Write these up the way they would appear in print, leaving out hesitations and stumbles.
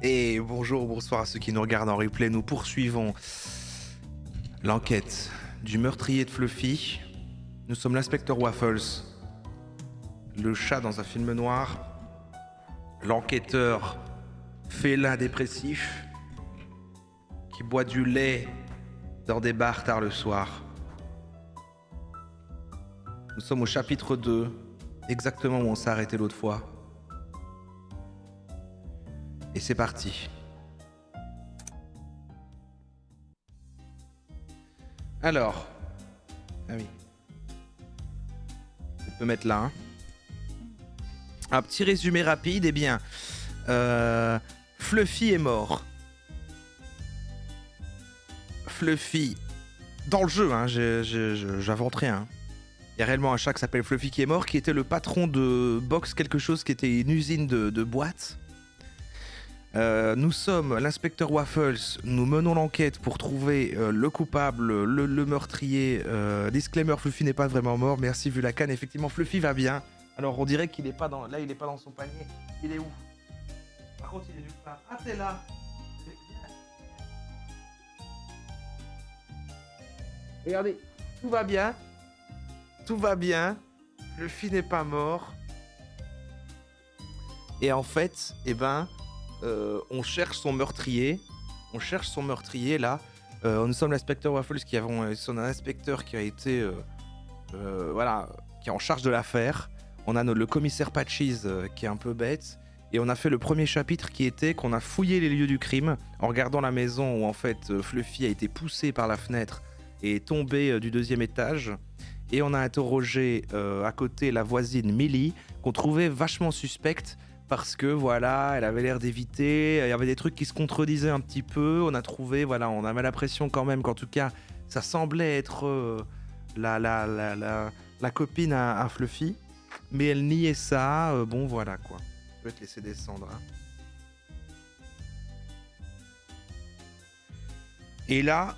Et bonjour, bonsoir à ceux qui nous regardent en replay. Nous poursuivons l'enquête du meurtrier de Fluffy. Nous sommes l'inspecteur Waffles, le chat dans un film noir, l'enquêteur félin dépressif qui boit du lait dans des bars tard le soir. Nous sommes au chapitre 2, exactement où on s'est arrêté l'autre fois. Et c'est parti. Alors, ah oui, je peux mettre là. Hein. Un petit résumé rapide. Eh bien, Fluffy est mort. Fluffy, dans le jeu, hein, j'invente rien. Il y a réellement un chat qui s'appelle Fluffy qui est mort, qui était le patron de Box quelque chose, qui était une usine de boîtes. Nous sommes l'inspecteur Waffles, nous menons l'enquête pour trouver le coupable, le meurtrier. Disclaimer, Fluffy n'est pas vraiment mort, merci vu la canne, effectivement Fluffy va bien. Alors on dirait qu'il est pas dans... Là il est pas dans son panier, il est où? Par contre il est nulle part. Ah t'es là. Regardez, tout va bien. Tout va bien. Fluffy n'est pas mort. Et en fait, eh ben... on cherche son meurtrier. On cherche son meurtrier là. Nous sommes l'inspecteur Waffles qui avons son inspecteur qui a été voilà, qui est en charge de l'affaire. On a le commissaire Patches qui est un peu bête. Et on a fait le premier chapitre qui était qu'on a fouillé les lieux du crime en regardant la maison où en fait Fluffy a été poussé par la fenêtre et est tombé du deuxième étage. Et on a interrogé à côté la voisine Millie qu'on trouvait vachement suspecte. Parce que voilà, elle avait l'air d'éviter, il y avait des trucs qui se contredisaient un petit peu, on a trouvé, voilà, on avait l'impression quand même qu'en tout cas, ça semblait être la copine à Fluffy, mais elle niait ça, bon voilà quoi. Je vais te laisser descendre. Hein. Et là,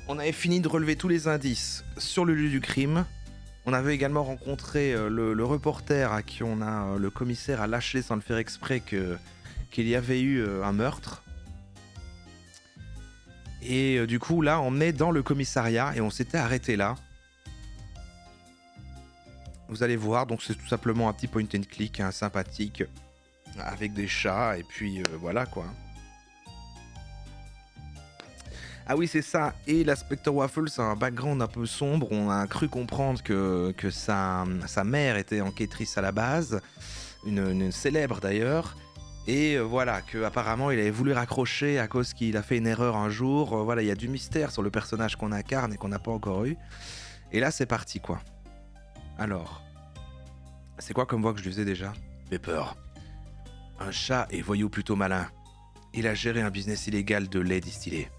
on avait fini de relever tous les indices sur le lieu du crime. On avait également rencontré le reporter à qui le commissaire a lâché sans le faire exprès qu'il y avait eu un meurtre. Et du coup là on est dans le commissariat et on s'était arrêté là. Vous allez voir, donc c'est tout simplement un petit point and click hein, sympathique avec des chats et puis voilà quoi. Ah oui, c'est ça. Et l'inspecteur Waffles a un background un peu sombre. On a cru comprendre que sa mère était enquêtrice à la base, une célèbre d'ailleurs. Et voilà, qu'apparemment il avait voulu raccrocher à cause qu'il a fait une erreur un jour. Voilà, il y a du mystère sur le personnage qu'on incarne et qu'on n'a pas encore eu. Et là, c'est parti quoi. Alors, c'est quoi comme voix que je lui faisais déjà? Pepper. Un chat et voyou plutôt malin. Il a géré un business illégal de lait distillé.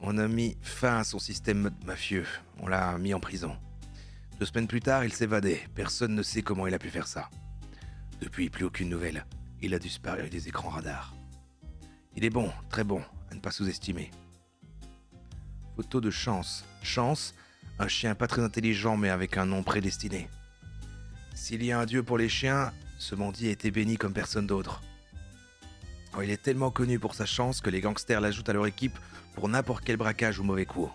On a mis fin à son système mafieux. On l'a mis en prison. 2 semaines plus tard, il s'évadait. Personne ne sait comment il a pu faire ça. Depuis, plus aucune nouvelle. Il a disparu des écrans radars. Il est bon, très bon, à ne pas sous-estimer. Photo de Chance. Chance, un chien pas très intelligent mais avec un nom prédestiné. S'il y a un dieu pour les chiens, ce bandit a été béni comme personne d'autre. Oh, il est tellement connu pour sa chance que les gangsters l'ajoutent à leur équipe pour n'importe quel braquage ou mauvais coup.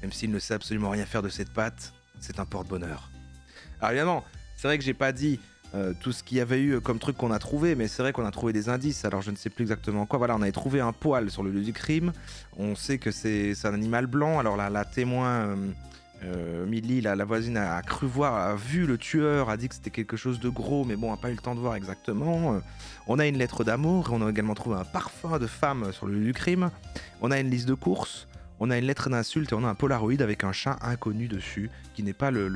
Même s'il ne sait absolument rien faire de cette patte, c'est un porte-bonheur. Alors évidemment, c'est vrai que j'ai pas dit tout ce qu'il y avait eu comme truc qu'on a trouvé, mais c'est vrai qu'on a trouvé des indices, alors je ne sais plus exactement quoi. Voilà, on avait trouvé un poil sur le lieu du crime, on sait que c'est un animal blanc, alors la témoin... Millie, la voisine, a cru voir, a vu le tueur, a dit que c'était quelque chose de gros, mais bon, n'a pas eu le temps de voir exactement. On a une lettre d'amour, on a également trouvé un parfum de femme sur le lieu du crime. On a une liste de courses, on a une lettre d'insulte et on a un Polaroid avec un chat inconnu dessus, qui n'est pas la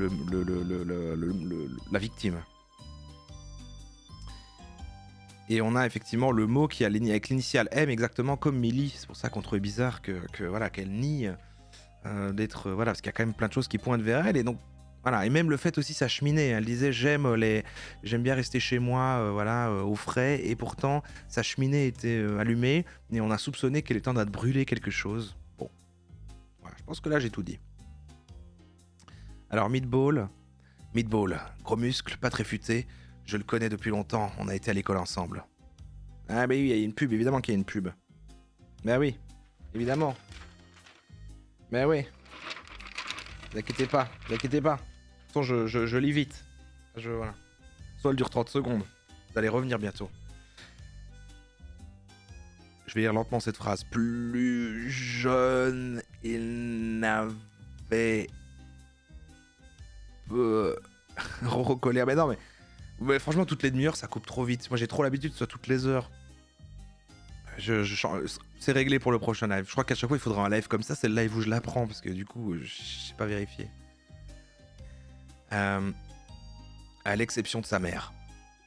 victime. Et on a effectivement le mot qui a avec l'initiale M, exactement comme Millie. C'est pour ça qu'on trouvait bizarre voilà, qu'elle nie... d'être voilà, parce qu'il y a quand même plein de choses qui pointent vers elle, et donc voilà, et même le fait aussi sa cheminée, elle disait j'aime bien rester chez moi voilà, au frais, et pourtant sa cheminée était allumée et on a soupçonné qu'elle était en train de brûler quelque chose. Bon, voilà, je pense que là j'ai tout dit. Alors Meatball, gros muscle, pas très futé, je le connais depuis longtemps, on a été à l'école ensemble. Ah bah oui, il y a une pub, évidemment qu'il y a une pub. Bah oui, évidemment. Bah oui. Ne vous inquiétez pas, ne vous inquiétez pas. De toute façon, je lis vite. Voilà. Soit elle dure 30 secondes. Vous allez revenir bientôt. Je vais lire lentement cette phrase. Plus jeune, il n'avait peu... Roro colère. Mais non, mais franchement, toutes les demi-heures, ça coupe trop vite. Moi, j'ai trop l'habitude que ce soit toutes les heures. C'est réglé pour le prochain live. Je crois qu'à chaque fois, il faudra un live comme ça. C'est le live où je l'apprends, parce que du coup, je sais pas vérifier. À l'exception de sa mère.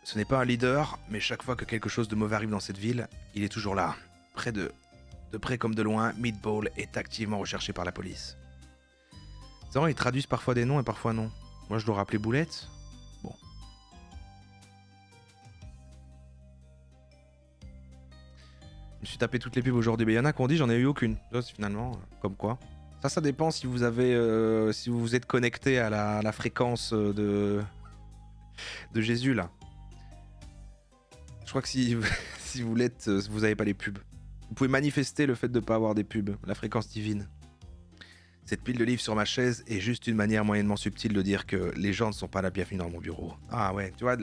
Ce n'est pas un leader, mais chaque fois que quelque chose de mauvais arrive dans cette ville, il est toujours là. De près comme de loin, Meatball est activement recherché par la police. C'est vrai, ils traduisent parfois des noms et parfois non. Moi, je dois rappeler Boulette. Bon. Je me suis tapé toutes les pubs aujourd'hui. Mais il y en a qui ont dit, j'en ai eu aucune. Ça, finalement, comme quoi. Ça dépend si vous avez, si vous vous êtes connecté à la fréquence de Jésus, là. Je crois que si vous l'êtes, vous n'avez pas les pubs. Vous pouvez manifester le fait de ne pas avoir des pubs, la fréquence divine. Cette pile de livres sur ma chaise est juste une manière moyennement subtile de dire que les gens ne sont pas la bienvenue dans mon bureau. Ah ouais, tu vois,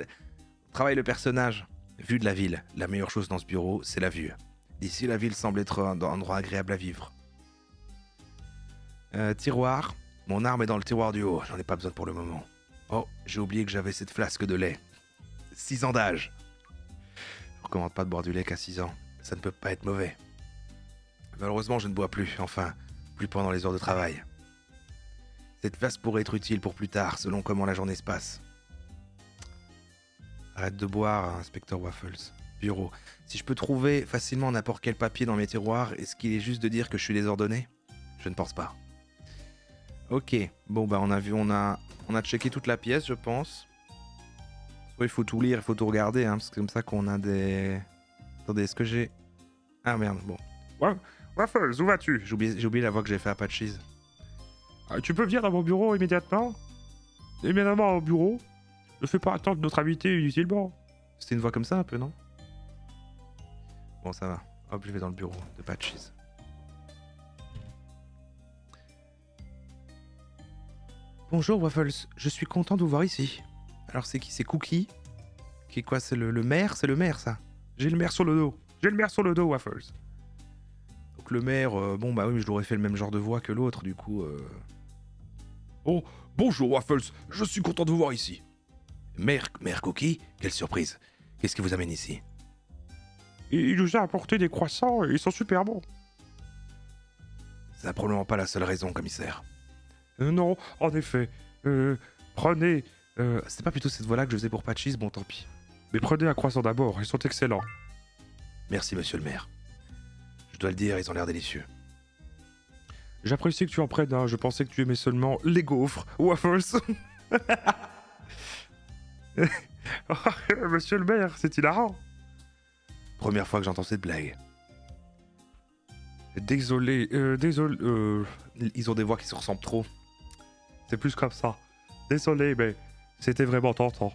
travaille le personnage. Vue de la ville, la meilleure chose dans ce bureau, c'est la vue. D'ici, la ville semble être un endroit agréable à vivre. Tiroir. Mon arme est dans le tiroir du haut, j'en ai pas besoin pour le moment. Oh, j'ai oublié que j'avais cette flasque de lait. 6 ans d'âge. Je recommande pas de boire du lait qu'à 6 ans. Ça ne peut pas être mauvais. Malheureusement, je ne bois plus, enfin, plus pendant les heures de travail. Cette flasque pourrait être utile pour plus tard, selon comment la journée se passe. Arrête de boire, inspecteur Waffles. Bureau. Si je peux trouver facilement n'importe quel papier dans mes tiroirs, est-ce qu'il est juste de dire que je suis désordonné? Je ne pense pas. Ok, bon bah on a checké toute la pièce, je pense. Soit il faut tout lire, il faut tout regarder, hein, parce que c'est comme ça qu'on a des... Attendez, est-ce que j'ai... Ah merde, bon. Ouais, Waffles, où vas-tu? J'ai oublié la voix que j'ai fait à Apaches. Tu peux venir dans mon bureau immédiatement? Immédiatement au bureau? Ne fais pas attendre notre invité inutilement. C'était une voix comme ça un peu, non? Bon, ça va. Hop, je vais dans le bureau de Patches. Bonjour Waffles, je suis content de vous voir ici. Alors c'est qui? C'est Cookie? Qui est quoi? C'est le maire? C'est le maire, ça? J'ai le maire sur le dos. J'ai le maire sur le dos, Waffles. Donc le maire, bon bah oui, mais je l'aurais fait le même genre de voix que l'autre, du coup... Oh, bonjour Waffles, je suis content de vous voir ici. Maire Cookie? Quelle surprise. Qu'est-ce qui vous amène ici? Il nous a apporté des croissants et ils sont super bons. C'est probablement pas la seule raison, commissaire. Non, en effet. Prenez... C'est pas plutôt cette voix-là que je faisais pour Patches? Bon, tant pis. Mais prenez un croissant d'abord, ils sont excellents. Merci, monsieur le maire. Je dois le dire, ils ont l'air délicieux. J'apprécie que tu en prennes un, je pensais que tu aimais seulement les gaufres, Waffles. Monsieur le maire, c'est hilarant. Première fois que j'entends cette blague. Désolé, Ils ont des voix qui se ressemblent trop. c'est plus comme ça. Désolé, mais c'était vraiment tentant.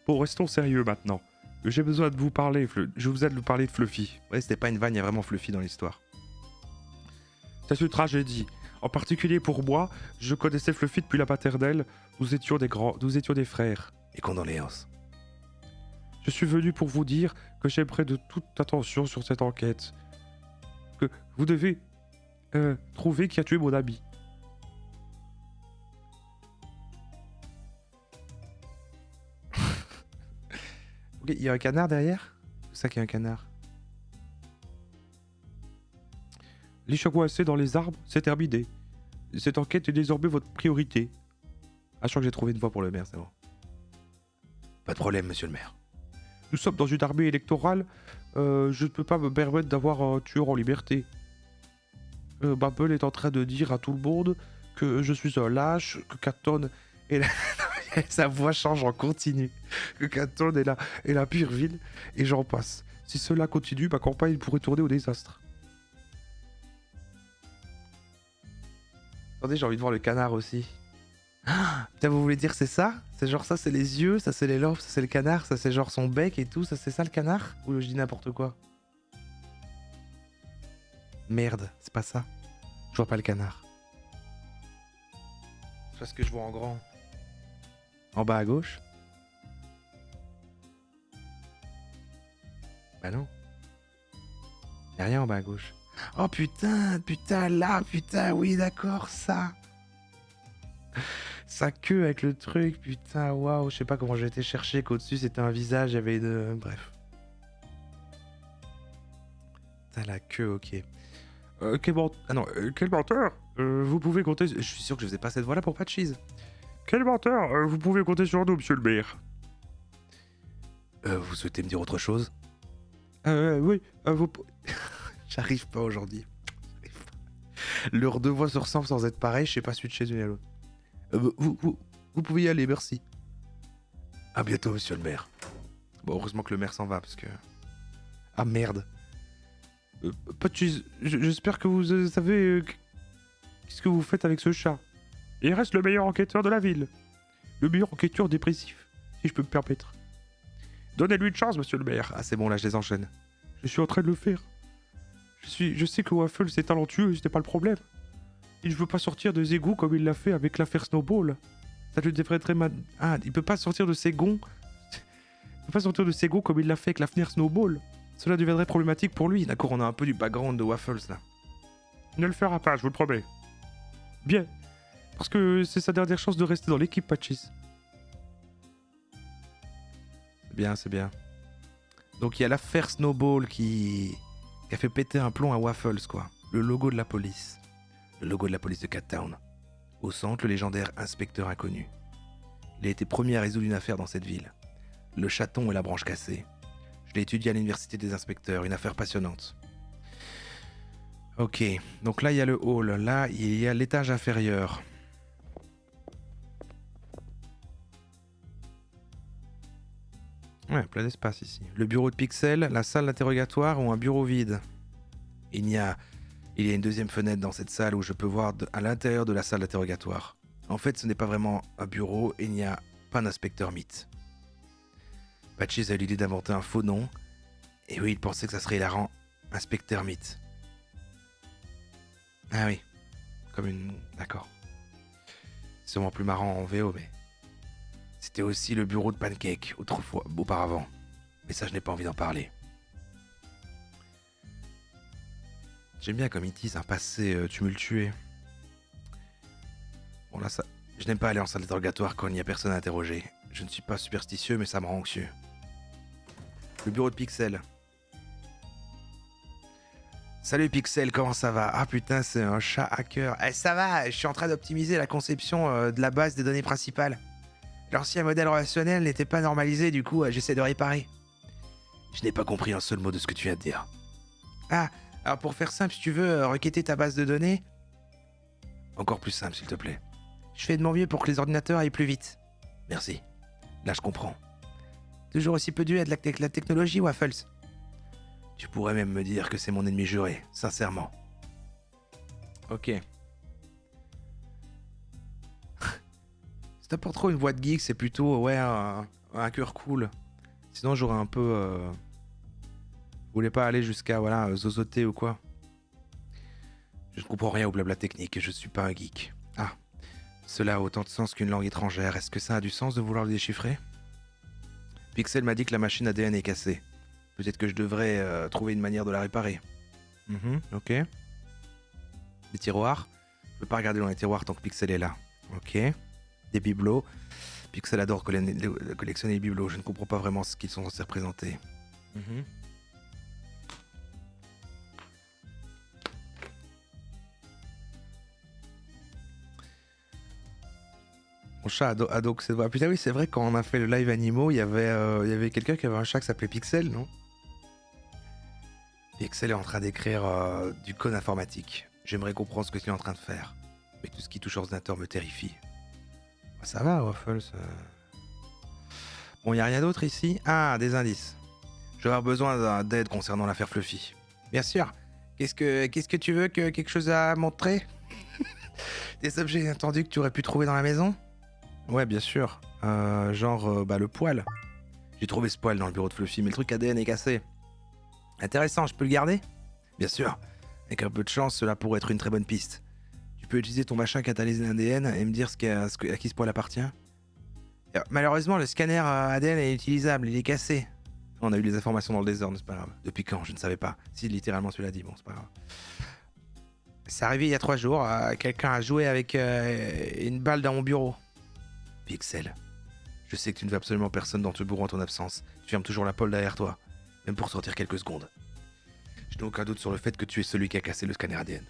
Bon, restons sérieux maintenant. J'ai besoin de vous parler, je vous aide de vous parler de Fluffy. Ouais, c'était pas une vanne, il y a vraiment Fluffy dans l'histoire. C'est une tragédie. En particulier pour moi, je connaissais Fluffy depuis la maternelle. Nous étions des frères. Et condoléances. Je suis venu pour vous dire que j'aimerais de toute attention sur cette enquête. Que vous devez trouver qui a tué mon ami. Ok, il y a un canard derrière? C'est ça qu'il y a un canard. Les chats coincés dans les arbres, c'est terminé. Cette enquête est désormais votre priorité. Ah, je crois que j'ai trouvé une voix pour le maire, c'est bon. Pas de problème, monsieur le maire. Nous sommes dans une armée électorale. Je ne peux pas me permettre d'avoir un tueur en liberté. Bumble est en train de dire à tout le monde que je suis un lâche, que Catton est la... Sa voix change en continu. que Catton est la pire ville, et j'en passe. Si cela continue, ma campagne pourrait tourner au désastre. Attendez, j'ai envie de voir le canard aussi. Putain, vous voulez dire c'est ça? C'est genre ça c'est les yeux, ça c'est les lobes, ça c'est le canard, ça c'est genre son bec et tout, ça c'est ça le canard? Ou je dis n'importe quoi? Merde, c'est pas ça. Je vois pas le canard. C'est parce que je vois en grand. En bas à gauche? Bah non. Y'a rien en bas à gauche. Oh putain, putain, là, putain, oui d'accord, ça. Sa queue avec le truc, putain, waouh, je sais pas comment j'ai été chercher qu'au-dessus c'était un visage, il y avait de... Bref. Putain, la queue, ok. Ah non, quel menteur vous pouvez compter... Je suis sûr que je faisais pas cette voix-là pour pas de cheese. Quel menteur vous pouvez compter sur nous, monsieur le maire. Vous souhaitez me dire autre chose? Oui, vous... J'arrive pas aujourd'hui. Leurs deux voix se ressemblent sans être pareilles, je sais pas switcher d'une à l'autre. Vous pouvez y aller, merci. À bientôt, monsieur le maire. Bon, heureusement que le maire s'en va, parce que... Ah merde. Pas de cheese. J'espère que vous savez... qu'est-ce que vous faites avec ce chat? Il reste le meilleur enquêteur de la ville. Le meilleur enquêteur dépressif, si je peux me permettre. Donnez-lui une chance, monsieur le maire. Ah, c'est bon, là, je les enchaîne. Je suis en train de le faire. Je sais que Waffle, c'est talentueux, ce n'est pas le problème. Il ne veut pas sortir des égouts comme il l'a fait avec l'affaire Snowball. Ça lui devrait très mal... Ah, il peut pas sortir de ses gonds... Il peut pas sortir de ses gonds comme il l'a fait avec l'affaire Snowball. Cela deviendrait problématique pour lui. D'accord, on a un peu du background de Waffles, là. Il ne le fera pas, je vous le promets. Bien. Parce que c'est sa dernière chance de rester dans l'équipe, Patches. C'est bien, c'est bien. Donc il y a l'affaire Snowball qui a fait péter un plomb à Waffles, quoi. Le logo de la police. Le logo de la police de Cattown. Au centre, le légendaire inspecteur inconnu. Il a été premier à résoudre une affaire dans cette ville. Le chaton et la branche cassée. Je l'ai étudié à l'université des inspecteurs, une affaire passionnante. Ok, donc là il y a le hall, là il y a l'étage inférieur. Ouais, plein d'espace ici. Le bureau de Pixel, la salle d'interrogatoire ou un bureau vide. Il y a une deuxième fenêtre dans cette salle où je peux voir à l'intérieur de la salle d'interrogatoire. En fait, ce n'est pas vraiment un bureau et il n'y a pas d'inspecteur mythe. Patches a eu l'idée d'inventer un faux nom. Et oui, il pensait que ça serait hilarant. Inspecteur mythe. Ah oui. Comme une... D'accord. C'est sûrement plus marrant en VO, mais... C'était aussi le bureau de Pancake, autrefois, auparavant. Mais ça, je n'ai pas envie d'en parler. J'aime bien comme il tease un passé tumultueux. Bon là, ça... Je n'aime pas aller en salle d'interrogatoire quand il n'y a personne à interroger. Je ne suis pas superstitieux, mais ça me rend anxieux. Le bureau de Pixel. Salut Pixel, comment ça va? Ah putain, c'est un chat hacker. Eh, ça va, je suis en train d'optimiser la conception de la base des données principales. L'ancien modèle relationnel n'était pas normalisé, du coup, j'essaie de réparer. Je n'ai pas compris un seul mot de ce que tu viens de dire. Ah, alors pour faire simple, si tu veux requêter ta base de données... Encore plus simple, s'il te plaît. Je fais de mon mieux pour que les ordinateurs aillent plus vite. Merci. Là, je comprends. Toujours aussi peu dû à de la technologie, Waffles. Tu pourrais même me dire que c'est mon ennemi juré, sincèrement. Ok. C'est pas trop une voix de geek, c'est plutôt, ouais, un hacker cool. Sinon, j'aurais un peu... Je voulais pas aller jusqu'à, voilà, zozoter ou quoi. Je ne comprends rien au blabla technique et je suis pas un geek. Ah. Cela a autant de sens qu'une langue étrangère. Est-ce que ça a du sens de vouloir le déchiffrer? Pixel m'a dit que la machine ADN est cassée. Peut-être que je devrais trouver une manière de la réparer. Ok. Des tiroirs. Je peux pas regarder dans les tiroirs tant que Pixel est là. Ok. Des bibelots. Pixel adore collectionner les bibelots. Je ne comprends pas vraiment ce qu'ils sont censés représenter. Mon chat ado que c'est vrai. Putain oui, c'est vrai, quand on a fait le live animaux, il y avait quelqu'un qui avait un chat qui s'appelait Pixel, non? Pixel est en train d'écrire du code informatique. J'aimerais comprendre ce que tu es en train de faire. Mais tout ce qui touche ordinateur me terrifie. Ça va, Waffles. Bon, il n'y a rien d'autre ici? Ah, des indices. Je vais avoir besoin d'aide concernant l'affaire Fluffy. Bien sûr. Qu'est-ce que tu veux, quelque chose à montrer? Des objets inattendus que tu aurais pu trouver dans la maison? Ouais, bien sûr. Bah, le poil. J'ai trouvé ce poil dans le bureau de Fluffy, mais le truc ADN est cassé. Intéressant, je peux le garder? Bien sûr. Avec un peu de chance, cela pourrait être une très bonne piste. Tu peux utiliser ton machin catalysé ADN et me dire à qui ce poil appartient? Malheureusement, le scanner ADN est utilisable, il est cassé. On a eu les informations dans le désordre, c'est pas grave. Depuis quand? Je ne savais pas. Si, littéralement, tu l'as dit, bon, c'est pas grave. C'est arrivé il y a 3 jours, quelqu'un a joué avec une balle dans mon bureau. Pixel, je sais que tu ne veux absolument personne dans ce bureau en ton absence. Tu fermes toujours la pole derrière toi, même pour sortir quelques secondes. Je n'ai aucun doute sur le fait que tu es celui qui a cassé le scanner ADN.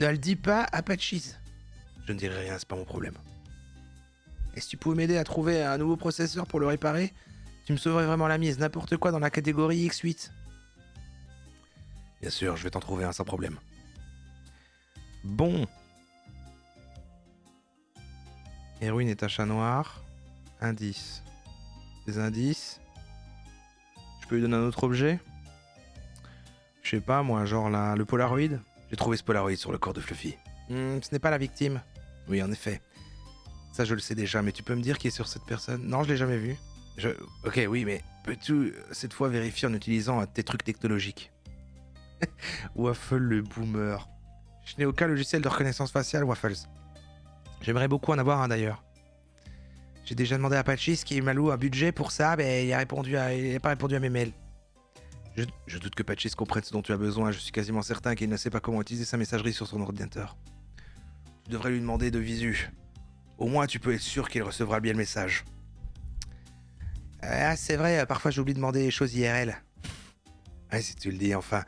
Ne le dis pas, Apaches. Je ne dirai rien, c'est pas mon problème. Et si tu pouvais m'aider à trouver un nouveau processeur pour le réparer, tu me sauverais vraiment la mise, n'importe quoi dans la catégorie X8. Bien sûr, je vais t'en trouver un sans problème. Bon. Erwin est un chat noir. Indice. Des indices. Je peux lui donner un autre objet? Je sais pas moi, genre le Polaroid. J'ai trouvé ce Polaroid sur le corps de Fluffy. Ce n'est pas la victime. Oui, en effet. Ça, je le sais déjà, mais tu peux me dire qui est sur cette personne? Non, je l'ai jamais vu. Ok, oui, mais peux-tu cette fois vérifier en utilisant tes trucs technologiques? Waffle le boomer. Je n'ai aucun logiciel de reconnaissance faciale, Waffles. J'aimerais beaucoup en avoir un d'ailleurs. J'ai déjà demandé à Patchis qui m'alloue un budget pour ça, mais il n'a pas répondu à mes mails. Je doute que Patchis comprenne ce dont tu as besoin, je suis quasiment certain qu'il ne sait pas comment utiliser sa messagerie sur son ordinateur. Tu devrais lui demander de visu. Au moins tu peux être sûr qu'il recevra bien le message. Ah c'est vrai, parfois j'oublie de demander les choses IRL. Ouais, si tu le dis, enfin.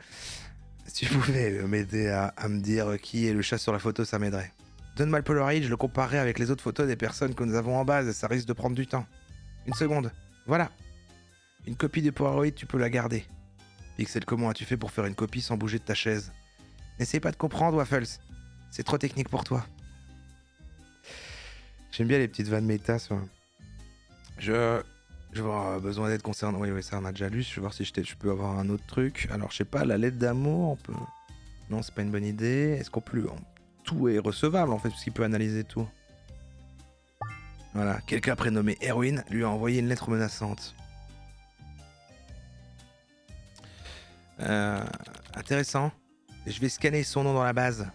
Si tu pouvais m'aider à me dire qui est le chat sur la photo, ça m'aiderait. Donne-moi le Polaroid, je le comparerai avec les autres photos des personnes que nous avons en base, ça risque de prendre du temps. Une seconde. Voilà. Une copie du Polaroid, tu peux la garder. Pixel, comment as-tu fait pour faire une copie sans bouger de ta chaise? N'essaye pas de comprendre, Waffles. C'est trop technique pour toi. J'aime bien les petites vannes méta, ça. Je vais avoir besoin d'aide concernant... Oui, ça on a déjà lu. Je vais voir si je peux avoir un autre truc. Alors, je sais pas, la lettre d'amour, on peut... Non, c'est pas une bonne idée. Est-ce qu'on peut... Tout est recevable, en fait, parce qu'il peut analyser tout. Voilà. Quelqu'un prénommé Erwin lui a envoyé une lettre menaçante. Intéressant. Je vais scanner son nom dans la base.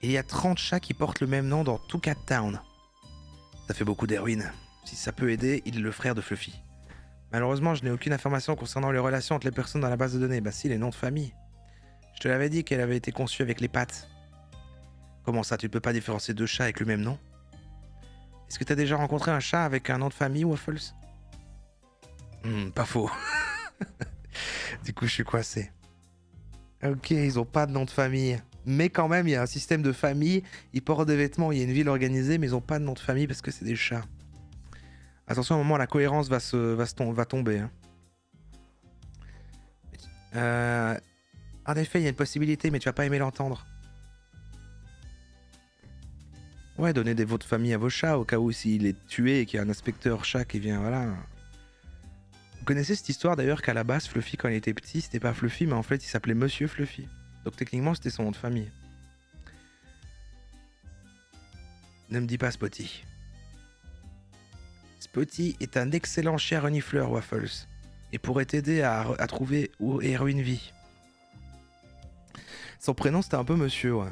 Il y a 30 chats qui portent le même nom dans tout Cat Town. Ça fait beaucoup d'Erwin. Si ça peut aider, il est le frère de Fluffy. Malheureusement, je n'ai aucune information concernant les relations entre les personnes dans la base de données. Bah si, les noms de famille. Je te l'avais dit qu'elle avait été conçue avec les pattes. Comment ça, tu ne peux pas différencier 2 chats avec le même nom? Est-ce que tu as déjà rencontré un chat avec un nom de famille, Waffles? Pas faux. Du coup, je suis coincé. Ok, ils ont pas de nom de famille. Mais quand même, il y a un système de famille. Ils portent des vêtements, il y a une ville organisée, mais ils ont pas de nom de famille parce que c'est des chats. Attention, à un moment, la cohérence va tomber. Hein. En effet, il y a une possibilité, mais tu vas pas aimer l'entendre. Ouais, donnez des vots de famille à vos chats, au cas où s'il est tué et qu'il y a un inspecteur chat qui vient, voilà. Vous connaissez cette histoire d'ailleurs qu'à la base, Fluffy, quand il était petit, c'était pas Fluffy, mais en fait, il s'appelait Monsieur Fluffy. Donc techniquement, c'était son nom de famille. Ne me dis pas Spotty. Spotty est un excellent chien renifleur, Waffles, et pourrait t'aider à trouver où Erwin vit. Son prénom, c'était un peu Monsieur, ouais.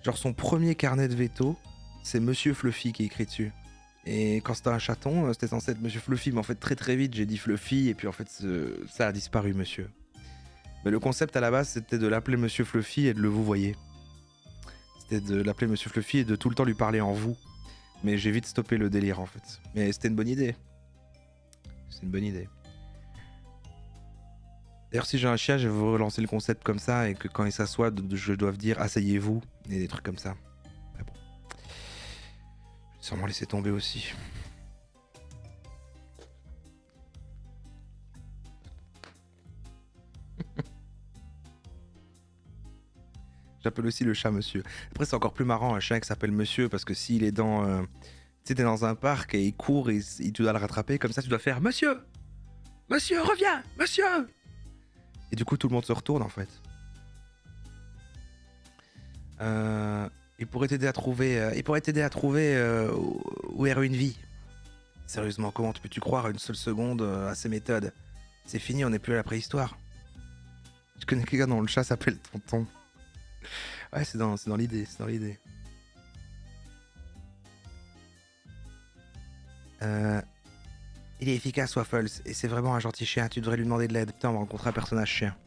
Genre son premier carnet de veto, c'est Monsieur Fluffy qui est écrit dessus. Et quand c'était un chaton, c'était censé être Monsieur Fluffy, mais en fait très très vite j'ai dit Fluffy, et puis en fait ça a disparu Monsieur. Mais le concept à la base c'était de l'appeler Monsieur Fluffy et de le vouvoyer. C'était de l'appeler Monsieur Fluffy et de tout le temps lui parler en vous. Mais j'ai vite stoppé le délire en fait. Mais c'était une bonne idée. C'est une bonne idée. D'ailleurs si j'ai un chien, je vais relancer le concept comme ça et que quand il s'assoit, je dois dire asseyez-vous et des trucs comme ça. Mais bon. Je vais sûrement laisser tomber aussi. J'appelle aussi le chat Monsieur. Après c'est encore plus marrant un chien qui s'appelle Monsieur parce que s'il est dans... tu sais, t'es dans un parc et il court et tu dois le rattraper, comme ça tu dois faire Monsieur! Monsieur, reviens! Monsieur! Et du coup tout le monde se retourne en fait. Il pourrait t'aider à trouver, où est Ruine Vie. Sérieusement, comment peux-tu croire à une seule seconde à ces méthodes? C'est fini, on n'est plus à la préhistoire. Je connais quelqu'un dans le chat s'appelle Tonton. Ouais, c'est dans l'idée, c'est dans l'idée. Il est efficace, Waffles, et c'est vraiment un gentil chien. Tu devrais lui demander de l'aide. Putain, on va rencontrer un personnage chien.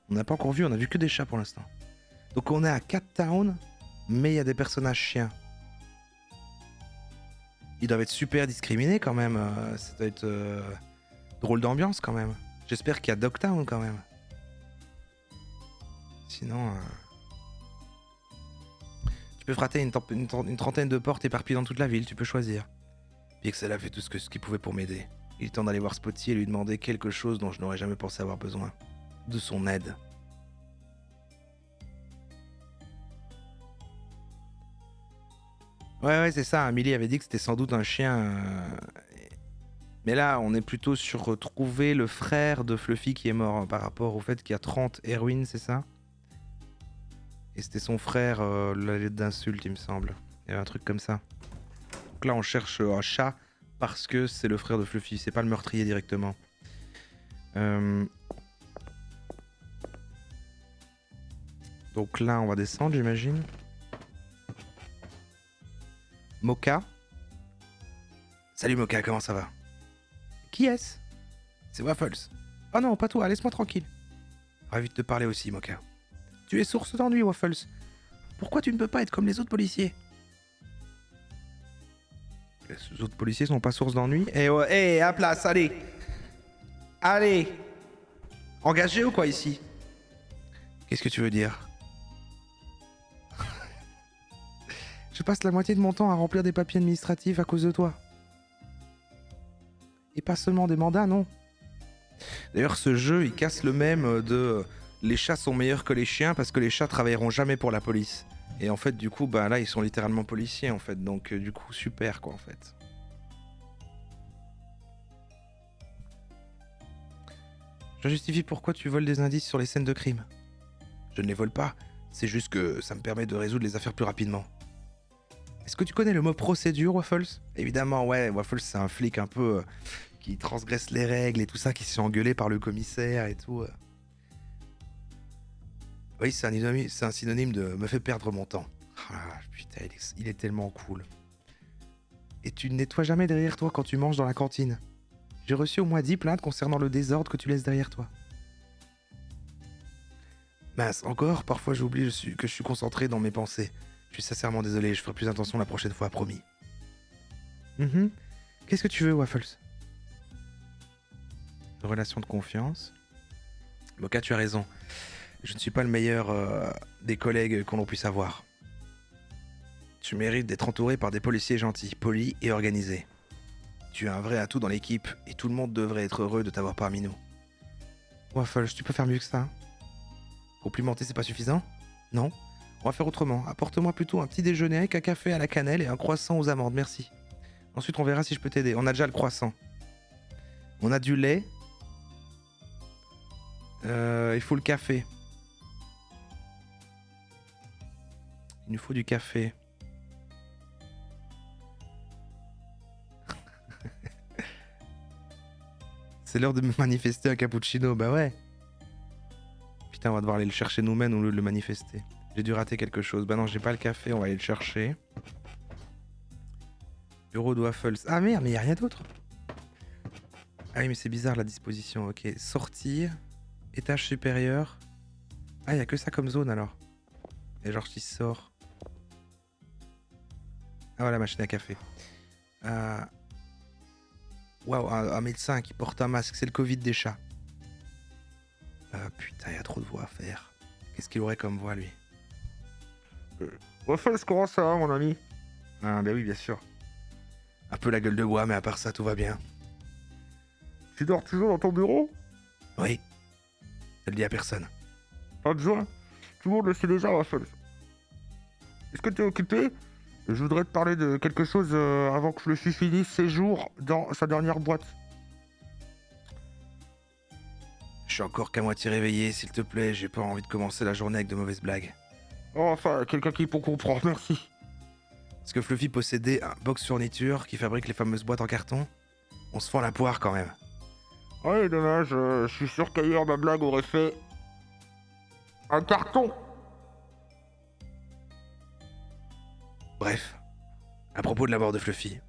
On n'a pas encore vu, on a vu que des chats pour l'instant. Donc on est à Cat Town, mais il y a des personnages chiens. Ils doivent être super discriminés quand même. Ça doit être drôle d'ambiance quand même. J'espère qu'il y a Dogtown quand même. Sinon... Tu peux frater une trentaine de portes éparpillées dans toute la ville, tu peux choisir. Pixel a fait tout ce qu'il pouvait pour m'aider. Il est temps d'aller voir Spotty et lui demander quelque chose dont je n'aurais jamais pensé avoir besoin. De son aide. Ouais, c'est ça. Amélie avait dit que c'était sans doute un chien. Mais là, on est plutôt sur trouver le frère de Fluffy qui est mort hein, par rapport au fait qu'il y a 30 Erwin, c'est ça? Et c'était son frère, la lettre d'insulte, il me semble. Il y avait un truc comme ça. Donc là, on cherche un chat parce que c'est le frère de Fluffy, c'est pas le meurtrier directement. Donc là, on va descendre, j'imagine. Mocha. Salut Mocha, comment ça va? Qui est-ce? C'est Waffles. Oh non, pas toi, laisse-moi tranquille. Ravi de te parler aussi, Mocha. Tu es source d'ennui, Waffles. Pourquoi tu ne peux pas être comme les autres policiers? Les autres policiers sont pas source d'ennui? Eh ouais, à place, allez. Allez. Engagé ou quoi ici? Qu'est-ce que tu veux dire? Je passe la moitié de mon temps à remplir des papiers administratifs à cause de toi. Et pas seulement des mandats, non. D'ailleurs, ce jeu, il casse le même de... Les chats sont meilleurs que les chiens parce que les chats travailleront jamais pour la police. Et en fait, du coup, bah là, ils sont littéralement policiers, en fait. Donc, du coup, super, quoi, en fait. Je justifie pourquoi tu voles des indices sur les scènes de crime. Je ne les vole pas. C'est juste que ça me permet de résoudre les affaires plus rapidement. Est-ce que tu connais le mot procédure, Waffles? Évidemment, ouais, Waffles, c'est un flic un peu qui transgresse les règles et tout ça, qui se fait engueuler par le commissaire et tout. Oui, c'est un synonyme de me fait perdre mon temps. Ah, putain, il est tellement cool. Et tu ne nettoies jamais derrière toi quand tu manges dans la cantine. J'ai reçu au moins 10 plaintes concernant le désordre que tu laisses derrière toi. Mince, encore, parfois j'oublie que je suis concentré dans mes pensées. Je suis sincèrement désolé, je ferai plus attention la prochaine fois, promis. Qu'est-ce que tu veux, Waffles? Une relation de confiance. Mocha, tu as raison. Je ne suis pas le meilleur des collègues qu'on puisse avoir. Tu mérites d'être entouré par des policiers gentils, polis et organisés. Tu es un vrai atout dans l'équipe et tout le monde devrait être heureux de t'avoir parmi nous. Waffles, tu peux faire mieux que ça. Complimenter, c'est pas suffisant? Non? On va faire autrement. Apporte-moi plutôt un petit déjeuner avec un café à la cannelle et un croissant aux amandes, merci. Ensuite, on verra si je peux t'aider. On a déjà le croissant. On a du lait. Il faut le café. Il nous faut du café. C'est l'heure de me manifester un cappuccino, bah ouais. Putain, on va devoir aller le chercher nous-mêmes au lieu de le manifester. J'ai dû rater quelque chose. Bah non, j'ai pas le café, on va aller le chercher. Bureau de Waffles. Ah merde, mais y a rien d'autre. Ah oui, mais c'est bizarre la disposition. Ok, sortir. Étage supérieur. Ah, y a que ça comme zone alors. Et genre, j'y sors. Ah voilà, machine à café. Waouh, un médecin qui porte un masque, c'est le Covid des chats. Putain, y a trop de voix à faire. Qu'est-ce qu'il aurait comme voix, lui? Waffles, comment ça va, mon ami? Ah, bah oui, bien sûr. Un peu la gueule de bois, mais à part ça, tout va bien. Tu dors toujours dans ton bureau? Oui. Je le dis à personne. Pas besoin. Tout le monde le sait déjà, Waffles. Est-ce que tu es occupé? Je voudrais te parler de quelque chose avant que Fluffy finisse ses jours dans sa dernière boîte. Je suis encore qu'à moitié réveillé, s'il te plaît, j'ai pas envie de commencer la journée avec de mauvaises blagues. Oh, enfin, quelqu'un qui pour comprendre, merci. Est-ce que Fluffy possédait un box fourniture qui fabrique les fameuses boîtes en carton? On se fend la poire quand même. Ouais, dommage, je suis sûr qu'ailleurs ma blague aurait fait un carton. Bref, à propos de la mort de Fluffy.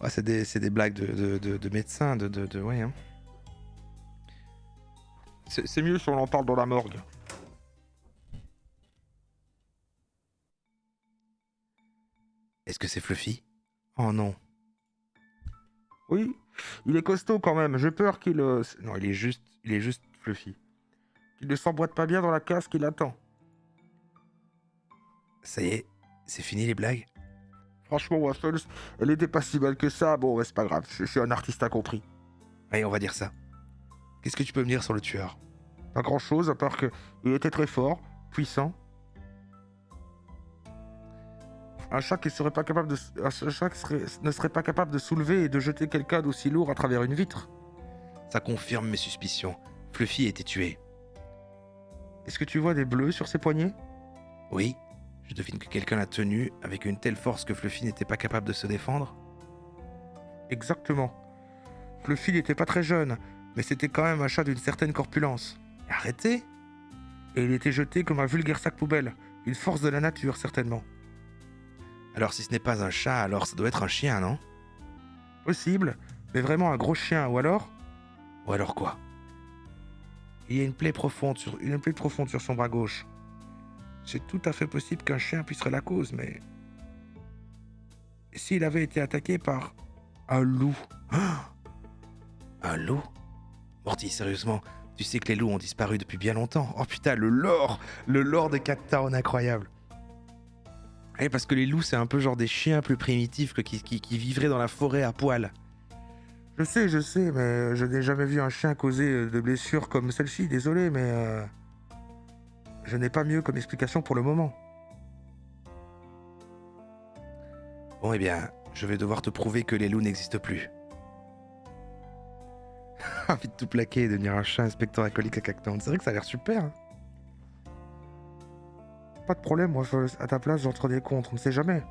Ouais, c'est des blagues de médecins, ouais. Hein. C'est mieux si on en parle dans la morgue. Est-ce que c'est Fluffy? Oh non. Oui, il est costaud quand même. J'ai peur qu'il... Non, il est juste Fluffy. Qu'il ne s'emboîte pas bien dans la case qui l'attend. Ça y est, c'est fini les blagues? Franchement, Waffles, elle était pas si belle que ça. Bon, ouais, c'est pas grave. Je suis un artiste incompris. Allez, on va dire ça. Qu'est-ce que tu peux me dire sur le tueur? Pas grand-chose, à part que il était très fort, puissant. Un chat qui serait pas capable de... Un chat qui ne serait pas capable de soulever et de jeter quelqu'un d'aussi lourd à travers une vitre. Ça confirme mes suspicions. Fluffy a été tué. Est-ce que tu vois des bleus sur ses poignets? Oui, je devine que quelqu'un l'a tenu avec une telle force que Fluffy n'était pas capable de se défendre. Exactement. Fluffy n'était pas très jeune, mais c'était quand même un chat d'une certaine corpulence. Arrêtez! Et il était jeté comme un vulgaire sac poubelle. Une force de la nature, certainement. Alors si ce n'est pas un chat, alors ça doit être un chien, non? Possible, mais vraiment un gros chien, ou alors... Ou alors quoi? Il y a une plaie profonde sur son bras gauche. C'est tout à fait possible qu'un chien puisse être la cause, mais... S'il avait été attaqué par un loup? Un loup? Morty, sérieusement, tu sais que les loups ont disparu depuis bien longtemps. Oh putain, le lore de Cat-Town, incroyable. Eh, parce que les loups, c'est un peu genre des chiens plus primitifs qui vivraient dans la forêt à poil. Je sais, mais je n'ai jamais vu un chien causer de blessures comme celle-ci, désolé, mais... Je n'ai pas mieux comme explication pour le moment. Bon, eh bien, je vais devoir te prouver que les loups n'existent plus. Envie de tout plaquer et devenir un chat inspecteur alcoolique à Cat-Town. C'est vrai que ça a l'air super. Hein. Pas de problème, moi, à ta place, j'entre des comptes, on ne sait jamais.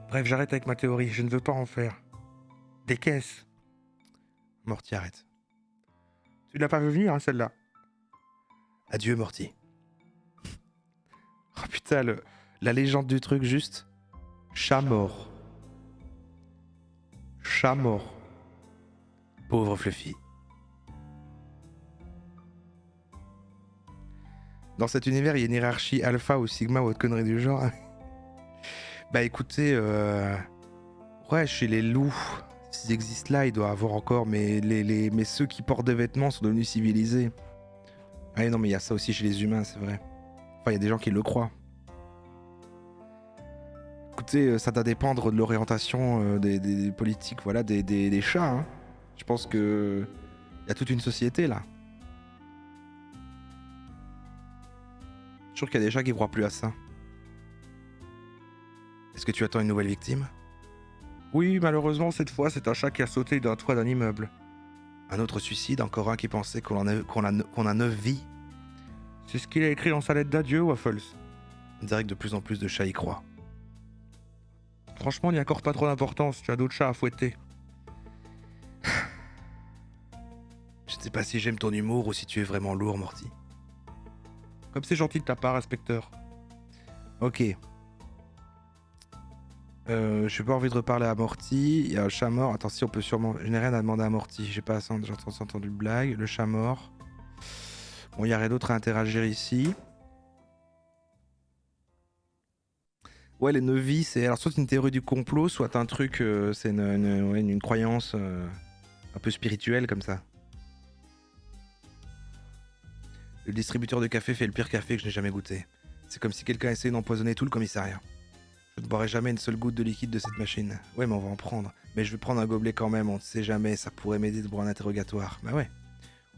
Bref, j'arrête avec ma théorie, je ne veux pas en faire. Des caisses. Morty, arrête. Tu l'as pas vu venir, hein, celle-là. Adieu, Morty. Oh putain, la légende du truc, juste. Chat mort. Chat mort. Pauvre Fluffy. Dans cet univers, il y a une hiérarchie alpha ou sigma ou autre connerie du genre. Bah écoutez, ouais, chez les loups, s'ils existent là, il doit y avoir encore, mais ceux qui portent des vêtements sont devenus civilisés. Ah non, mais il y a ça aussi chez les humains, c'est vrai. Enfin, il y a des gens qui le croient. Écoutez, ça doit dépendre de l'orientation des politiques, voilà, des chats. Hein. Je pense que il y a toute une société là. Je suis sûr qu'il y a des chats qui croient plus à ça. Est-ce que tu attends une nouvelle victime? Oui, malheureusement, cette fois, c'est un chat qui a sauté d'un toit d'un immeuble. Un autre suicide, encore un qui pensait qu'on a 9 vies. C'est ce qu'il a écrit dans sa lettre d'adieu, Waffles. On dirait que de plus en plus de chats y croient. Franchement, n'y accorde pas trop d'importance, tu as d'autres chats à fouetter. Je ne sais pas si j'aime ton humour ou si tu es vraiment lourd, Morty. Comme c'est gentil de ta part, inspecteur. Ok. J'ai pas envie de reparler à Morty. Il y a un chat mort. Attends, si on peut sûrement. Je n'ai rien à demander à Morty. J'ai pas entendu blague. Le chat mort. Bon, il y a rien d'autre à interagir ici. Ouais, les 9 vies, c'est alors soit une théorie du complot, soit un truc, c'est une croyance un peu spirituelle comme ça. Le distributeur de café fait le pire café que je n'ai jamais goûté. C'est comme si quelqu'un essayait d'empoisonner tout le commissariat. Je ne boirai jamais une seule goutte de liquide de cette machine. Ouais, mais on va en prendre. Mais je vais prendre un gobelet quand même, on ne sait jamais, ça pourrait m'aider pour un interrogatoire. Bah ouais.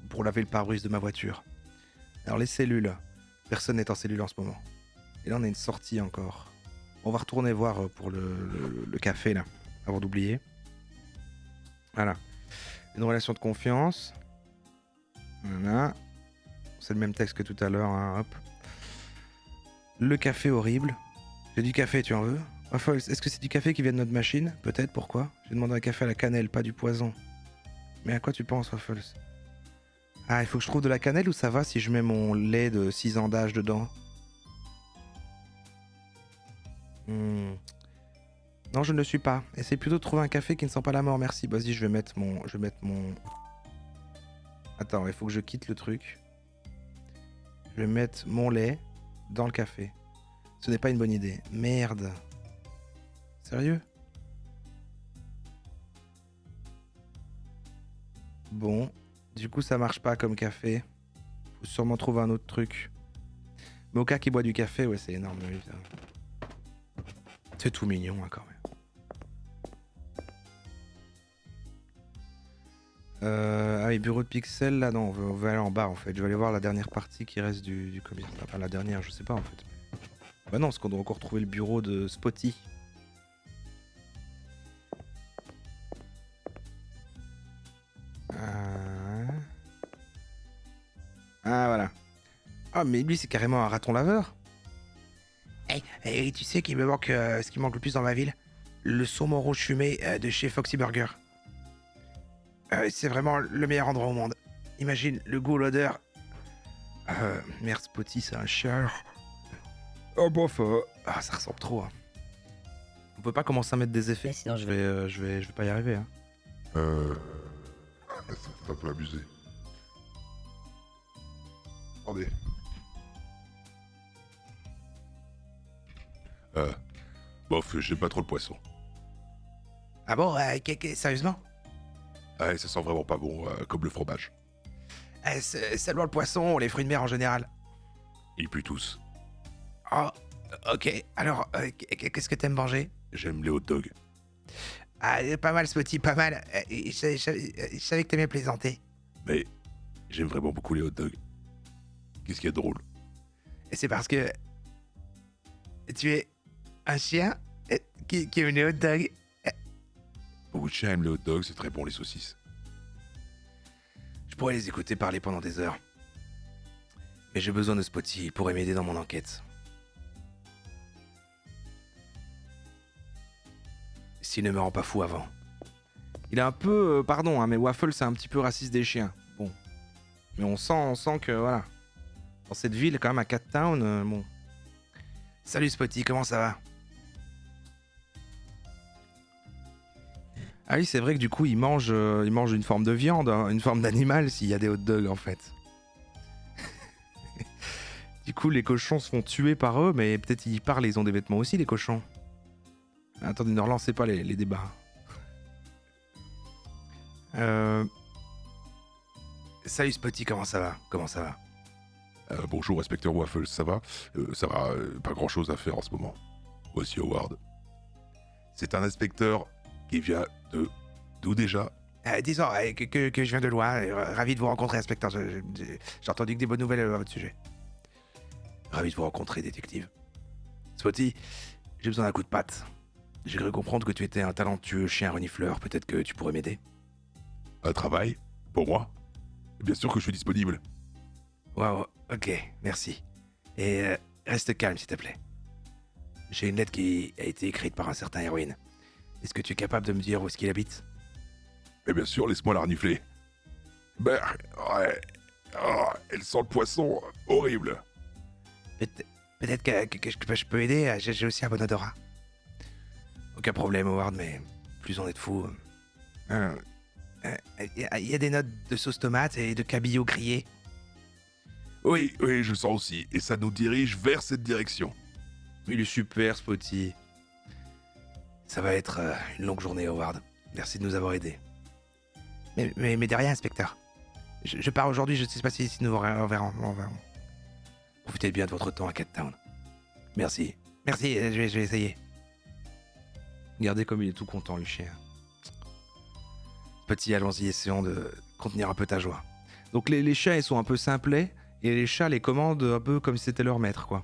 Ou pour laver le pare-brise de ma voiture. Alors les cellules. Personne n'est en cellule en ce moment. Et là on a une sortie encore. On va retourner voir pour le café là, avant d'oublier. Voilà. Une relation de confiance. Voilà. c'est le même texte que tout à l'heure, hein, hop. Le café horrible. J'ai du café, tu en veux? Waffles, est-ce que c'est du café qui vient de notre machine? Peut-être, pourquoi? J'ai demandé un café à la cannelle, pas du poison. Mais à quoi tu penses, Waffles? Ah, il faut que je trouve de la cannelle ou ça va si je mets mon lait de 6 ans d'âge dedans? Hmm. Non, je ne le suis pas. Essaye plutôt de trouver un café qui ne sent pas la mort, merci. Vas-y, je vais mettre mon... Attends, il faut que je quitte le truc. Je vais mettre mon lait dans le café. Ce n'est pas une bonne idée. Merde. Sérieux? Bon. Du coup, ça marche pas comme café. Faut sûrement trouver un autre truc. Mocha qui boit du café, ouais, c'est énorme. Oui, c'est tout mignon, hein, quand même. Ah oui, bureau de pixels, là, non, on va aller en bas, en fait. Je vais aller voir la dernière partie qui reste du commerce. Enfin, la dernière, je sais pas, en fait. Bah non, parce qu'on doit encore trouver le bureau de Spotty. Ah, voilà. Ah, mais lui, c'est carrément un raton laveur. Hey, tu sais qu'il me manque ce qui manque le plus dans ma ville? Le saumon rouge fumé de chez Foxy Burger. C'est vraiment le meilleur endroit au monde. Imagine le goût, l'odeur. Merde, Spotty, c'est un chien. Oh, bof. Ah, ça ressemble trop. Hein. On peut pas commencer à mettre des effets, sinon je vais pas y arriver. Hein. C'est un peu abusé. Attendez. Bof, j'aime pas trop le poisson. Ah bon, sérieusement? Ouais, ça sent vraiment pas bon, comme le fromage. Seulement le poisson, les fruits de mer en général. Ils puent tous. Oh, ok. Alors, qu'est-ce que t'aimes manger? J'aime les hot dogs. Ah, pas mal, Spotty, pas mal. Je savais que t'aimais plaisanter. Mais j'aime vraiment beaucoup les hot dogs. Qu'est-ce qu'il y a de drôle? Et c'est parce que tu es un chien qui aime les hot dogs. Beaucoup de chiens aiment les hot dogs, c'est très bon les saucisses. Je pourrais les écouter parler pendant des heures. Mais j'ai besoin de Spotty, il pourrait m'aider dans mon enquête. S'il ne me rend pas fou avant. Il est un peu... pardon, hein, mais Waffle, c'est un petit peu raciste des chiens. Bon. Mais on sent que, voilà. Dans cette ville, quand même, à Cat Town, bon. Salut Spotty, comment ça va? Ah oui, c'est vrai que du coup, il mange une forme de viande, hein, une forme d'animal, s'il y a des hot dogs, en fait. Du coup, les cochons se font tuer par eux, mais peut-être ils parlent et ils ont des vêtements aussi, les cochons. Attendez, ne relancez pas les débats. Salut Spotty, comment ça va? Comment ça va? Bonjour, inspecteur Waffles, ça va? Ça va, pas grand-chose à faire en ce moment. Voici Howard. C'est un inspecteur qui vient de... D'où déjà? Disons que je viens de loin. Ravi de vous rencontrer, inspecteur. J'ai entendu que des bonnes nouvelles à votre sujet. Ravi de vous rencontrer, détective. Spotty, j'ai besoin d'un coup de patte. J'ai cru comprendre que tu étais un talentueux chien renifleur. Peut-être que tu pourrais m'aider? Un travail? Pour moi? Bien sûr que je suis disponible. Wow, ok, merci. Et reste calme, s'il te plaît. J'ai une lettre qui a été écrite par un certain Erwin. Est-ce que tu es capable de me dire où est-ce qu'il habite? Mais bien sûr, laisse-moi la renifler. Ben, ouais. Oh, elle sent le poisson, horrible. Peut-être que je peux aider, j'ai aussi un bon odorat. Aucun problème, Howard, mais plus on est de fous. Il y a des notes de sauce tomate et de cabillaud grillé. Oui, je le sens aussi, et ça nous dirige vers cette direction. Il est super, Spotty. Ça va être une longue journée, Howard. Merci de nous avoir aidés. Mais de rien, inspecteur. Je pars aujourd'hui, je ne sais pas si nous reverrons. Profitez bien de votre temps à Cat Town. Merci. Merci, je vais essayer. Regardez comme il est tout content, le chien. Petit, allons-y, essayons de contenir un peu ta joie. Donc les chats, ils sont un peu simplets, et les chats les commandent un peu comme si c'était leur maître, quoi.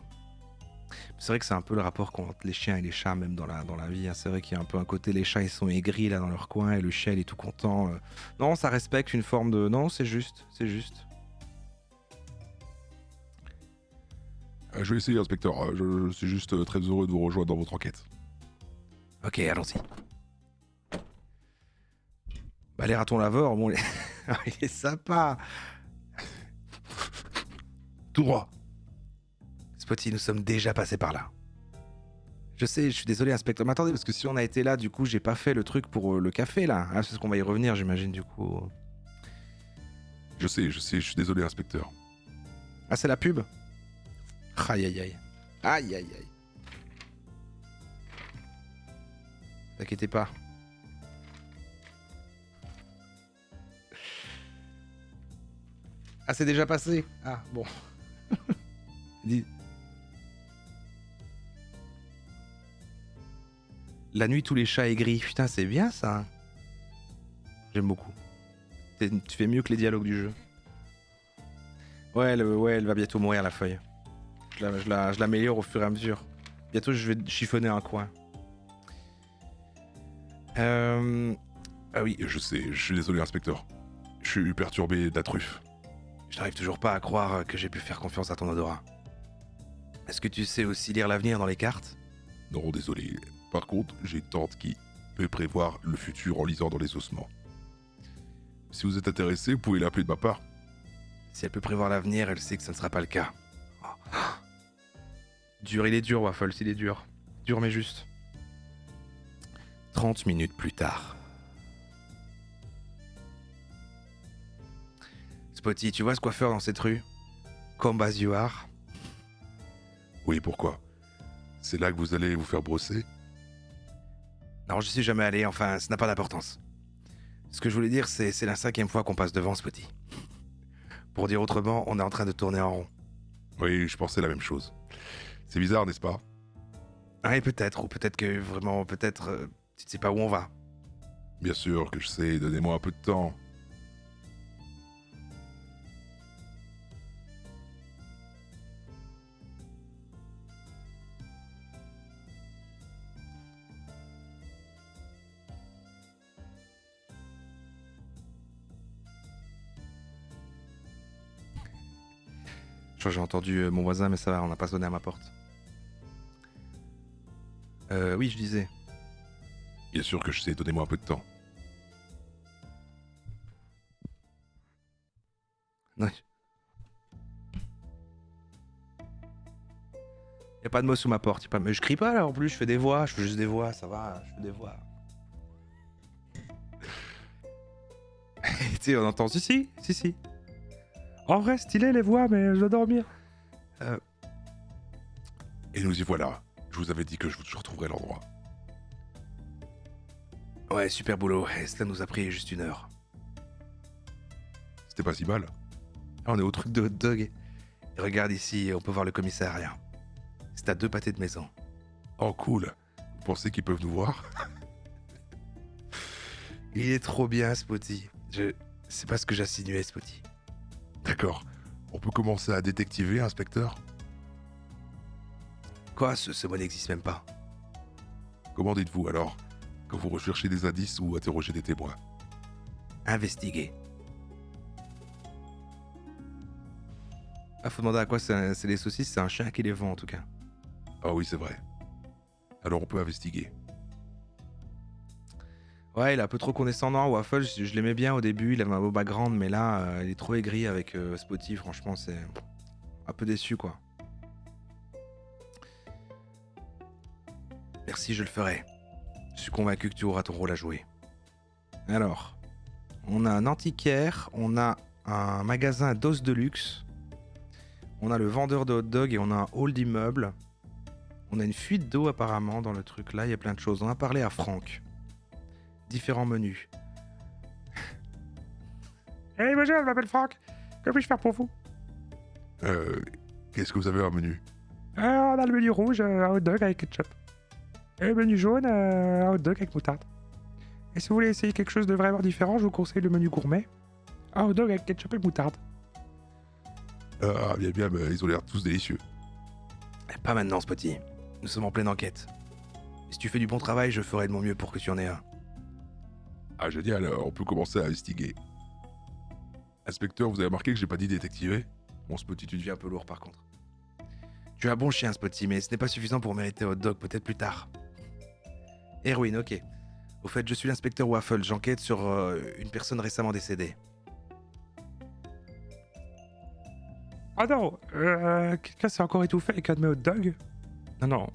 C'est vrai que c'est un peu le rapport entre les chiens et les chats, même dans la vie. Hein. C'est vrai qu'il y a un peu un côté, les chats, ils sont aigris, là, dans leur coin, et le chien, il est tout content. Non, ça respecte une forme de... Non, c'est juste, c'est juste. Je vais essayer, inspecteur. Je suis juste très heureux de vous rejoindre dans votre enquête. Ok, allons-y. Bah, les ratons laveurs, bon, il est sympa. Tout droit. Spotty, nous sommes déjà passés par là. Je sais, je suis désolé, inspecteur. Mais attendez, parce que si on a été là, du coup, j'ai pas fait le truc pour le café, là. Ah, c'est ce qu'on va y revenir, j'imagine, du coup. Je sais, je suis désolé, inspecteur. Ah, c'est la pub? Aïe, aïe, aïe. Aïe, aïe, aïe. T'inquiétez pas. Ah, c'est déjà passé? Ah, bon. Dis- La nuit, tous les chats aigris. Putain, c'est bien, ça. J'aime beaucoup. Tu fais mieux que les dialogues du jeu. Ouais, elle va bientôt mourir, la feuille. Je l'améliore au fur et à mesure. Bientôt, je vais chiffonner un coin. Ah oui, Je sais, je suis désolé, inspecteur. Je suis perturbé de la truffe. je n'arrive toujours pas à croire que j'ai pu faire confiance à ton odorat. Est-ce que tu sais aussi lire l'avenir dans les cartes? Non, désolé. Par contre, j'ai une tante qui peut prévoir le futur en lisant dans les ossements. Si vous êtes intéressé, vous pouvez l'appeler de ma part. Si elle peut prévoir l'avenir, elle sait que ça ne sera pas le cas. Oh. Dur, il est dur, Waffles, il est dur. Dur mais juste. 30 minutes plus tard. Spotty, tu vois ce coiffeur dans cette rue? Come as you are. Oui, pourquoi? C'est là que vous allez vous faire brosser? Non, je suis jamais allé, enfin, ça n'a pas d'importance. Ce que je voulais dire, c'est la 5e fois qu'on passe devant, Spotty. Pour dire autrement, on est en train de tourner en rond. Oui, je pensais la même chose. C'est bizarre, n'est-ce pas? Ah, et peut-être, ou peut-être que vraiment, peut-être, tu ne sais pas où on va. Bien sûr que je sais, donnez-moi un peu de temps. Je crois que j'ai entendu mon voisin, mais ça va, on n'a pas sonné à ma porte. Oui, je disais. Bien sûr que je sais, donnez-moi un peu de temps. Non. Y a pas de mots sous ma porte. Mais je crie pas là en plus, je fais des voix, je fais juste des voix, ça va, je fais des voix. Tu sais, on entend si. En vrai, stylé les voix, mais je dois dormir. Et nous y voilà. Je vous avais dit que je vous retrouverai l'endroit. Ouais, super boulot. Et cela nous a pris juste 1 heure. C'était pas si mal. Ah, on est au truc de hot dog. Et regarde ici, on peut voir le commissariat. C'est à 2 pâtés de maison. Oh cool. Vous pensez qu'ils peuvent nous voir? Il est trop bien, Spotty. C'est pas ce que j'insinuais, Spotty. D'accord. On peut commencer à détectiver, inspecteur? Quoi, ce mot n'existe même pas. Comment dites-vous alors? Quand vous recherchez des indices ou interrogez des témoins? Investiguer. Ah, faut demander à quoi c'est les saucisses, c'est un chien qui les vend en tout cas. Ah oui, c'est vrai. Alors on peut investiguer. Ouais, il est un peu trop condescendant. Waffle, je l'aimais bien au début, il avait un beau background, mais là, il est trop aigri avec Spotty. Franchement, c'est un peu déçu, quoi. Merci, je le ferai. Je suis convaincu que tu auras ton rôle à jouer. Alors, on a un antiquaire, on a un magasin d'os de luxe, on a le vendeur de hot dog et on a un hall d'immeuble. On a une fuite d'eau apparemment dans le truc là, il y a plein de choses. On a parlé à Franck. Différents menus. Hey, bonjour, je m'appelle Franck. Que puis-je faire pour vous? Qu'est-ce que vous avez en menu? On a le menu rouge, un hot dog avec ketchup. Et le menu jaune, un hot dog avec moutarde. Et si vous voulez essayer quelque chose de vraiment différent, je vous conseille le menu gourmet. Un hot dog avec ketchup et moutarde. Ah, bien, mais ils ont l'air tous délicieux. Pas maintenant, Spotty. Nous sommes en pleine enquête. Et si tu fais du bon travail, je ferai de mon mieux pour que tu en aies un. Ah, génial, on peut commencer à investiguer. Inspecteur, vous avez remarqué que j'ai pas dit détectiver? Mon Spotty, tu Tu deviens un peu lourd par contre. Tu es un bon chien, Spotty, mais ce n'est pas suffisant pour mériter hot dog, peut-être plus tard. Erwin, ok. Au fait, je suis l'inspecteur Waffle, j'enquête sur une personne récemment décédée. Ah non, quelqu'un s'est encore étouffé avec un de mes hot dogs? Non,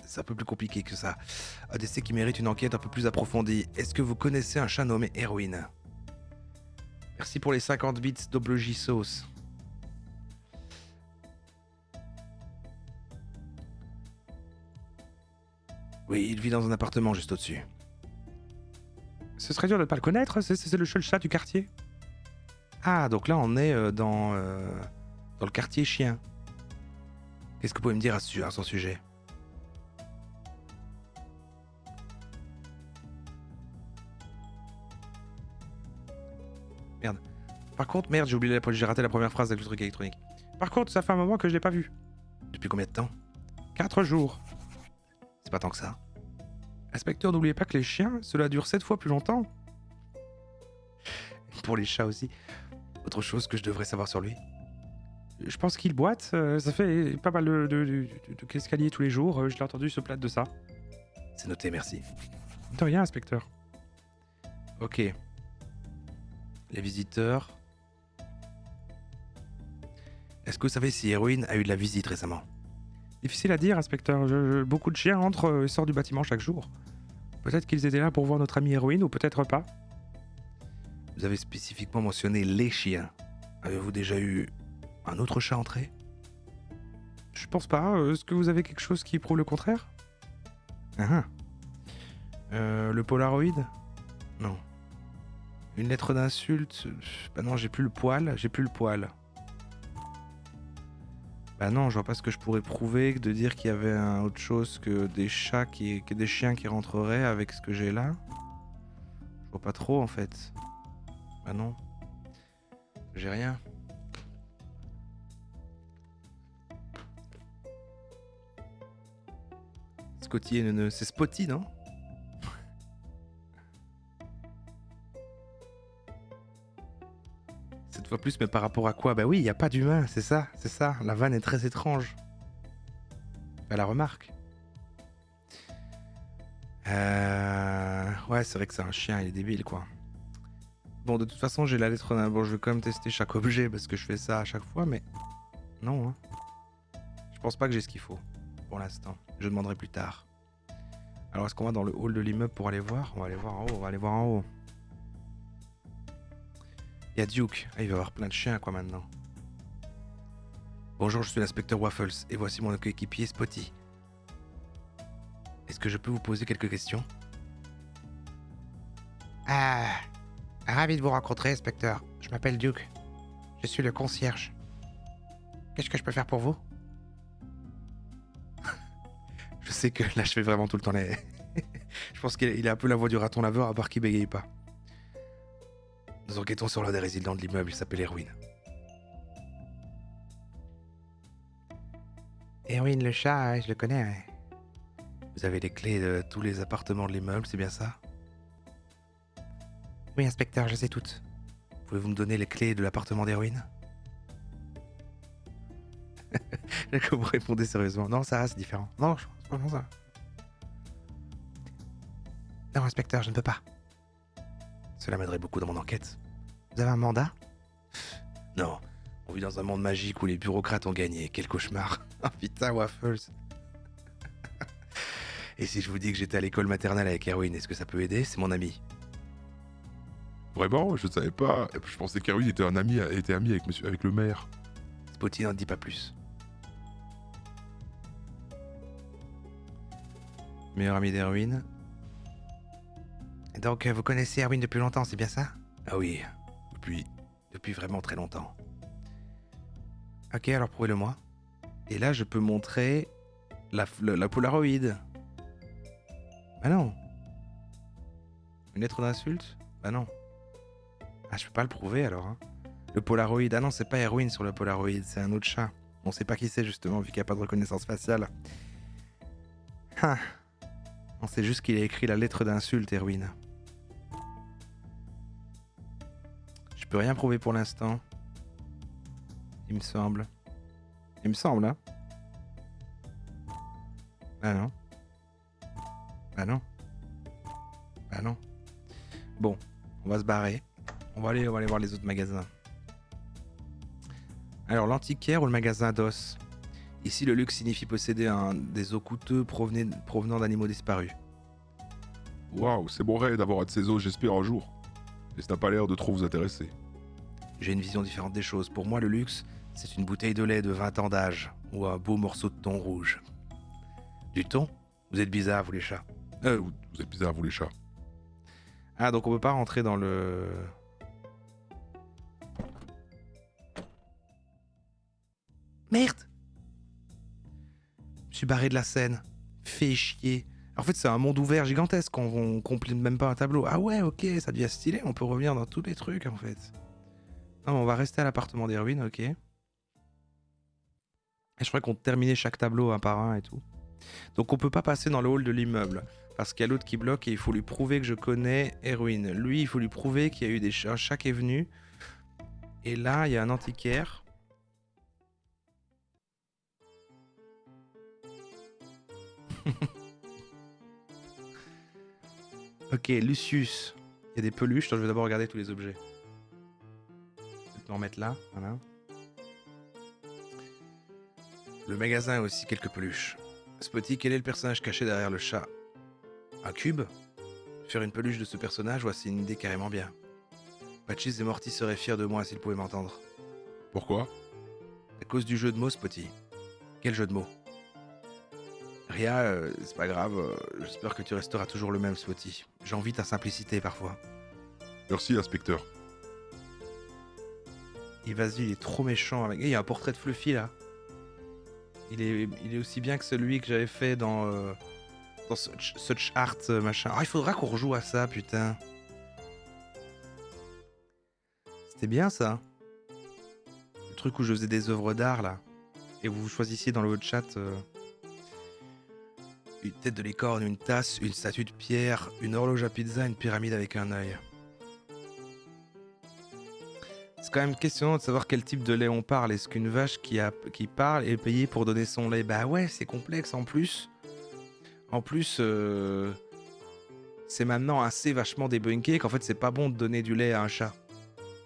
c'est un peu plus compliqué que ça. Un décès qui mérite une enquête un peu plus approfondie. Est-ce que vous connaissez un chat nommé Erwin? Merci pour les 50 bits d'Oblogy Sauce. Oui, il vit dans un appartement juste au-dessus. Ce serait dur de ne pas le connaître, c'est le seul chat du quartier. Ah, donc là on est dans le quartier chien. Qu'est-ce que vous pouvez me dire à son sujet? Merde. Par contre, merde, j'ai raté la première phrase avec le truc électronique. Par contre, ça fait un moment que je l'ai pas vu. Depuis combien de temps? 4 jours. C'est pas tant que ça. Inspecteur, n'oubliez pas que les chiens, cela dure 7 fois plus longtemps. Pour les chats aussi. Autre chose que je devrais savoir sur lui? Je pense qu'il boite, ça fait pas mal de escaliers tous les jours, je l'ai entendu se plaindre de ça. C'est noté, merci. De rien, inspecteur. Ok. Les visiteurs. Est-ce que vous savez si Erwin a eu de la visite récemment? Difficile à dire, inspecteur. Beaucoup de chiens entrent et sortent du bâtiment chaque jour. Peut-être qu'ils étaient là pour voir notre ami Erwin, ou peut-être pas. Vous avez spécifiquement mentionné les chiens. Avez-vous déjà eu un autre chat entré? Je pense pas. Est-ce que vous avez quelque chose qui prouve le contraire? Le Polaroid? Non. Une lettre d'insulte? Bah non, j'ai plus le poil. Bah non, je vois pas ce que je pourrais prouver que de dire qu'il y avait autre chose que des chats que des chiens qui rentreraient avec ce que j'ai là. Je vois pas trop en fait. Bah non. J'ai rien. Scotty c'est Spotty, non? Cette fois plus, mais par rapport à quoi? Bah oui, il n'y a pas d'humain, c'est ça. La vanne est très étrange. Bah la remarque. Ouais, c'est vrai que c'est un chien, il est débile, quoi. Bon, de toute façon, j'ai la lettre... Bon, je vais quand même tester chaque objet, parce que je fais ça à chaque fois, mais... Non, hein. Je pense pas que j'ai ce qu'il faut, pour l'instant. Je demanderai plus tard. Alors, est-ce qu'on va dans le hall de l'immeuble pour aller voir? On va aller voir en haut, Il y a Duke. Ah, il va y avoir plein de chiens, quoi, maintenant. Bonjour, je suis l'inspecteur Waffles, et voici mon coéquipier Spotty. Est-ce que je peux vous poser quelques questions? Ah, ravi de vous rencontrer, inspecteur. Je m'appelle Duke. Je suis le concierge. Qu'est-ce que je peux faire pour vous? Je sais que là, je fais vraiment tout le temps les... Je pense qu'il a un peu la voix du raton laveur, à part qu'il bégaye pas. Nous enquêtons sur l'un des résidents de l'immeuble, il s'appelle Erwin. Erwin le chat, je le connais. Ouais. Vous avez les clés de tous les appartements de l'immeuble, c'est bien ça? Oui, inspecteur, je les ai toutes. Pouvez-vous me donner les clés de l'appartement d'Erwin? D'accord, vous répondez sérieusement. Non, ça, c'est différent. Non, c'est pas ça. Non, inspecteur, je ne peux pas. Cela m'aiderait beaucoup dans mon enquête. Vous avez un mandat? Non, on vit dans un monde magique où les bureaucrates ont gagné. Quel cauchemar. Oh putain, Waffles. Et si je vous dis que j'étais à l'école maternelle avec Erwin, est-ce que ça peut aider? C'est mon ami. Vraiment, je ne savais pas. Je pensais qu'Erwin était ami avec le maire. Spotty n'en dit pas plus. Meilleur ami d'Erwin. Donc, vous connaissez Erwin depuis longtemps, c'est bien ça? Ah oui, depuis vraiment très longtemps. Ok, alors prouvez-le-moi. Et là, je peux montrer la Polaroid. Bah non. Une lettre d'insulte? Bah non. Ah, je peux pas le prouver alors. Hein. Le Polaroid. Ah non, c'est pas Erwin sur le Polaroid, c'est un autre chat. On sait pas qui c'est justement, vu qu'il n'y a pas de reconnaissance faciale. Ah. On sait juste qu'il a écrit la lettre d'insulte, Erwin. Je peux rien prouver pour l'instant. Il me semble, hein. Ah non. Bah non. Bah non. Bon, on va se barrer. On va aller voir les autres magasins. Alors, l'antiquaire ou le magasin d'os. Ici, le luxe signifie posséder des os coûteux provenant d'animaux disparus. Waouh, c'est mon rêve d'avoir un de ces os, j'espère un jour. Mais ça n'a pas l'air de trop vous intéresser. J'ai une vision différente des choses. Pour moi, le luxe, c'est une bouteille de lait de 20 ans d'âge ou un beau morceau de thon rouge. Du thon? Vous êtes bizarres, vous les chats. Vous êtes bizarres, vous les chats. Ah, donc on peut pas rentrer dans le... Merde! Je suis barré de la scène. Fait chier. En fait, c'est un monde ouvert gigantesque. On complète même pas un tableau. Ah ouais, ok, ça devient stylé. On peut revenir dans tous les trucs, en fait. Non, mais on va rester à l'appartement des ruines, ok. Et je crois qu'on terminait chaque tableau un par un et tout. Donc on peut pas passer dans le hall de l'immeuble. Parce qu'il y a l'autre qui bloque et il faut lui prouver que je connais Erwin. Lui, il faut lui prouver qu'il y a eu un chat qui est venu. Et là, il y a un antiquaire. Ok, Lucius. Il y a des peluches. Attends, je vais d'abord regarder tous les objets. Je vais en mettre là. Voilà. Le magasin a aussi quelques peluches. Spotty, quel est le personnage caché derrière le chat? Un cube? Faire une peluche de ce personnage, voici une idée carrément bien. Patchis et Morty seraient fiers de moi s'ils pouvaient m'entendre. Pourquoi? À cause du jeu de mots, Spotty. Quel jeu de mots? Ria, c'est pas grave, j'espère que tu resteras toujours le même, Spotty. J'envie ta simplicité parfois. Merci, inspecteur. Et vas-y, il est trop méchant avec... il y a un portrait de Fluffy là. Il est aussi bien que celui que j'avais fait dans Such Art machin. Ah, il faudra qu'on rejoue à ça, putain. C'était bien ça. Le truc où je faisais des œuvres d'art là. Et vous choisissiez dans le chat une tête de licorne, une tasse, une statue de pierre, une horloge à pizza, une pyramide avec un œil. C'est quand même questionnant de savoir quel type de lait on parle. Est-ce qu'une vache qui parle est payée pour donner son lait? Bah ouais, c'est complexe en plus. En plus, c'est maintenant assez vachement débunké qu'en fait c'est pas bon de donner du lait à un chat.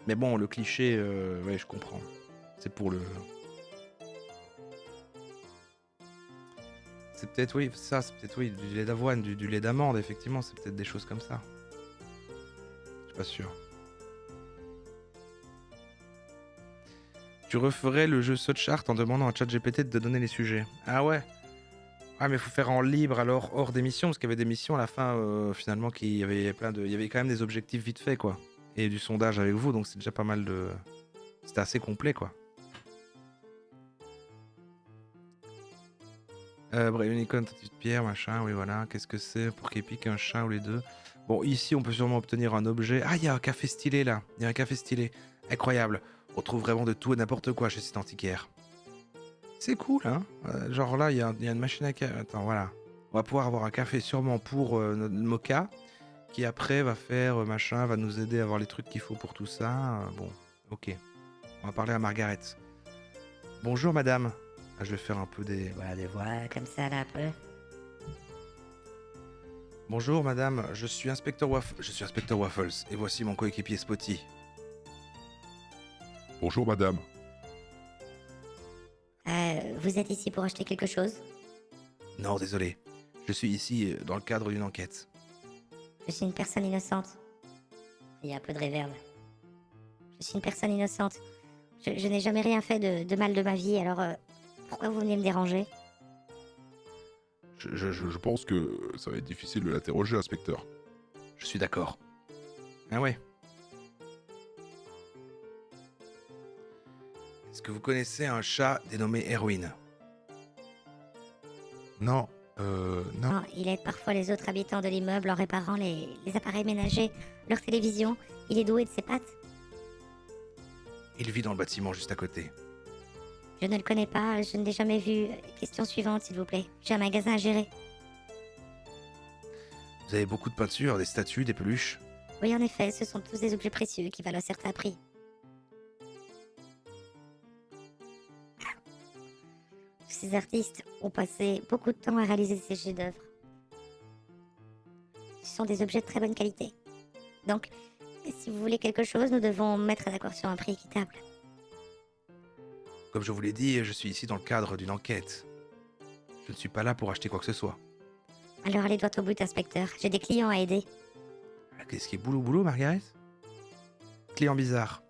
Mais bon, le cliché, ouais, je comprends. C'est pour le... C'est peut-être, oui, ça, c'est peut-être, oui, du lait d'avoine, du lait d'amande, effectivement, c'est peut-être des choses comme ça. Je suis pas sûr. Tu referais le jeu Sochart en demandant à ChatGPT de te donner les sujets. Ah ouais? Ah mais faut faire en libre alors hors d'émission parce qu'il y avait des missions à la fin finalement il y avait il y avait quand même des objectifs vite fait quoi et du sondage avec vous donc c'est déjà pas mal de c'était assez complet quoi. Bref, une icône statue de pierre machin oui voilà qu'est-ce que c'est pour qu'il pique un chat ou les deux. Bon ici on peut sûrement obtenir un objet. Ah il y a un café stylé là il y a un café stylé incroyable on trouve vraiment de tout et n'importe quoi chez cet antiquaire. C'est cool, hein. Genre là, il y a une machine à café. Attends, voilà. On va pouvoir avoir un café sûrement pour notre mocha, qui après va faire machin, va nous aider à avoir les trucs qu'il faut pour tout ça. Bon, ok. On va parler à Margaret. Bonjour, madame. Ah, je vais faire un peu des... Voilà, des voix comme ça, là, un peu. Bonjour, madame. Je suis inspecteur Waffles, et voici mon coéquipier Spotty. Bonjour, madame. Vous êtes ici pour acheter quelque chose? Non, désolé. Je suis ici dans le cadre d'une enquête. Je suis une personne innocente. Il y a un peu de réverb. Je suis une personne innocente. Je n'ai jamais rien fait de mal de ma vie, alors pourquoi vous venez me déranger? Je pense que ça va être difficile de l'interroger, inspecteur. Je suis d'accord. Ah ouais. Est-ce que vous connaissez un chat dénommé Erwin? Non, non. Non, il aide parfois les autres habitants de l'immeuble en réparant les appareils ménagers, leur télévision. Il est doué de ses pattes. Il vit dans le bâtiment juste à côté. Je ne le connais pas, je ne l'ai jamais vu. Question suivante, s'il vous plaît. J'ai un magasin à gérer. Vous avez beaucoup de peintures, des statues, des peluches? Oui, en effet, ce sont tous des objets précieux qui valent un certain prix. ces artistes ont passé beaucoup de temps à réaliser ces chefs-d'œuvre. Ce sont des objets de très bonne qualité. Donc, si vous voulez quelque chose, nous devons mettre d'accord sur un prix équitable. Comme je vous l'ai dit, je suis ici dans le cadre d'une enquête. Je ne suis pas là pour acheter quoi que ce soit. Alors allez droit au but, inspecteur. J'ai des clients à aider. Qu'est-ce qui est boulot, Margaret? Client bizarre.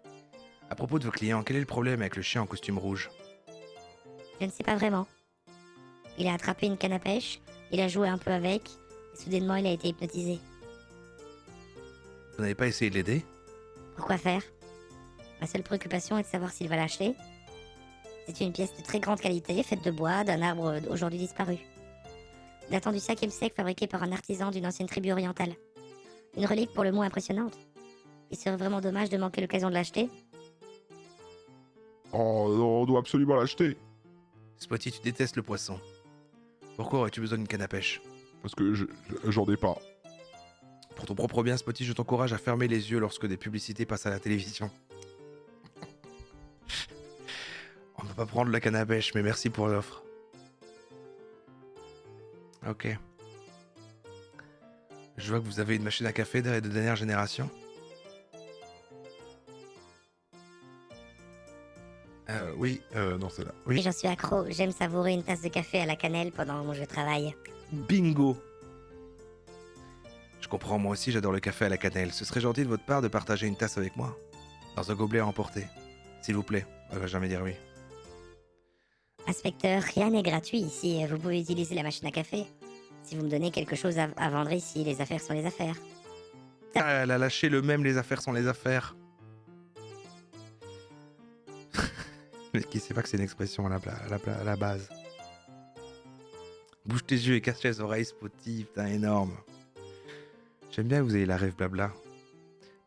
À propos de vos clients, quel est le problème avec le chien en costume rouge? Je ne sais pas vraiment. Il a attrapé une canne à pêche, il a joué un peu avec, et soudainement il a été hypnotisé. Vous n'avez pas essayé de l'aider? Pourquoi faire? Ma seule préoccupation est de savoir s'il va l'acheter. C'est une pièce de très grande qualité, faite de bois, d'un arbre aujourd'hui disparu. Datant du 5e siècle, fabriqué par un artisan d'une ancienne tribu orientale. Une relique pour le moins impressionnante. Il serait vraiment dommage de manquer l'occasion de l'acheter. Oh, on doit absolument l'acheter. Spotty, tu détestes le poisson. Pourquoi aurais-tu besoin d'une canne à pêche? Parce que j'en ai pas. Pour ton propre bien, Spotty, je t'encourage à fermer les yeux lorsque des publicités passent à la télévision. On ne va pas prendre la canne à pêche, mais merci pour l'offre. Ok. Je vois que vous avez une machine à café de dernière génération. Oui, Non, c'est là. Oui. Et j'en suis accro, j'aime savourer une tasse de café à la cannelle pendant que je travaille. Bingo. Je comprends, moi aussi j'adore le café à la cannelle. Ce serait gentil de votre part de partager une tasse avec moi. Dans un gobelet à emporter. S'il vous plaît. Elle va jamais dire oui. Inspecteur, rien n'est gratuit ici, vous pouvez utiliser la machine à café. Si vous me donnez quelque chose à vendre ici, les affaires sont les affaires. Ah, elle a lâché le même, les affaires sont les affaires. Mais qui sait pas que c'est une expression à la base. Bouge tes yeux et casse les oreilles, Spotty, putain, énorme. J'aime bien que vous ayez la rêve blabla.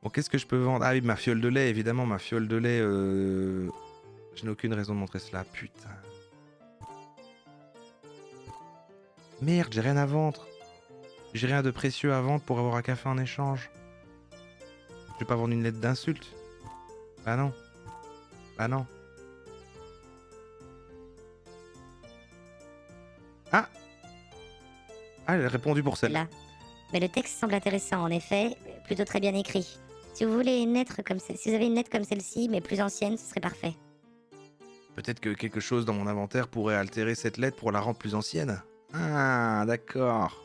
Bon, qu'est-ce que je peux vendre? Ah oui, ma fiole de lait, évidemment, ma fiole de lait. Je n'ai aucune raison de montrer cela, putain. Merde, j'ai rien à vendre. J'ai rien de précieux à vendre pour avoir un café en échange. Je vais pas vendre une lettre d'insulte. Bah non. Bah non. Ah! Ah, elle a répondu pour celle-là. Là. Mais le texte semble intéressant, en effet, plutôt très bien écrit. Si vous voulez une lettre comme si vous avez une lettre comme celle-ci, mais plus ancienne, ce serait parfait. Peut-être que quelque chose dans mon inventaire pourrait altérer cette lettre pour la rendre plus ancienne. Ah, d'accord.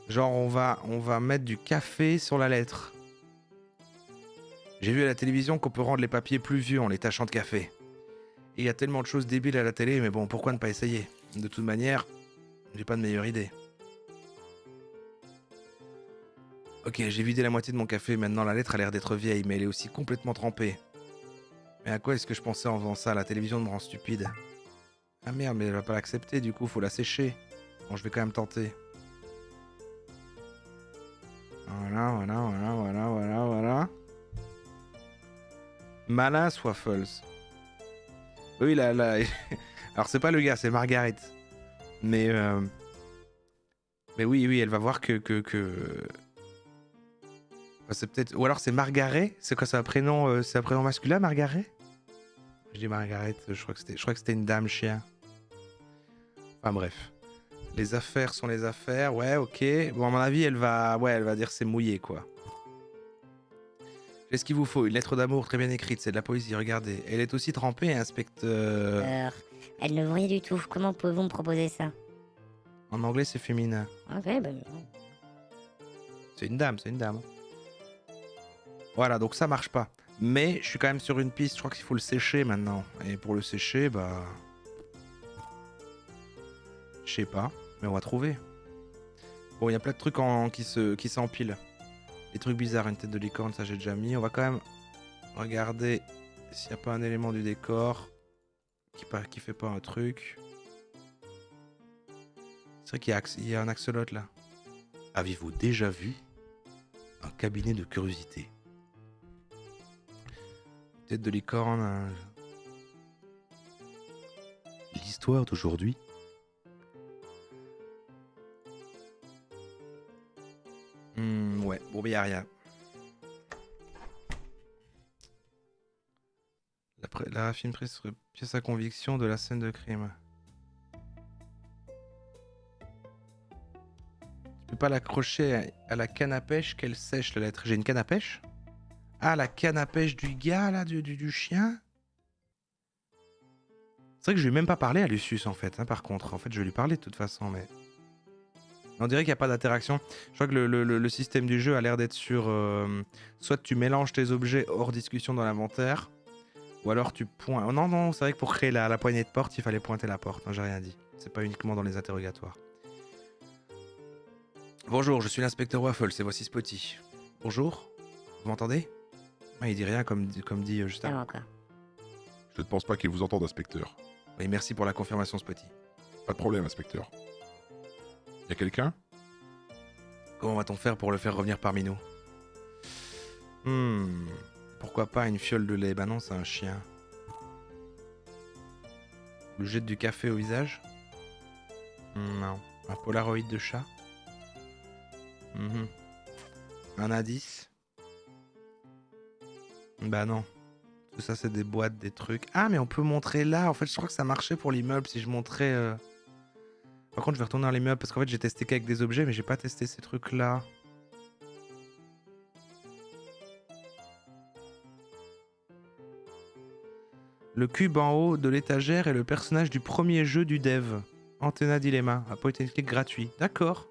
Genre, on va mettre du café sur la lettre. J'ai vu à la télévision qu'on peut rendre les papiers plus vieux en les tachant de café. Et il y a tellement de choses débiles à la télé, mais bon, pourquoi ne pas essayer? De toute manière, j'ai pas de meilleure idée. Ok, j'ai vidé la moitié de mon café, maintenant la lettre a l'air d'être vieille, mais elle est aussi complètement trempée. Mais à quoi est-ce que je pensais en faisant ça? La télévision me rend stupide. Ah merde, mais elle va pas l'accepter, du coup, faut la sécher. Bon, je vais quand même tenter. Voilà. Malin, Waffles. Oui, là. Alors, c'est pas le gars, c'est Margaret. Mais oui, elle va voir que... Enfin, c'est peut-être... Ou alors c'est Margaret? C'est quoi, c'est un prénom masculin, Margaret? Je dis Margaret, je crois que c'était une dame chien. Enfin bref. Les affaires sont les affaires, ouais, ok. Bon, à mon avis, elle va dire c'est mouillé, quoi. Qu'est-ce qu'il vous faut? Une lettre d'amour très bien écrite, c'est de la poésie, regardez. Elle est aussi trempée, inspecteur... Elle ne vaut rien du tout. Comment pouvez-vous me proposer ça? En anglais, c'est féminin. Ok, ben... C'est une dame. Voilà, donc ça marche pas. Mais je suis quand même sur une piste, je crois qu'il faut le sécher maintenant. Et pour le sécher, bah... Je sais pas, mais on va trouver. Bon, il y a plein de trucs qui s'empilent. Des trucs bizarres, une tête de licorne, ça j'ai déjà mis. On va quand même regarder s'il n'y a pas un élément du décor qui fait pas un truc. C'est vrai qu'il y a un axolote là. Avez-vous déjà vu un cabinet de curiosité? Tête de licorne. L'histoire d'aujourd'hui. Ouais, bon, mais y a rien. La raffine prise sur pièce à conviction de la scène de crime. Tu peux pas l'accrocher à la canne à pêche qu'elle sèche la lettre. J'ai une canne à pêche? Ah, la canne à pêche du gars là, du chien? C'est vrai que je lui ai même pas parlé à Lucius en fait, hein, par contre. En fait, je vais lui parler de toute façon, mais... On dirait qu'il n'y a pas d'interaction. Je crois que le système du jeu a l'air d'être sur... soit tu mélanges tes objets hors discussion dans l'inventaire, ou alors tu pointes... Oh, non, non, c'est vrai que pour créer la poignée de porte, il fallait pointer la porte. Non, j'ai rien dit. C'est pas uniquement dans les interrogatoires. Bonjour, je suis l'inspecteur Waffle, c'est voici Spotty. Bonjour, vous m'entendez? Il dit rien comme dit juste avant. Avant quoi. Je ne pense pas qu'il vous entende, inspecteur. Oui, merci pour la confirmation, Spotty. Pas de problème, inspecteur. Y a quelqu'un? Comment va-t-on faire pour le faire revenir parmi nous? Pourquoi pas une fiole de lait? Bah non, c'est un chien. Lui jette du café au visage? Non. Un polaroid de chat? Un indice? Bah non. Tout ça, c'est des boîtes, des trucs. Ah, mais on peut montrer là. En fait, je crois que ça marchait pour l'immeuble si je montrais... Par contre, je vais retourner dans l'immeuble parce qu'en fait, j'ai testé qu'avec des objets, mais j'ai pas testé ces trucs-là. Le cube en haut de l'étagère est le personnage du premier jeu du dev. Antenna Dilemma. A pas été clic gratuit. D'accord.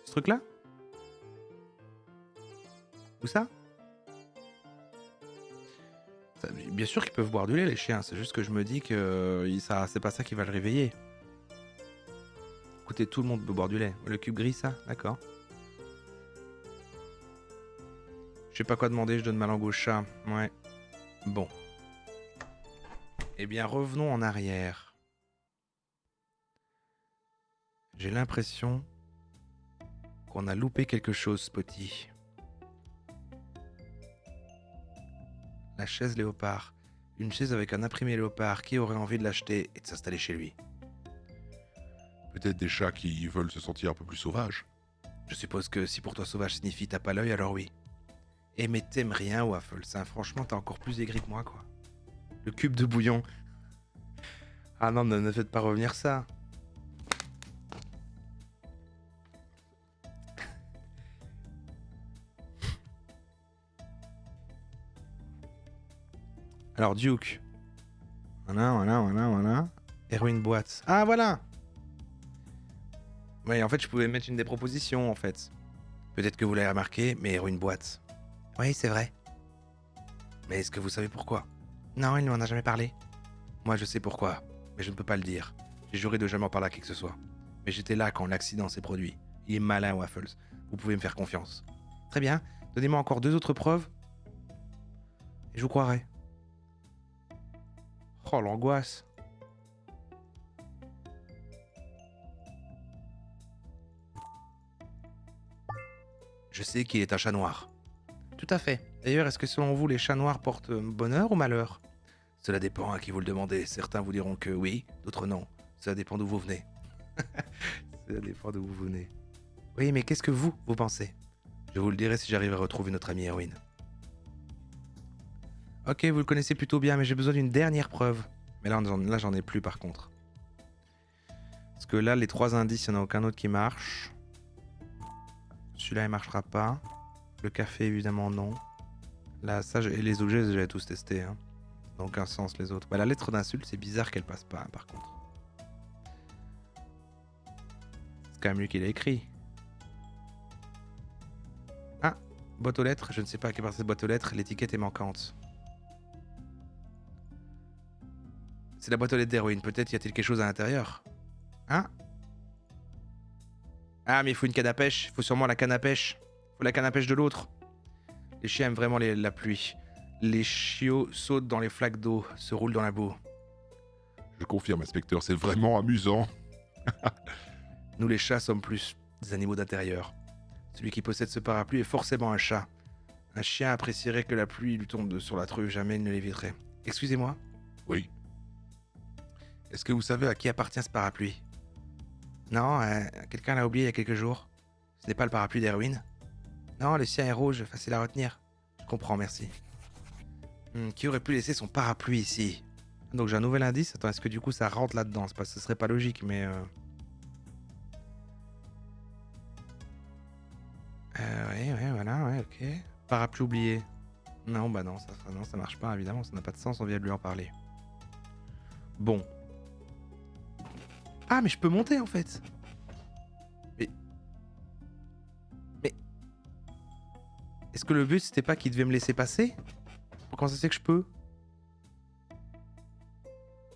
Ce truc-là? Où ça? Bien sûr qu'ils peuvent boire du lait, les chiens. C'est juste que je me dis que c'est pas ça qui va le réveiller. Écoutez, tout le monde peut boire du lait. Le cube gris, ça? D'accord. Je sais pas quoi demander, je donne ma langue au chat. Ouais. Bon. Eh bien, revenons en arrière. J'ai l'impression qu'on a loupé quelque chose, Spotty. La chaise léopard. Une chaise avec un imprimé léopard. Qui aurait envie de l'acheter et de s'installer chez lui? Peut-être des chats qui veulent se sentir un peu plus sauvages. Je suppose que si pour toi sauvage signifie t'as pas l'œil, alors oui. Eh mais t'aimes rien, Waffle. Ça, franchement, t'es encore plus aigri que moi, quoi. Le cube de bouillon. Ah non, ne faites pas revenir ça. Alors, Duke. Voilà. Erwin boîte. Ah, voilà! Oui, en fait, je pouvais mettre une des propositions, en fait. Peut-être que vous l'avez remarqué, mais Erwin boîte. Oui, c'est vrai. Mais est-ce que vous savez pourquoi? Non, il ne m'en a jamais parlé. Moi, je sais pourquoi, mais je ne peux pas le dire. J'ai juré de jamais en parler à qui que ce soit. Mais j'étais là quand l'accident s'est produit. Il est malin, Waffles. Vous pouvez me faire confiance. Très bien. Donnez-moi encore 2 autres preuves. Et je vous croirai. Oh, l'angoisse. Je sais qu'il est un chat noir. Tout à fait. D'ailleurs, est-ce que selon vous, les chats noirs portent bonheur ou malheur? Cela dépend à qui vous le demandez. Certains vous diront que oui, d'autres non. Cela dépend d'où vous venez. Cela dépend d'où vous venez. Oui, mais qu'est-ce que vous pensez? Je vous le dirai si j'arrive à retrouver notre amie Erwin. Ok, vous le connaissez plutôt bien, mais j'ai besoin d'une dernière preuve. Mais là, j'en ai plus par contre. Parce que là, les 3 indices, il n'y en a aucun autre qui marche. Celui-là, il marchera pas. Le café, évidemment, non. Là, ça, et les objets, j'avais tous testés. Hein. Ça n'a aucun sens, les autres. Bah, la lettre d'insulte, c'est bizarre qu'elle passe pas, hein, par contre. C'est quand même lui qui l'a écrit. Ah, boîte aux lettres. Je ne sais pas à quelle part cette boîte aux lettres. L'étiquette est manquante. C'est la boîte aux lettres d'Erwin. Peut-être y a-t-il quelque chose à l'intérieur. Hein? Ah, mais il faut une canne à pêche. Il faut sûrement la canne à pêche. Il faut la canne à pêche de l'autre. Les chiens aiment vraiment la pluie. Les chiots sautent dans les flaques d'eau, se roulent dans la boue. Je confirme, inspecteur, c'est vraiment amusant. Nous, les chats, sommes plus des animaux d'intérieur. Celui qui possède ce parapluie est forcément un chat. Un chien apprécierait que la pluie lui tombe sur la truffe, jamais il ne l'éviterait. Excusez-moi? Oui. Est-ce que vous savez à qui appartient ce parapluie? Non, quelqu'un l'a oublié il y a quelques jours. Ce n'est pas le parapluie d'Erwin? Non, le sien est rouge, facile à retenir. Je comprends, merci. Qui aurait pu laisser son parapluie ici? Donc j'ai un nouvel indice. Attends, est-ce que du coup ça rentre là-dedans? Ce serait pas logique, mais... ouais, voilà, ouais, ok. Parapluie oublié. Non, bah non, ça marche pas, évidemment, ça n'a pas de sens, on vient de lui en parler. Bon. Ah, mais je peux monter, en fait. Mais... Est-ce que le but, c'était pas qu'il devait me laisser passer? Comment ça se fait que je peux?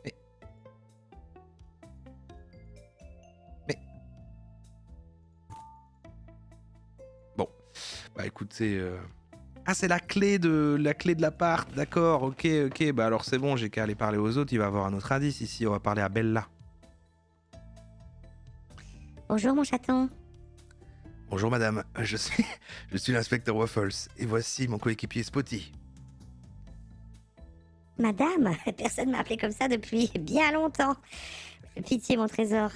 Mais... Bon. Bah écoute, c'est... Ah, c'est la clé de l'appart, d'accord, ok, bah alors c'est bon, j'ai qu'à aller parler aux autres, il va avoir un autre indice ici, on va parler à Bella. Bonjour, mon chaton. Bonjour madame, je suis l'inspecteur Waffles, et voici mon coéquipier Spotty. Madame, personne m'a appelé comme ça depuis bien longtemps. Pitié, mon trésor.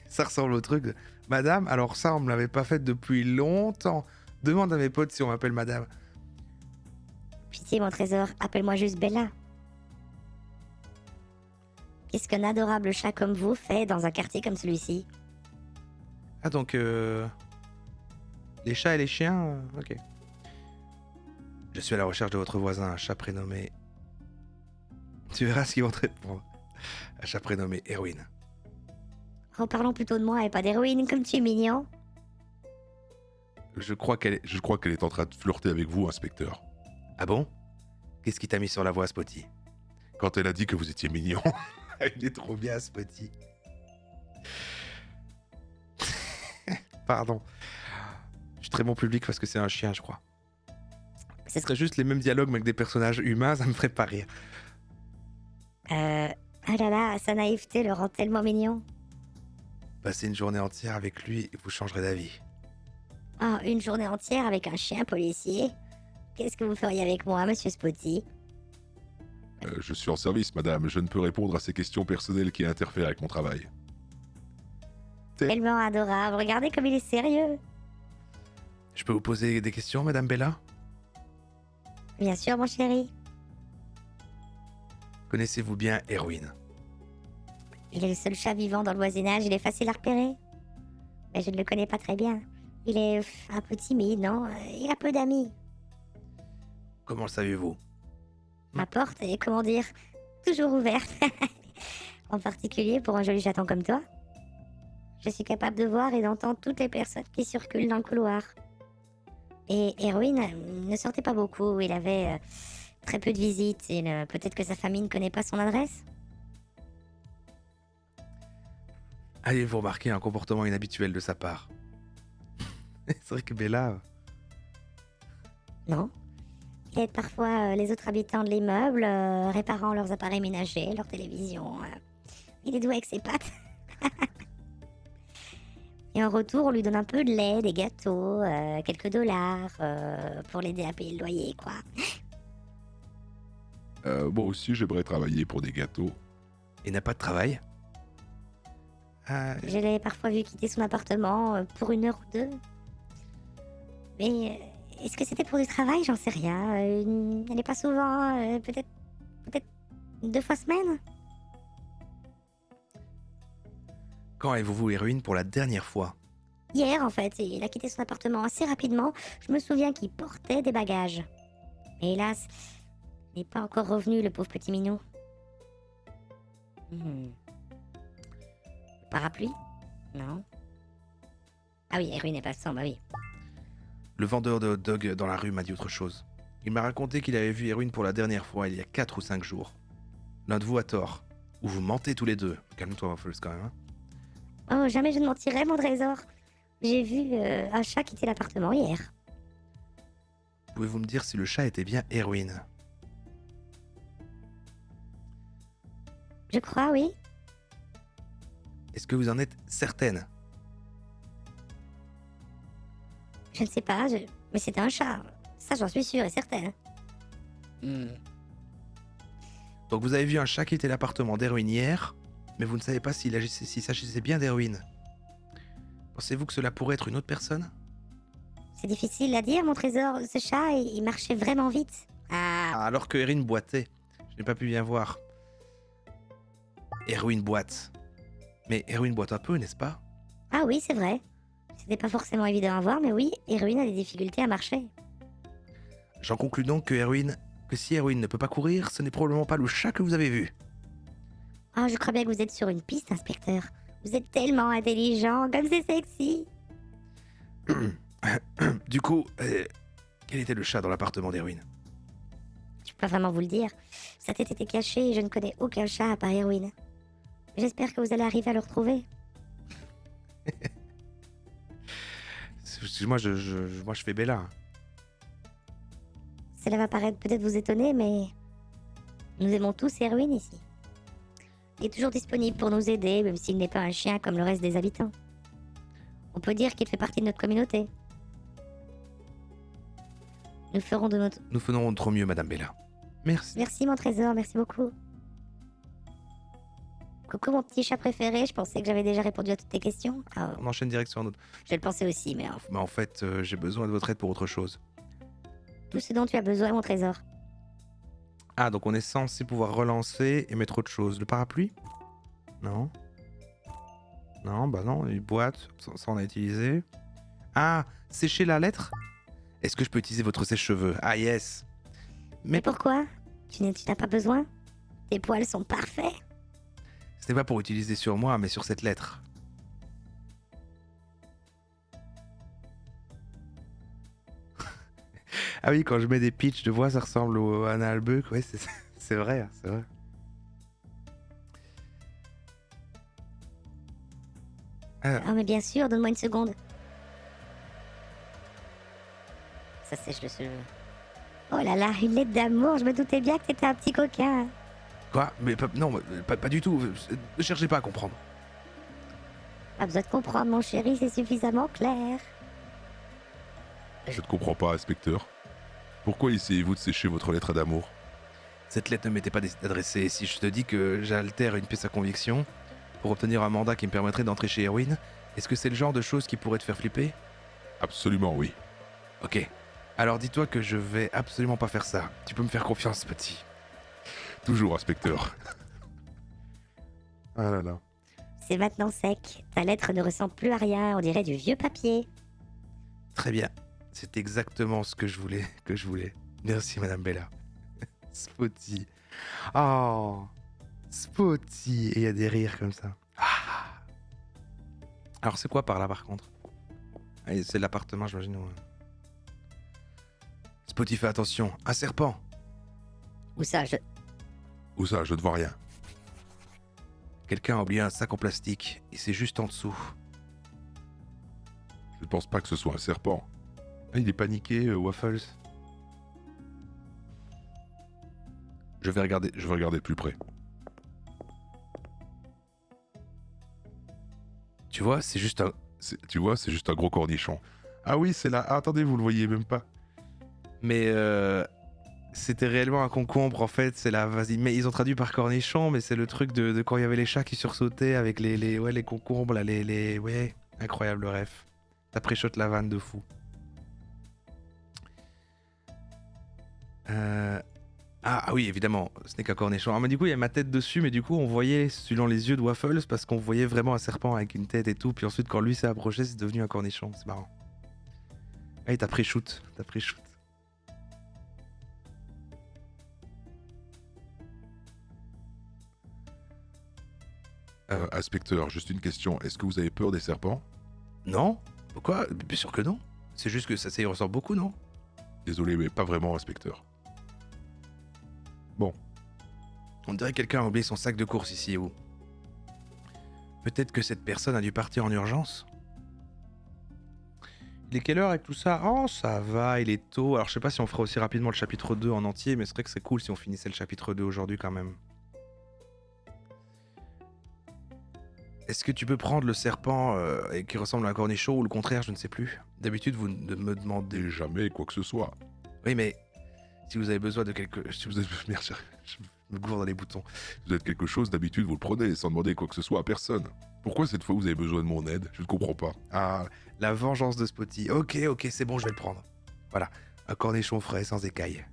Ça ressemble au truc de... Madame, alors ça on me l'avait pas fait depuis longtemps. Demande à mes potes si on m'appelle madame. Pitié, mon trésor, appelle-moi juste Bella. Qu'est-ce qu'un adorable chat comme vous fait dans un quartier comme celui-ci? Ah donc... Les chats et les chiens, ok. Je suis à la recherche de votre voisin, un chat prénommé... Tu verras ce qu'ils vont te répondre. Un chat prénommé Erwin. Oh, parlons plutôt de moi et pas d'héroïne, comme tu es mignon. Je crois qu'elle est en train de flirter avec vous, inspecteur. Ah bon? Qu'est-ce qui t'a mis sur la voie, Spotty? Quand elle a dit que vous étiez mignon. Il est trop bien, Spotty. Pardon. Je suis très bon public parce que c'est un chien, je crois. Ce serait juste les mêmes dialogues mais avec des personnages humains, ça me ferait pas rire. Ah là là, sa naïveté le rend tellement mignon. Passez une journée entière avec lui et vous changerez d'avis. Oh, une journée entière avec un chien policier? Qu'est-ce que vous feriez avec moi, monsieur Spotty? Je suis en service, madame. Je ne peux répondre à ces questions personnelles qui interfèrent avec mon travail. Tellement adorable, regardez comme il est sérieux. Je peux vous poser des questions, Madame Bella? Bien sûr, mon chéri. Connaissez-vous bien Erwin? Il est le seul chat vivant dans le voisinage, il est facile à repérer. Mais je ne le connais pas très bien. Il est un peu timide, non? Il a peu d'amis. Comment le savez-vous? Ma porte est, comment dire, toujours ouverte. En particulier pour un joli chaton comme toi. Je suis capable de voir et d'entendre toutes les personnes qui circulent dans le couloir. Et Erwin ne sortait pas beaucoup, il avait très peu de visites et peut-être que sa famille ne connaît pas son adresse. Allez-vous remarquer un comportement inhabituel de sa part? C'est vrai que Bella... Non. Il aide parfois les autres habitants de l'immeuble, réparant leurs appareils ménagers, leur télévision. Il est doué avec ses pattes. Et en retour, on lui donne un peu de lait, des gâteaux, quelques dollars pour l'aider à payer le loyer, quoi. Moi aussi, j'aimerais travailler pour des gâteaux. Il n'a pas de travail? Je l'ai parfois vu quitter son appartement pour 1 heure ou 2. Mais est-ce que c'était pour du travail? J'en sais rien. Elle n'est pas souvent, peut-être 2 fois semaine. Quand avez-vous vu Erwin pour la dernière fois? Hier, en fait, il a quitté son appartement assez rapidement. Je me souviens qu'il portait des bagages. Mais hélas, il n'est pas encore revenu, le pauvre petit minou. Parapluie? Non. Ah oui, Erwin n'est pas sans, bah oui. Le vendeur de hot dog dans la rue m'a dit autre chose. Il m'a raconté qu'il avait vu Erwin pour la dernière fois il y a 4 ou 5 jours. L'un de vous a tort. Ou vous mentez tous les deux. Calme-toi, Waffles, quand même. Hein. Oh, jamais je ne mentirais, mon trésor. J'ai vu un chat quitter l'appartement hier. Pouvez-vous me dire si le chat était bien Erwin? Je crois, oui. Est-ce que vous en êtes certaine? Je ne sais pas, mais c'était un chat. Ça, j'en suis sûre et certaine. Donc vous avez vu un chat quitter l'appartement d'Erwin hier, mais vous ne savez pas s'il s'agissait bien d'Erwin. Pensez-vous que cela pourrait être une autre personne? C'est difficile à dire, mon trésor. Ce chat, il marchait vraiment vite. alors que Erin boitait. Je n'ai pas pu bien voir. Erwin boite. Mais Erwin boite un peu, n'est-ce pas? Ah oui, c'est vrai. C'était pas forcément évident à voir, mais oui, Erwin a des difficultés à marcher. J'en conclus donc que si Erwin ne peut pas courir, ce n'est probablement pas le chat que vous avez vu. Oh, je crois bien que vous êtes sur une piste, inspecteur. Vous êtes tellement intelligent, comme c'est sexy. Du coup, quel était le chat dans l'appartement d'Erwin? Je peux pas vraiment vous le dire. Sa tête était cachée et je ne connais aucun chat à part Erwin. J'espère que vous allez arriver à le retrouver. Excuse-moi, moi je fais Bella. Cela va paraître peut-être vous étonner, mais nous aimons tous Erwin ici. Il est toujours disponible pour nous aider, même s'il n'est pas un chien comme le reste des habitants. On peut dire qu'il fait partie de notre communauté. Nous ferons de notre... Nous ferons de trop mieux, Madame Bella. Merci. Merci mon trésor, merci beaucoup. Coucou mon petit chat préféré, je pensais que j'avais déjà répondu à toutes tes questions. Ah, On enchaîne direct sur un autre. je le pensais aussi, mais Mais en fait, j'ai besoin de votre aide pour autre chose. tout ce dont tu as besoin mon trésor. Ah, donc on est censé pouvoir relancer et mettre autre chose. Le parapluie? Non. Non, bah non, une boîte, ça on a utilisé. Ah, sécher la lettre? Est-ce que je peux utiliser votre sèche-cheveux? Ah yes. Mais pourquoi? Tu n'as pas besoin? Tes poils sont parfaits. Ce n'est pas pour utiliser sur moi, mais sur cette lettre. Ah oui, quand je mets des pitchs de voix, ça ressemble au Anna Albuck. Ouais, c'est vrai, c'est vrai. Ah mais bien sûr, donne-moi une seconde. Ça sèche le cheveu. Oh là là, une lettre d'amour, je me doutais bien que t'étais un petit coquin. Quoi? Mais non, pas du tout. Ne cherchez pas à comprendre. Pas besoin de comprendre mon chéri, c'est suffisamment clair. Je ne comprends pas, inspecteur. Pourquoi essayez-vous de sécher votre lettre d'amour? Cette lettre ne m'était pas adressée. Si je te dis que j'altère une pièce à conviction pour obtenir un mandat qui me permettrait d'entrer chez Erwin, est-ce que c'est le genre de choses qui pourrait te faire flipper? Absolument oui. Ok. Alors dis-toi que je vais absolument pas faire ça. Tu peux me faire confiance, petit. Toujours, inspecteur. Ah là là. C'est maintenant sec. Ta lettre ne ressemble plus à rien, on dirait du vieux papier. Très bien. C'est exactement ce que je voulais. Merci, Madame Bella. Spotty. Oh, Spotty. Et il y a des rires comme ça. Ah. Alors c'est quoi par là, par contre? Allez, c'est l'appartement, j'imagine. Ouais. Spotty, fais attention. Un serpent. Où ça, je... Où ça? Je ne vois rien. Quelqu'un a oublié un sac en plastique. Et c'est juste en dessous. Je ne pense pas que ce soit un serpent. Ah, il est paniqué, Waffles. Je vais regarder de plus près. Tu vois, c'est juste un... Tu vois, c'est juste un gros cornichon. Ah oui, c'est là. Ah, attendez, vous le voyez même pas. Mais c'était réellement un concombre en fait, c'est la vas-y. Mais ils ont traduit par cornichon, mais c'est le truc de quand il y avait les chats qui sursautaient avec les concombres là, ouais, incroyable le ref. Ça préchote la vanne de fou. Ah oui, évidemment, ce n'est qu'un cornichon. Ah, mais du coup, il y a ma tête dessus, mais du coup, on voyait, selon les yeux de Waffles, parce qu'on voyait vraiment un serpent avec une tête et tout, puis ensuite, quand lui s'est approché, c'est devenu un cornichon, c'est marrant. Ah, t'as pré-shoot. Inspecteur, juste une question. Est-ce que vous avez peur des serpents? Non? Pourquoi? Bien sûr que non. C'est juste que ça y ressemble beaucoup, non? Désolé, mais pas vraiment, inspecteur. Bon. On dirait que quelqu'un a oublié son sac de course ici, ou... Peut-être que cette personne a dû partir en urgence. Il est quelle heure avec tout ça? Oh, ça va, il est tôt. Alors, je sais pas si on fera aussi rapidement le chapitre 2 en entier, mais c'est vrai que c'est cool si on finissait le chapitre 2 aujourd'hui quand même. Est-ce que tu peux prendre le serpent et qui ressemble à un cornichon ou le contraire, je ne sais plus. D'habitude, vous ne me demandez... Et jamais quoi que ce soit. Oui, mais si vous avez besoin de quelque... Si vous avez... Merde, je me gourde dans les boutons. Si vous êtes quelque chose, d'habitude, vous le prenez sans demander quoi que ce soit à personne. Pourquoi cette fois vous avez besoin de mon aide? Je ne comprends pas. Ah, la vengeance de Spotty. Ok, c'est bon, je vais le prendre. Voilà, un cornichon frais sans écailles.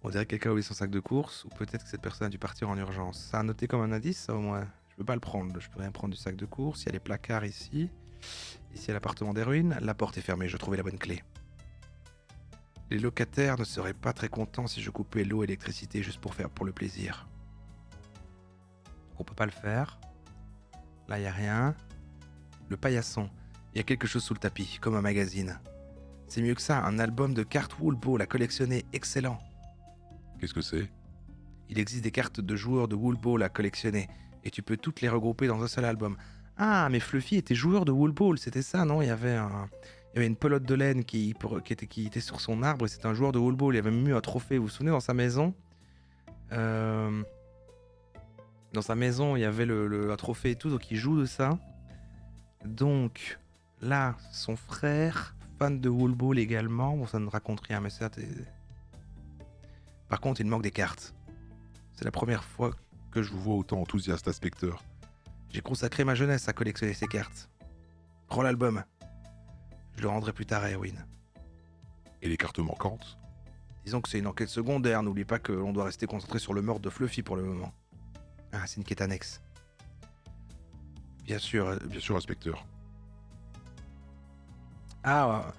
On dirait que quelqu'un a oublié son sac de course, ou peut-être que cette personne a dû partir en urgence. Ça a noté comme un indice, ça, au moins. Je peux pas le prendre, je peux rien prendre du sac de course. Il y a les placards ici. Ici, il y a l'appartement des ruines. La porte est fermée, je trouvais la bonne clé. Les locataires ne seraient pas très contents si je coupais l'eau et l'électricité juste pour le plaisir. On peut pas le faire. Là, il y a rien. Le paillasson. Il y a quelque chose sous le tapis, comme un magazine. C'est mieux que ça, un album de cartes Wool Ball à collectionner, excellent. Qu'est-ce que c'est? Il existe des cartes de joueurs de Wool Ball à collectionner, et tu peux toutes les regrouper dans un seul album. Ah, mais Fluffy était joueur de Wool Ball, c'était ça, non? Il y avait une pelote de laine qui était sur son arbre, et c'était un joueur de Wool Ball. Il avait même eu un trophée, vous vous souvenez, dans sa maison? Dans sa maison, il y avait un trophée et tout, donc il joue de ça. Donc, là, son frère, fan de Wool Ball également. Bon, ça ne raconte rien, mais ça, Par contre, il manque des cartes. C'est la première fois Que je vous vois autant enthousiaste, inspecteur. j'ai consacré ma jeunesse à collectionner ces cartes. Prends l'album. Je le rendrai plus tard à Erwin. Et les cartes manquantes? Disons que c'est une enquête secondaire, n'oublie pas que l'on doit rester concentré sur le meurtre de Fluffy pour le moment. Ah, c'est une quête annexe. Bien sûr. Bien sûr, inspecteur. Ah,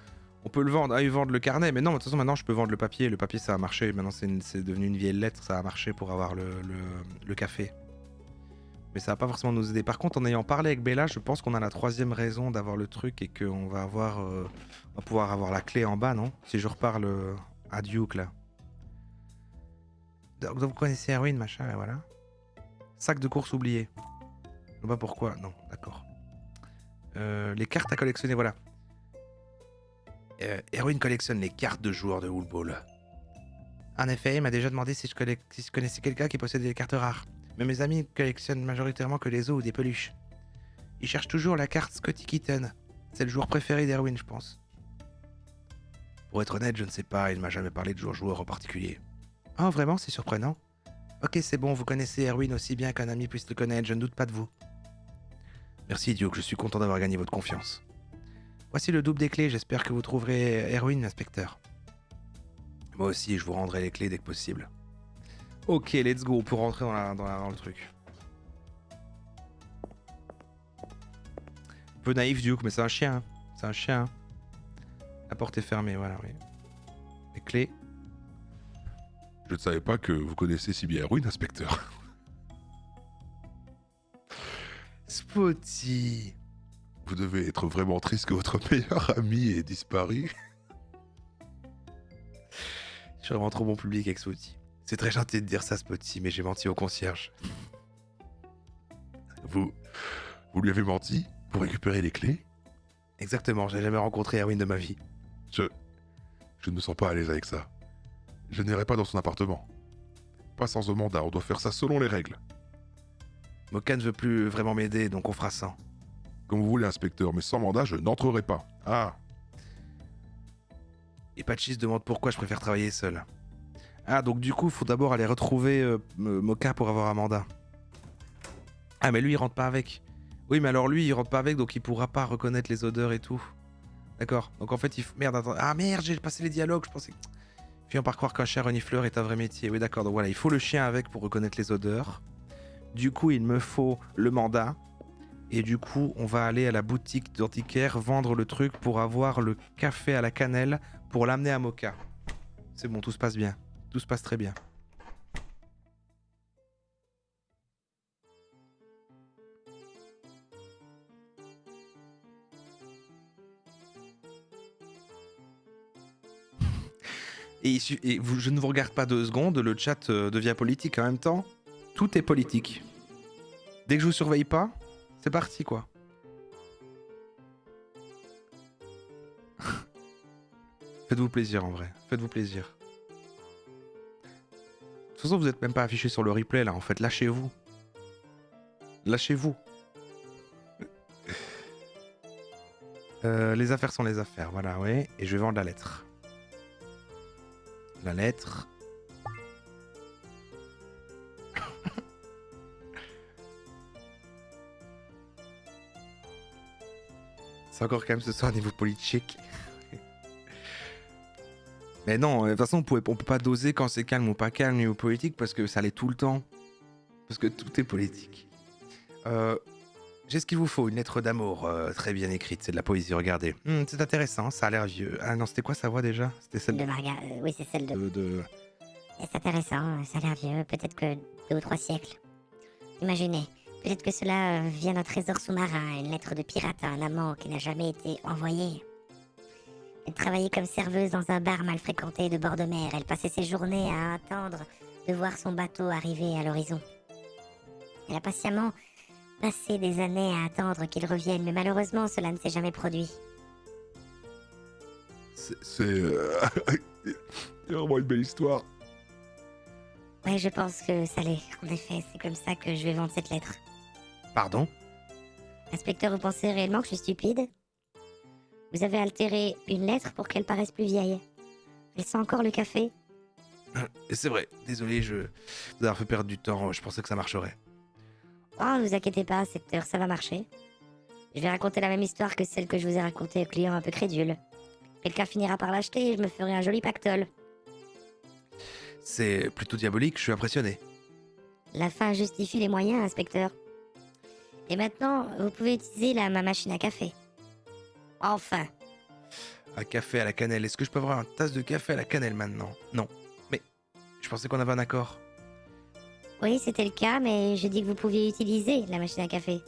on peut le vendre. Ah, ils vendent le carnet, mais non, de toute façon, maintenant je peux vendre le papier. Le papier, ça a marché. Maintenant, c'est devenu une vieille lettre, ça a marché pour avoir le café. Mais ça va pas forcément nous aider. Par contre, en ayant parlé avec Bella, je pense qu'on a la troisième raison d'avoir le truc et qu'on va avoir, on va pouvoir avoir la clé en bas, non? Si je reparle à Duke, là. Donc, vous connaissez Erwin, machin, et voilà. Sac de course oublié. Je sais pas pourquoi, non, d'accord. Les cartes à collectionner, voilà. Erwin collectionne les cartes de joueurs de Wool Ball. En effet, il m'a déjà demandé si je connaissais quelqu'un qui possédait des cartes rares. Mais mes amis collectionnent majoritairement que les os ou des peluches. Ils cherchent toujours la carte Scotty Kitten. C'est le joueur préféré d'Erwin, je pense. Pour être honnête, je ne sais pas, il ne m'a jamais parlé de joueur en particulier. Oh, vraiment, c'est surprenant. Ok, c'est bon, vous connaissez Erwin aussi bien qu'un ami puisse le connaître, je ne doute pas de vous. Merci Duke, je suis content d'avoir gagné votre confiance. Voici le double des clés, j'espère que vous trouverez Erwin, l'inspecteur. Moi aussi, je vous rendrai les clés dès que possible. Ok, let's go, pour rentrer dans le truc. Un peu naïf Duke, mais c'est un chien. Hein. C'est un chien. Hein. La porte est fermée, voilà, oui. Les clés. Je ne savais pas que vous connaissez si bien Erwin, inspecteur. Spotty. Vous devez être vraiment triste que votre meilleur ami ait disparu. Je suis vraiment trop bon public avec Spotty. C'est très gentil de dire ça, Spotty, mais j'ai menti au concierge. Vous lui avez menti pour récupérer les clés? Exactement, j'ai jamais rencontré Erwin de ma vie. Je ne me sens pas à l'aise avec ça. Je n'irai pas dans son appartement. Pas sans un mandat, on doit faire ça selon les règles. Moka ne veut plus vraiment m'aider, donc on fera sans. Comme vous voulez, inspecteur, mais sans mandat, je n'entrerai pas. Ah, Et Patchy se demande pourquoi je préfère travailler seul. Ah, donc du coup, il faut d'abord aller retrouver Moka pour avoir un mandat. Ah, mais lui, il rentre pas avec. Oui, mais alors lui, il rentre pas avec, donc il pourra pas reconnaître les odeurs et tout. D'accord. Donc en fait, il faut... Merde, attends. Ah merde, j'ai passé les dialogues, je pensais... Fuyant par croire qu'un chien renifleur est un vrai métier. Oui, d'accord. Donc voilà, il faut le chien avec pour reconnaître les odeurs. Du coup, il me faut le mandat. Et du coup, on va aller à la boutique d'antiquaire vendre le truc pour avoir le café à la cannelle pour l'amener à Moka. C'est bon, tout se passe bien. Tout se passe très bien. Je ne vous regarde pas 2 secondes, le chat devient politique en même temps. Tout est politique. Dès que je vous surveille pas, c'est parti quoi. Faites-vous plaisir en vrai, faites-vous plaisir. De toute façon, vous n'êtes même pas affiché sur le replay là, en fait, lâchez-vous. Lâchez-vous. Les affaires sont les affaires, voilà, ouais. Et je vais vendre la lettre. La lettre. C'est encore quand même ce soir niveau politique. Mais non, de toute façon, on peut pas doser quand c'est calme ou pas calme, ni ou politique, parce que ça l'est tout le temps. Parce que tout est politique. J'ai ce qu'il vous faut, une lettre d'amour très bien écrite, c'est de la poésie, regardez. C'est intéressant, ça a l'air vieux. Ah non, c'était quoi sa voix déjà? C'était celle De Marga. Oui, c'est celle de. de... C'est intéressant, ça a l'air vieux, peut-être que 2 ou 3 siècles. Imaginez, peut-être que cela vient d'un trésor sous-marin, une lettre de pirate à un amant qui n'a jamais été envoyé. Elle travaillait comme serveuse dans un bar mal fréquenté de bord de mer. Elle passait ses journées à attendre de voir son bateau arriver à l'horizon. Elle a patiemment passé des années à attendre qu'il revienne, mais malheureusement cela ne s'est jamais produit. C'est vraiment une belle histoire. Ouais, je pense que ça l'est. En effet, c'est comme ça que je vais vendre cette lettre. Pardon? Inspecteur, vous pensez réellement que je suis stupide? Vous avez altéré une lettre pour qu'elle paraisse plus vieille. Elle sent encore le café. C'est vrai, désolé, je vous avoir fait perdre du temps, je pensais que ça marcherait. Oh, ne vous inquiétez pas, inspecteur, ça va marcher. Je vais raconter la même histoire que celle que je vous ai racontée au client un peu crédule. Quelqu'un finira par l'acheter et je me ferai un joli pactole. C'est plutôt diabolique, je suis impressionné. La fin justifie les moyens, inspecteur. Et maintenant, vous pouvez utiliser ma machine à café. Enfin. Un café à la cannelle, est-ce que je peux avoir une tasse de café à la cannelle maintenant? Non. Mais je pensais qu'on avait un accord. Oui, c'était le cas, mais j'ai dit que vous pouviez utiliser la machine à café.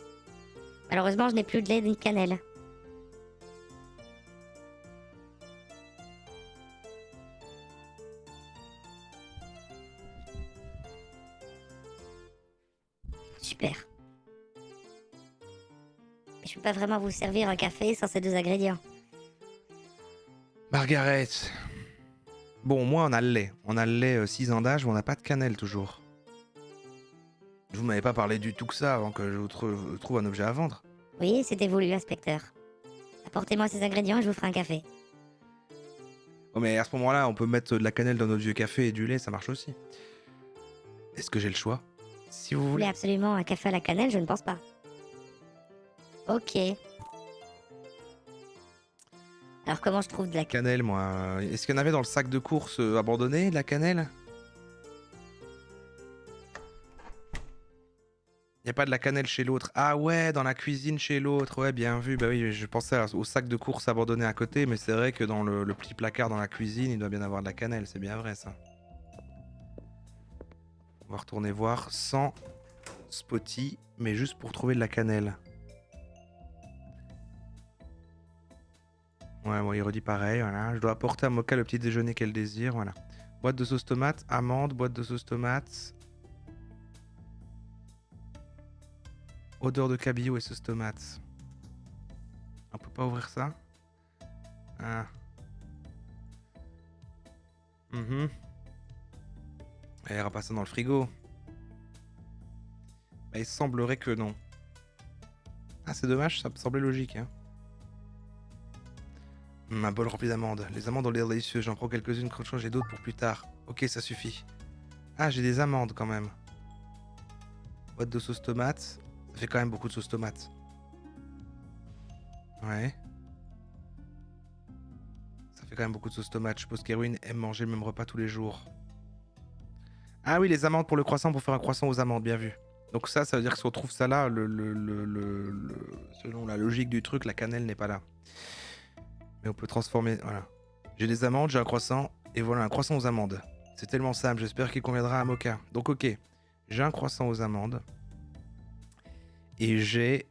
Malheureusement, je n'ai plus de lait ni de cannelle. Super. Mais je peux pas vraiment vous servir un café sans ces 2 ingrédients. Margaret. Bon, au moins on a le lait. On a le lait 6 ans d'âge, mais on n'a pas de cannelle toujours. Vous m'avez pas parlé du tout que ça avant que je vous trouve un objet à vendre. Oui, c'était voulu, inspecteur. Apportez-moi ces ingrédients et je vous ferai un café. Oh mais à ce moment-là, on peut mettre de la cannelle dans notre vieux café et du lait, ça marche aussi. Est-ce que j'ai le choix? Si vous Vous voulez voulez. absolument un café à la cannelle? Je ne pense pas. Ok. Alors comment je trouve de la cannelle? Cannelle, moi. Est-ce qu'il y en avait dans le sac de course abandonné, de la cannelle? Il n'y a pas de la cannelle chez l'autre. Ah ouais, dans la cuisine chez l'autre. Ouais, bien vu. Bah oui, je pensais au sac de course abandonné à côté, mais c'est vrai que dans le petit placard dans la cuisine, il doit bien avoir de la cannelle. C'est bien vrai, ça. On va retourner voir sans Spotty, mais juste pour trouver de la cannelle. Ouais, bon, il redit pareil, voilà. Je dois apporter à Mocha le petit déjeuner qu'elle désire, voilà. Boîte de sauce tomate, amande, boîte de sauce tomate. Odeur de cabillaud et sauce tomate. On peut pas ouvrir ça? Ah. Elle ira passer dans le frigo. Bah, il semblerait que non. Ah, c'est dommage, ça me semblait logique, hein. Un bol rempli d'amandes. Les amandes ont l'air délicieuses. J'en prends quelques-unes, crochant, j'ai d'autres pour plus tard. Ok, ça suffit. Ah, j'ai des amandes quand même. Boîte de sauce tomate. Ça fait quand même beaucoup de sauce tomate. Ouais. Ça fait quand même beaucoup de sauce tomate. Je suppose qu'Erwin aime manger le même repas tous les jours. Ah oui, les amandes pour le croissant, pour faire un croissant aux amandes, bien vu. Donc ça veut dire que si on trouve ça là, selon la logique du truc, la cannelle n'est pas là. Mais on peut transformer, voilà. J'ai des amandes, j'ai un croissant, et voilà, un croissant aux amandes. C'est tellement simple, j'espère qu'il conviendra à Mocha. Donc ok, j'ai un croissant aux amandes. Et j'ai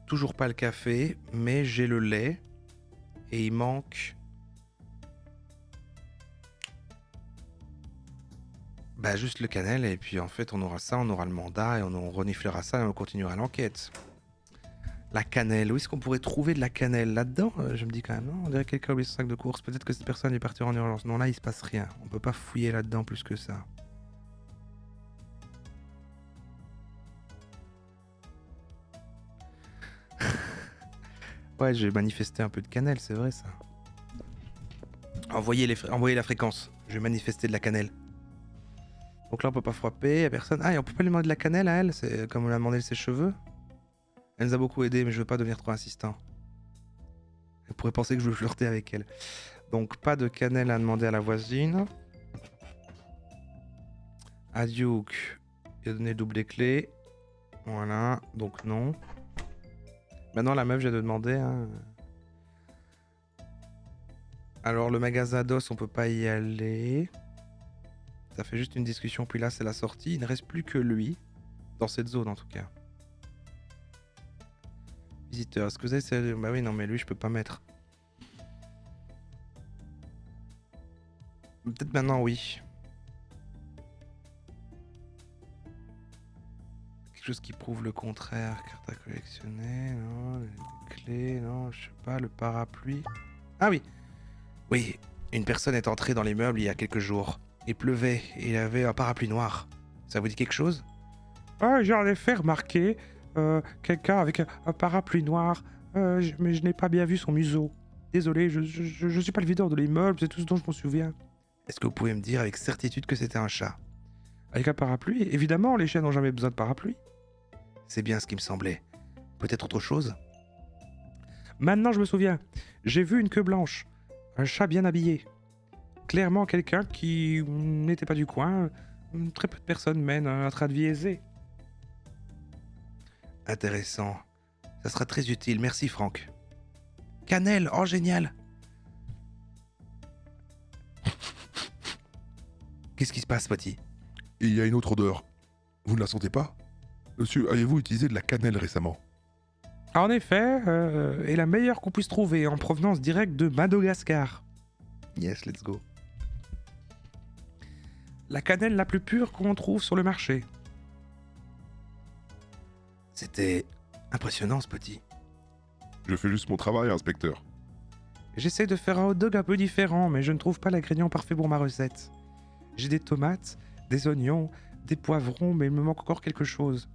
toujours pas le café, mais j'ai le lait. Et il manque... Bah juste le cannelle, et puis en fait on aura ça, on aura le mandat, et on reniflera ça, et on continuera l'enquête. La cannelle, où est-ce qu'on pourrait trouver de la cannelle? Là-dedans, je me dis quand même, non, on dirait que quelqu'un a oublié son sac de course. Peut-être que cette personne est partie en urgence. Non, là, il se passe rien. On peut pas fouiller là-dedans plus que ça. Ouais, j'ai manifesté un peu de cannelle, c'est vrai ça. Envoyez la fréquence. Je vais manifester de la cannelle. Donc là, on peut pas frapper, y'a personne. Ah, et on peut pas lui demander de la cannelle à elle, c'est comme on lui a demandé ses cheveux. Elle nous a beaucoup aidé, mais je veux pas devenir trop insistant. Elle pourrait penser que je veux flirter avec elle. Donc pas de cannelle à demander à la voisine. À Duke, il a donné double les clés. Voilà, donc non. Maintenant la meuf vient de demander. Hein. Alors le magasin d'os, on peut pas y aller. Ça fait juste une discussion, puis là c'est la sortie. Il ne reste plus que lui. Dans cette zone en tout cas. Visiteur, est-ce que vous avez... Bah oui, non mais lui je peux pas mettre. Peut-être maintenant oui. Quelque chose qui prouve le contraire. Carte à collectionner, non. Les clés, non, je sais pas. Le parapluie. Ah oui. Oui, une personne est entrée dans l'immeuble il y a quelques jours. Il pleuvait et il avait un parapluie noir. Ça vous dit quelque chose? Ah, j'en ai fait remarquer quelqu'un avec un parapluie noir, mais je n'ai pas bien vu son museau. Désolé, je suis pas le videur de l'immeuble, c'est tout ce dont je m'en souviens. Est-ce que vous pouvez me dire avec certitude que c'était un chat? Avec un parapluie? Évidemment, les chiens n'ont jamais besoin de parapluie. C'est bien ce qui me semblait. Peut-être autre chose? Maintenant, je me souviens. J'ai vu une queue blanche. Un chat bien habillé. Clairement, quelqu'un qui n'était pas du coin. Très peu de personnes mènent un train de vie aisé. Intéressant. Ça sera très utile. Merci, Franck. Cannelle, oh génial. Qu'est-ce qui se passe, Spotty? Et il y a une autre odeur. Vous ne la sentez pas? Monsieur, avez-vous utilisé de la cannelle récemment? En effet, est la meilleure qu'on puisse trouver en provenance directe de Madagascar. Yes, let's go. La cannelle la plus pure qu'on trouve sur le marché. C'était impressionnant, Spotty. Je fais juste mon travail, inspecteur. J'essaie de faire un hot dog un peu différent, mais je ne trouve pas l'ingrédient parfait pour ma recette. J'ai des tomates, des oignons, des poivrons, mais il me manque encore quelque chose.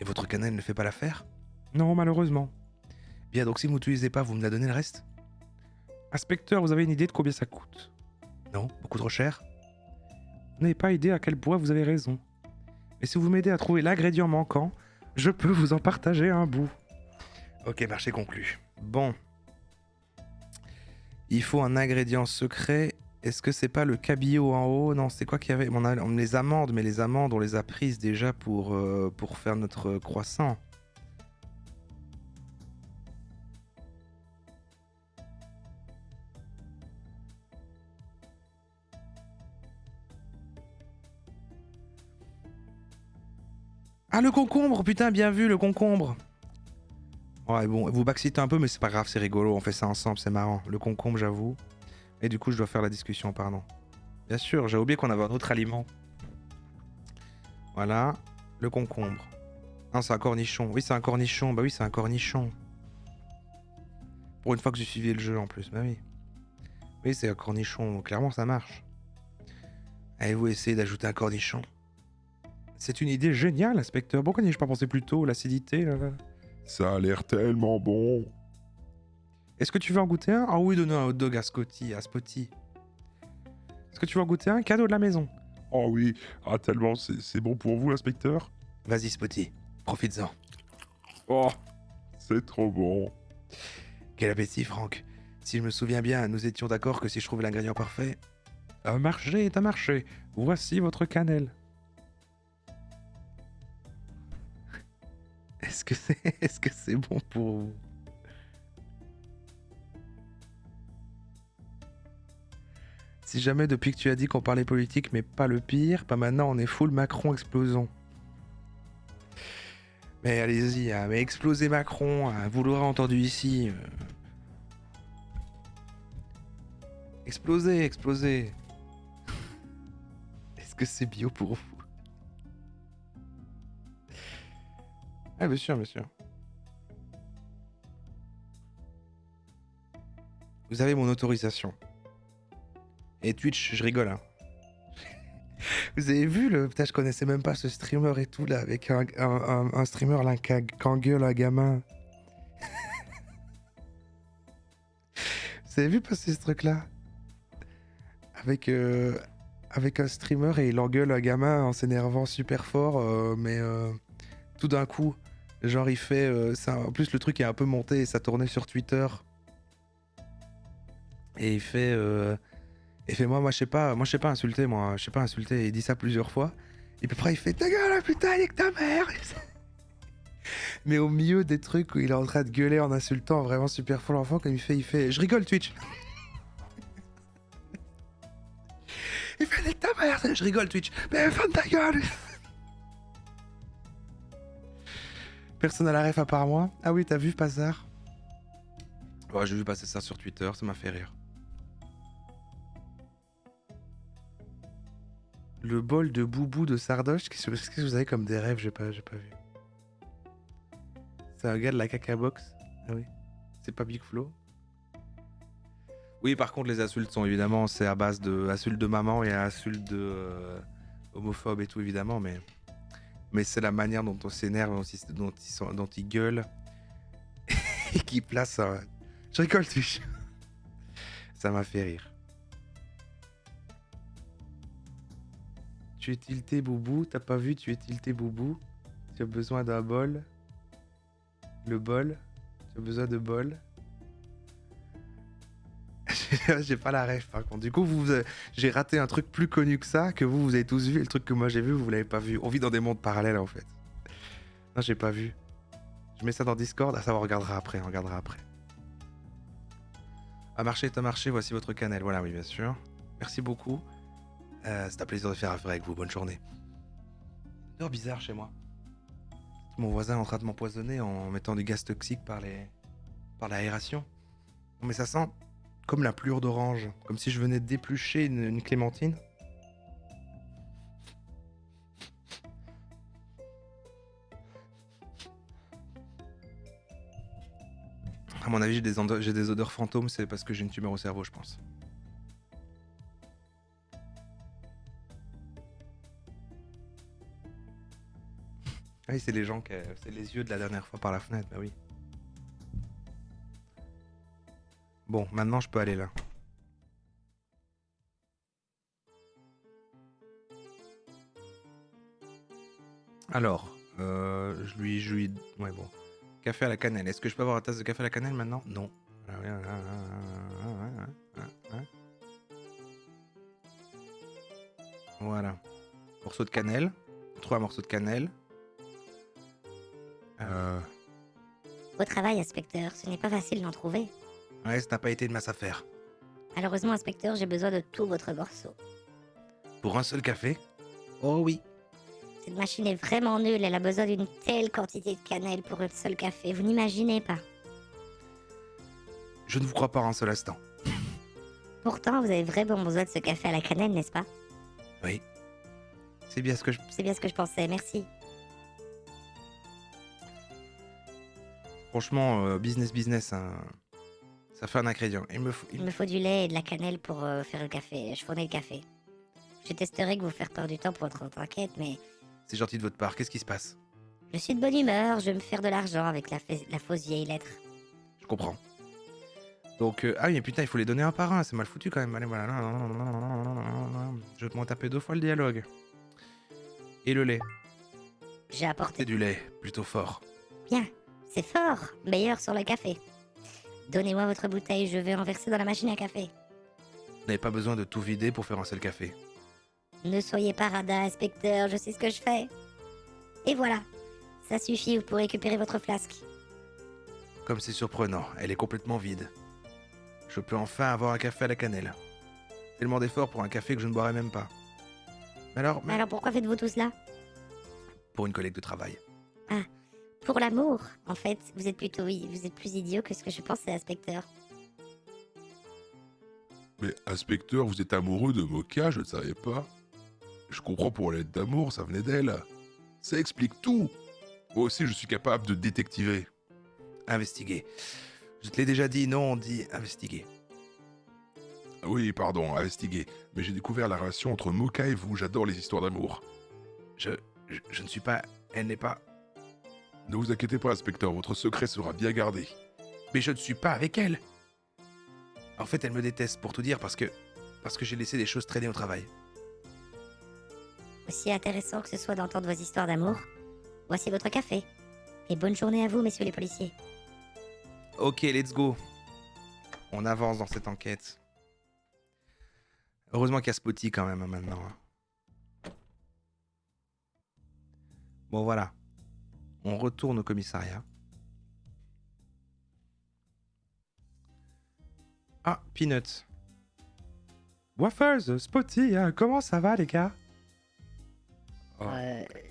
Et votre cannelle ne fait pas l'affaire? Non, malheureusement. Bien, donc si vous n'utilisez pas, vous me la donnez le reste? Inspecteur, vous avez une idée de combien ça coûte? Non? Beaucoup trop cher? Vous n'avez pas idée à quel point vous avez raison. Mais si vous m'aidez à trouver l'ingrédient manquant, je peux vous en partager un bout. Ok, marché conclu. Bon. Il faut un ingrédient secret. Est-ce que c'est pas le cabillaud en haut? Non, c'est quoi qu'il y avait? On a les amandes, mais les amandes, on les a prises déjà pour faire notre croissant. Ah, le concombre! Putain, bien vu, le concombre! Ouais, bon, vous backseatez un peu, mais c'est pas grave, c'est rigolo, on fait ça ensemble, c'est marrant. Le concombre, j'avoue. Et du coup, je dois faire la discussion, pardon. Bien sûr, j'ai oublié qu'on avait un autre aliment. Voilà, le concombre. Non, c'est un cornichon. Oui, c'est un cornichon. Bah oui, c'est un cornichon. Pour une fois que j'ai suivi le jeu, en plus. Bah oui. Oui, c'est un cornichon. Donc, clairement, ça marche. Allez-vous essayer d'ajouter un cornichon? C'est une idée géniale, inspecteur. Pourquoi n'y ai-je pas pensé plus tôt? L'acidité, là. Ça a l'air tellement bon. Est-ce que tu veux en goûter un? Ah oui, donnez un hot dog à Spotty. Est-ce que tu veux en goûter un? Cadeau de la maison. Oh oui, ah tellement c'est bon pour vous, inspecteur. Vas-y, Spotty. Profites-en. Oh, c'est trop bon. Quel appétit, Franck. Si je me souviens bien, nous étions d'accord que si je trouvais l'ingrédient parfait... Un marché est un marché. Voici votre cannelle. Est-ce que c'est bon pour vous? Si jamais depuis que tu as dit qu'on parlait politique, mais pas le pire, pas maintenant on est full Macron explosons. Mais allez-y, hein, mais explosez Macron, hein, vous l'aurez entendu ici. Explosez. Est-ce que c'est bio pour vous? Ah, bien sûr. Vous avez mon autorisation. Et Twitch, je rigole, hein. Vous avez vu le... Putain, je connaissais même pas ce streamer et tout, là, avec un streamer là, qui engueule un gamin. Vous avez vu passer ce truc-là? Avec un streamer et il engueule un gamin en s'énervant super fort, mais tout d'un coup, genre il fait... en plus, le truc est un peu monté et ça tournait sur Twitter. Et il fait moi je sais pas, insulter, je sais pas insulter. Il dit ça plusieurs fois. Et puis après il fait ta gueule, putain, nique ta mère. Mais au milieu des trucs où il est en train de gueuler en insultant vraiment super fort l'enfant, comme il fait, je rigole Twitch. Il fait nique ta mère, je rigole Twitch. Mais ferme ta gueule. Personne à la ref à part moi. Ah oui, t'as vu Pazar? Ouais, j'ai vu passer ça sur Twitter, ça m'a fait rire. Le bol de boubou de Sardoche, qu'est-ce que vous avez comme des rêves? J'ai pas vu. C'est un gars de la caca box. Ah oui. C'est pas Big Flo. Oui, par contre, les insultes sont évidemment, c'est à base de insultes de maman et insultes de homophobes et tout, évidemment, mais c'est la manière dont on s'énerve, dont il gueule et qui place un... Je rigole, Twitch. Ça m'a fait rire. Tu es tilté, Boubou. T'as pas vu, tu es tilté, Boubou. Tu as besoin d'un bol. Le bol. Tu as besoin de bol. J'ai pas la ref, par contre. Du coup, j'ai raté un truc plus connu que ça, que vous avez tous vu. Et le truc que moi j'ai vu, vous l'avez pas vu. On vit dans des mondes parallèles, en fait. Non, j'ai pas vu. Je mets ça dans Discord. Ah, ça, on regardera après. A marché, t'as marché. Voici votre cannelle. Voilà, oui, bien sûr. Merci beaucoup. C'est un plaisir de faire affaire avec vous. Bonne journée. C'est bizarre chez moi. Mon voisin est en train de m'empoisonner en mettant du gaz toxique par l'aération. Non, mais ça sent comme la pluie d'orange. Comme si je venais de d'éplucher une clémentine. À mon avis, j'ai des odeurs fantômes. C'est parce que j'ai une tumeur au cerveau, je pense. Ah oui, c'est les gens c'est les yeux de la dernière fois par la fenêtre, bah oui. Bon, maintenant je peux aller là. Alors, je lui... Ouais, bon. Café à la cannelle. Est-ce que je peux avoir une tasse de café à la cannelle maintenant? Non. Voilà. Morceau de cannelle. 3 morceaux de cannelle. Au travail, inspecteur, ce n'est pas facile d'en trouver. Ouais, ça n'a pas été de masse affaire. Malheureusement, inspecteur, j'ai besoin de tout votre morceau. Pour un seul café? Oh oui. Cette machine est vraiment nulle, elle a besoin d'une telle quantité de cannelle pour un seul café, vous n'imaginez pas. Je ne vous crois pas un seul instant. Pourtant, vous avez vraiment besoin de ce café à la cannelle, n'est-ce pas? Oui. C'est bien ce que je pensais, merci. Franchement, business, hein. Ça fait un ingrédient. Il me faut du lait et de la cannelle pour faire le café. Je fournis le café. Je testerai que vous faire perdre du temps pour votre enquête, mais... C'est gentil de votre part. Qu'est-ce qui se passe? Je suis de bonne humeur, je vais me faire de l'argent avec la fausse vieille lettre. Je comprends. Donc, ah oui, mais putain, il faut les donner un par un. C'est mal foutu quand même. Allez, voilà. Je vais te m'en taper 2 fois le dialogue. Et le lait. J'ai apporté... C'est du lait, plutôt fort. Bien, c'est fort. Meilleur sur le café. Donnez-moi votre bouteille, je vais en verser dans la machine à café. Vous n'avez pas besoin de tout vider pour faire un seul café. Ne soyez pas radin, inspecteur, je sais ce que je fais. Et voilà, ça suffit pour récupérer votre flasque. Comme c'est surprenant, elle est complètement vide. Je peux enfin avoir un café à la cannelle. Tellement d'efforts pour un café que je ne boirais même pas. Mais alors pourquoi faites-vous tout cela? Pour une collègue de travail. Ah, pour l'amour. En fait, vous êtes plus idiot que ce que je pensais, inspecteur. Mais inspecteur, vous êtes amoureux de Mocha, je ne savais pas. Je comprends pour l'aide d'amour, ça venait d'elle. Ça explique tout. Moi aussi, je suis capable de détectiver. Investiguer. Je te l'ai déjà dit, non, on dit investiguer. Oui, pardon, investiguer. Mais j'ai découvert la relation entre Mocha et vous, j'adore les histoires d'amour. Je ne suis pas... Elle n'est pas... Ne vous inquiétez pas, inspecteur, votre secret sera bien gardé. Mais je ne suis pas avec elle. En fait, elle me déteste, pour tout dire, parce que j'ai laissé des choses traîner au travail. Aussi intéressant que ce soit d'entendre vos histoires d'amour, voici votre café. Et bonne journée à vous, messieurs les policiers. Ok, let's go. On avance dans cette enquête. Heureusement qu'il y a Spotty quand même maintenant. Bon voilà. On retourne au commissariat. Ah, Peanut. Waffles, Spotty, comment ça va les gars?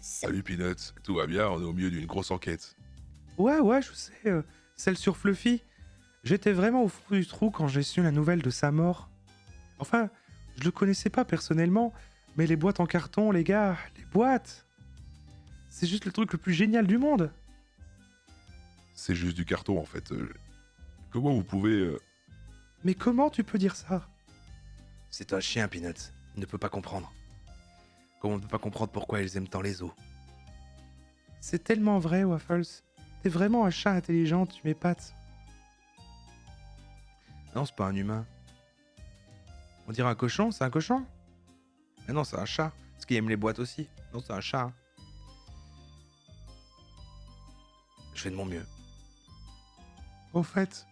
Salut Peanuts, tout va bien, on est au milieu d'une grosse enquête. Ouais, je sais, celle sur Fluffy. J'étais vraiment au fond du trou quand j'ai su la nouvelle de sa mort. Enfin, je le connaissais pas personnellement, mais les boîtes en carton, les gars, les boîtes, c'est juste le truc le plus génial du monde. C'est juste du carton en fait. Comment vous pouvez... Mais comment tu peux dire ça? C'est un chien, Peanut. Il ne peut pas comprendre. Comme on ne peut pas comprendre pourquoi ils aiment tant les os. C'est tellement vrai, Waffles. T'es vraiment un chat intelligent, tu m'épates. Non, c'est pas un humain. On dirait un cochon, c'est un cochon? Mais non, c'est un chat. Parce qu'il aime les boîtes aussi. Non, c'est un chat. Hein. Je fais de mon mieux. Au fait,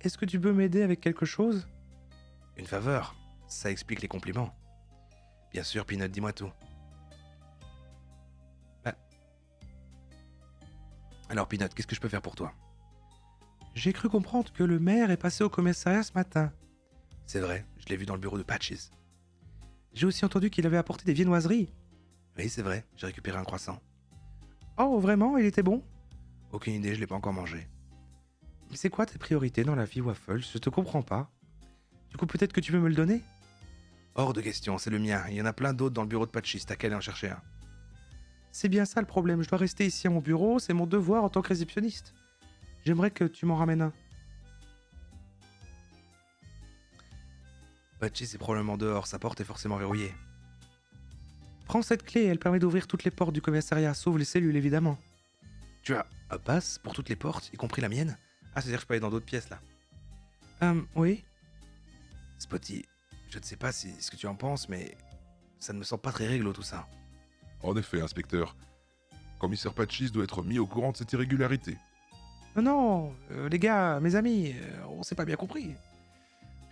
est-ce que tu peux m'aider avec quelque chose? Une faveur. Ça explique les compliments. Bien sûr, Peanut, dis-moi tout. Alors, Peanut, qu'est-ce que je peux faire pour toi? J'ai cru comprendre que le maire est passé au commissariat ce matin. C'est vrai, je l'ai vu dans le bureau de Patches. J'ai aussi entendu qu'il avait apporté des viennoiseries. Oui, c'est vrai, j'ai récupéré un croissant. Oh, vraiment? Il était bon? Aucune idée, je l'ai pas encore mangé. Mais c'est quoi tes priorités dans la vie, Waffles? Je te comprends pas. Du coup, peut-être que tu veux me le donner? Hors de question, c'est le mien. Il y en a plein d'autres dans le bureau de Patches, t'as qu'à aller en chercher un. C'est bien ça le problème, je dois rester ici à mon bureau, c'est mon devoir en tant que réceptionniste. J'aimerais que tu m'en ramènes un. Patches est probablement dehors, sa porte est forcément verrouillée. Prends cette clé, elle permet d'ouvrir toutes les portes du commissariat, sauf les cellules évidemment. Tu as un pass pour toutes les portes, y compris la mienne? Ah, c'est-à-dire que je peux aller dans d'autres pièces là. Oui. Spotty, je ne sais pas ce que tu en penses, mais ça ne me semble pas très réglo tout ça. En effet, inspecteur, commissaire Patches doit être mis au courant de cette irrégularité. Non, les gars, mes amis, on s'est pas bien compris.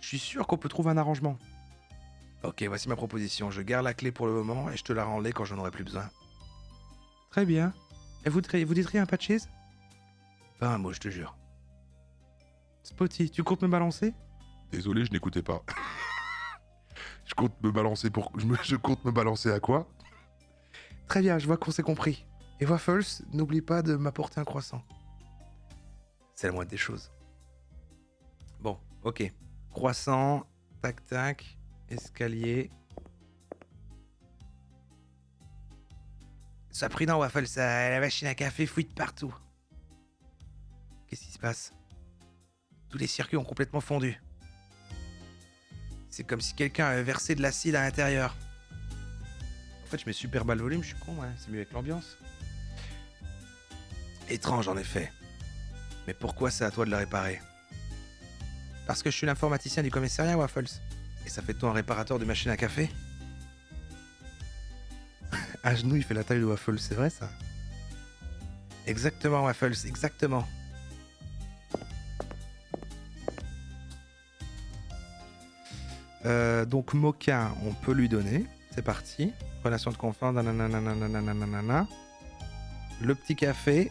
Je suis sûr qu'on peut trouver un arrangement. Ok, voici ma proposition. Je garde la clé pour le moment et je te la rendrai quand j'en aurai plus besoin. Très bien. Et vous dites rien, Patches? Pas un mot, je te jure. Spotty, tu comptes me balancer? Désolé, je n'écoutais pas. Je compte me balancer je compte me balancer à quoi? Très bien, je vois qu'on s'est compris. Et Waffles, n'oublie pas de m'apporter un croissant. C'est la moindre des choses. Bon, ok. Croissant, tac tac, escalier. Sois prudent, Waffle, ça, la machine à café fouille de partout. Qu'est-ce qui se passe? Tous les circuits ont complètement fondu. C'est comme si quelqu'un avait versé de l'acide à l'intérieur. En fait, je mets super bas le volume, je suis con, c'est mieux avec l'ambiance. Étrange en effet. Mais pourquoi c'est à toi de le réparer? Parce que je suis l'informaticien du commissariat, Waffles. Et ça fait de toi un réparateur de machine à café? Un genou, il fait la taille de Waffles, c'est vrai ça? Exactement, Waffles, exactement. Donc Mocha, on peut lui donner. C'est parti. Relation de confiance, nanana. Le petit café.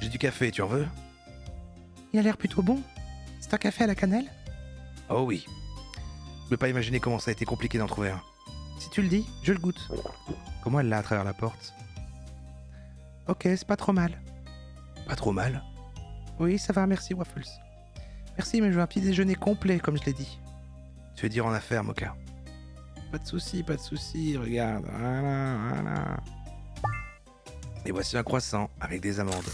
J'ai du café, tu en veux? Il a l'air plutôt bon. C'est un café à la cannelle? Oh oui. Je peux pas imaginer comment ça a été compliqué d'en trouver un. Si tu le dis, je le goûte. Comment elle l'a à travers la porte? Ok, c'est pas trop mal. Pas trop mal? Oui, ça va, merci Waffles. Merci, mais je veux un petit déjeuner complet, comme je l'ai dit. Tu veux dire en affaires, Mocha? Pas de soucis, regarde. Voilà. Et voici un croissant avec des amandes.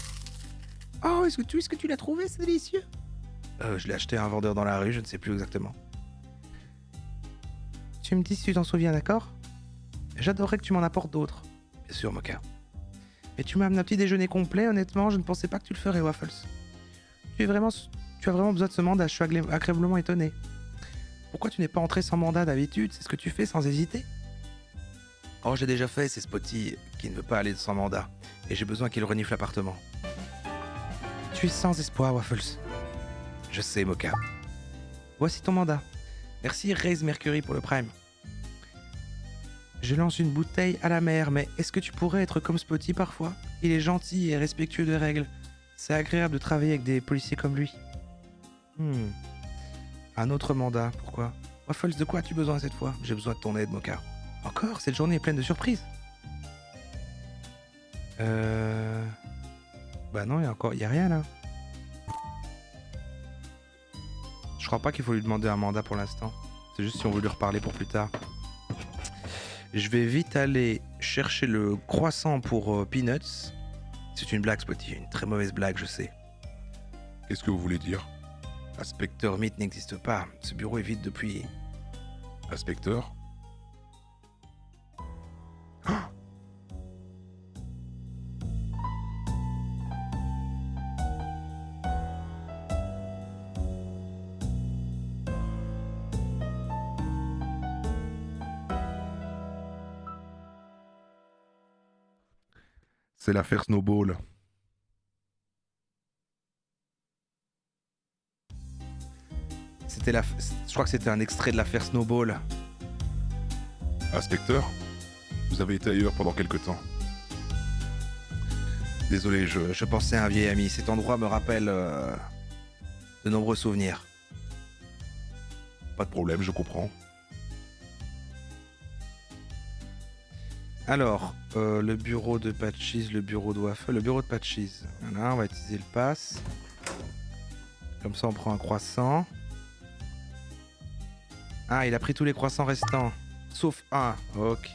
Oh, est-ce que tu l'as trouvé, c'est délicieux? Je l'ai acheté à un vendeur dans la rue, je ne sais plus exactement. Tu me dis si tu t'en souviens, d'accord? J'adorerais que tu m'en apportes d'autres. Bien sûr, Mocha. Mais tu m'as amené un petit déjeuner complet, honnêtement, je ne pensais pas que tu le ferais, Waffles. Tu as vraiment besoin de ce mandat, je suis agréablement étonné. Pourquoi tu n'es pas entré sans mandat d'habitude? C'est ce que tu fais sans hésiter? Oh, j'ai déjà fait, c'est Spotty qui ne veut pas aller sans mandat. Et j'ai besoin qu'il renifle l'appartement. Tu es sans espoir, Waffles. Je sais, Mocha. Voici ton mandat. Merci, Raise Mercury, pour le Prime. Je lance une bouteille à la mer, mais est-ce que tu pourrais être comme Spotty parfois? Il est gentil et respectueux de règles. C'est agréable de travailler avec des policiers comme lui. Un autre mandat, pourquoi? Waffles, de quoi as-tu besoin cette fois? J'ai besoin de ton aide, Mocha. Encore? Cette journée est pleine de surprises. Bah non, il y a rien là. Je crois pas qu'il faut lui demander un mandat pour l'instant. C'est juste si on veut lui reparler pour plus tard. Je vais vite aller chercher le croissant pour Peanuts. C'est une blague, Spotty. Une très mauvaise blague, je sais. Qu'est-ce que vous voulez dire? Inspecteur Meat n'existe pas. Ce bureau est vide depuis... Inspecteur? C'est l'affaire Snowball. Je crois que c'était un extrait de l'affaire Snowball. Inspecteur, vous avez été ailleurs pendant quelque temps. Désolé, Je pensais à un vieil ami. Cet endroit me rappelle de nombreux souvenirs. Pas de problème, je comprends. Alors, le bureau de Patches, le bureau de Waffle, le bureau de Patches. Voilà, on va utiliser le pass. Comme ça, on prend un croissant. Ah, il a pris tous les croissants restants. Sauf un. Ok.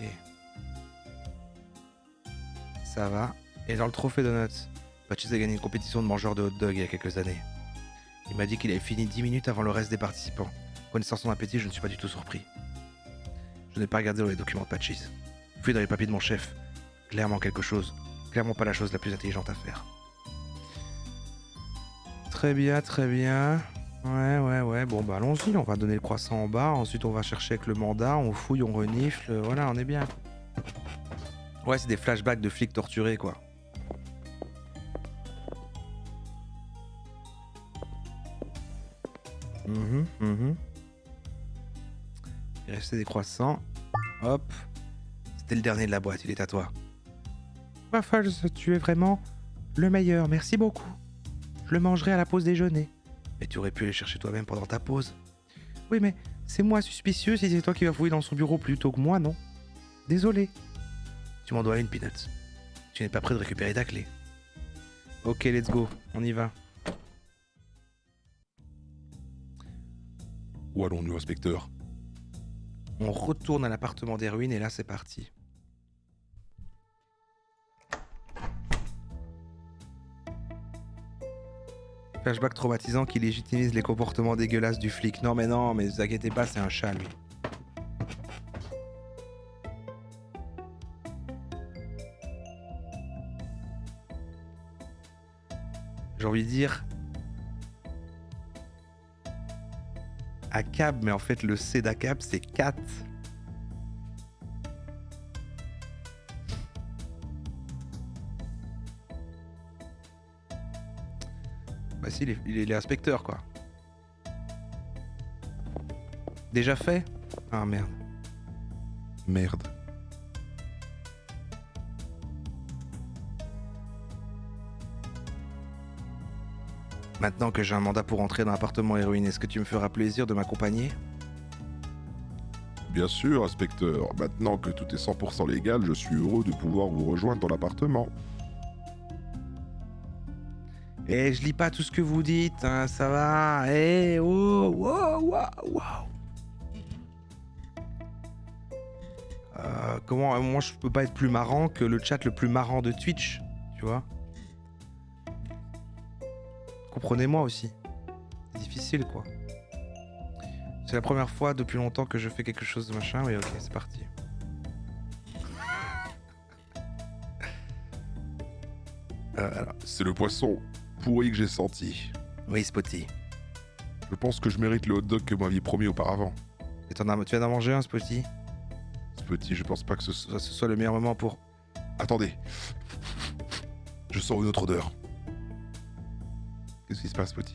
Ça va. Et dans le trophée Donuts, Patches a gagné une compétition de mangeur de hot dog il y a quelques années. Il m'a dit qu'il avait fini 10 minutes avant le reste des participants. Connaissant son appétit, je ne suis pas du tout surpris. Je n'ai pas regardé dans les documents de Patches. Fouillé dans les papiers de mon chef. Clairement quelque chose. Clairement pas la chose la plus intelligente à faire. Très bien, très bien. Ouais. Bon, bah allons-y. On va donner le croissant en bas. Ensuite, on va chercher avec le mandat. On fouille, on renifle. Voilà, on est bien. Ouais, c'est des flashbacks de flics torturés, quoi. Il restait des croissants. Hop. C'était le dernier de la boîte, il est à toi. Waffles, tu es vraiment le meilleur, merci beaucoup. Je le mangerai à la pause déjeuner. Mais tu aurais pu aller chercher toi-même pendant ta pause. Oui, mais c'est moi suspicieux si c'est toi qui vas fouiller dans son bureau plutôt que moi, non? Désolé. Tu m'en dois une, Peanuts. Tu n'es pas prêt de récupérer ta clé. Ok, let's go, on y va. Où allons-nous, inspecteur? On retourne à l'appartement des ruines et là c'est parti. Flashback traumatisant qui légitimise les comportements dégueulasses du flic. Non mais ne vous inquiétez pas, c'est un chat lui. J'ai envie de dire... ACAB, mais en fait le C d'ACAB c'est 4. Bah si, il est inspecteur quoi. Déjà fait? Ah merde. Merde. Maintenant que j'ai un mandat pour entrer dans l'appartement héroïne, est-ce que tu me feras plaisir de m'accompagner? Bien sûr, inspecteur. Maintenant que tout est 100% légal, je suis heureux de pouvoir vous rejoindre dans l'appartement. Eh, je lis pas tout ce que vous dites, hein, ça va. Eh, oh, wow. Comment, moi je peux pas être plus marrant que le chat le plus marrant de Twitch, tu vois? Comprenez-moi aussi. C'est difficile quoi. C'est la première fois depuis longtemps que je fais quelque chose de machin. Oui, ok, c'est parti. Alors. C'est le poisson pourri que j'ai senti. Oui, Spotty. Je pense que je mérite le hot dog que vous m'aviez promis auparavant. Et tu viens d'en manger un, Spotty? Spotty, je pense pas que ce soit le meilleur moment pour... Attendez. Je sens une autre odeur. Qu'est-ce qui se passe, petit?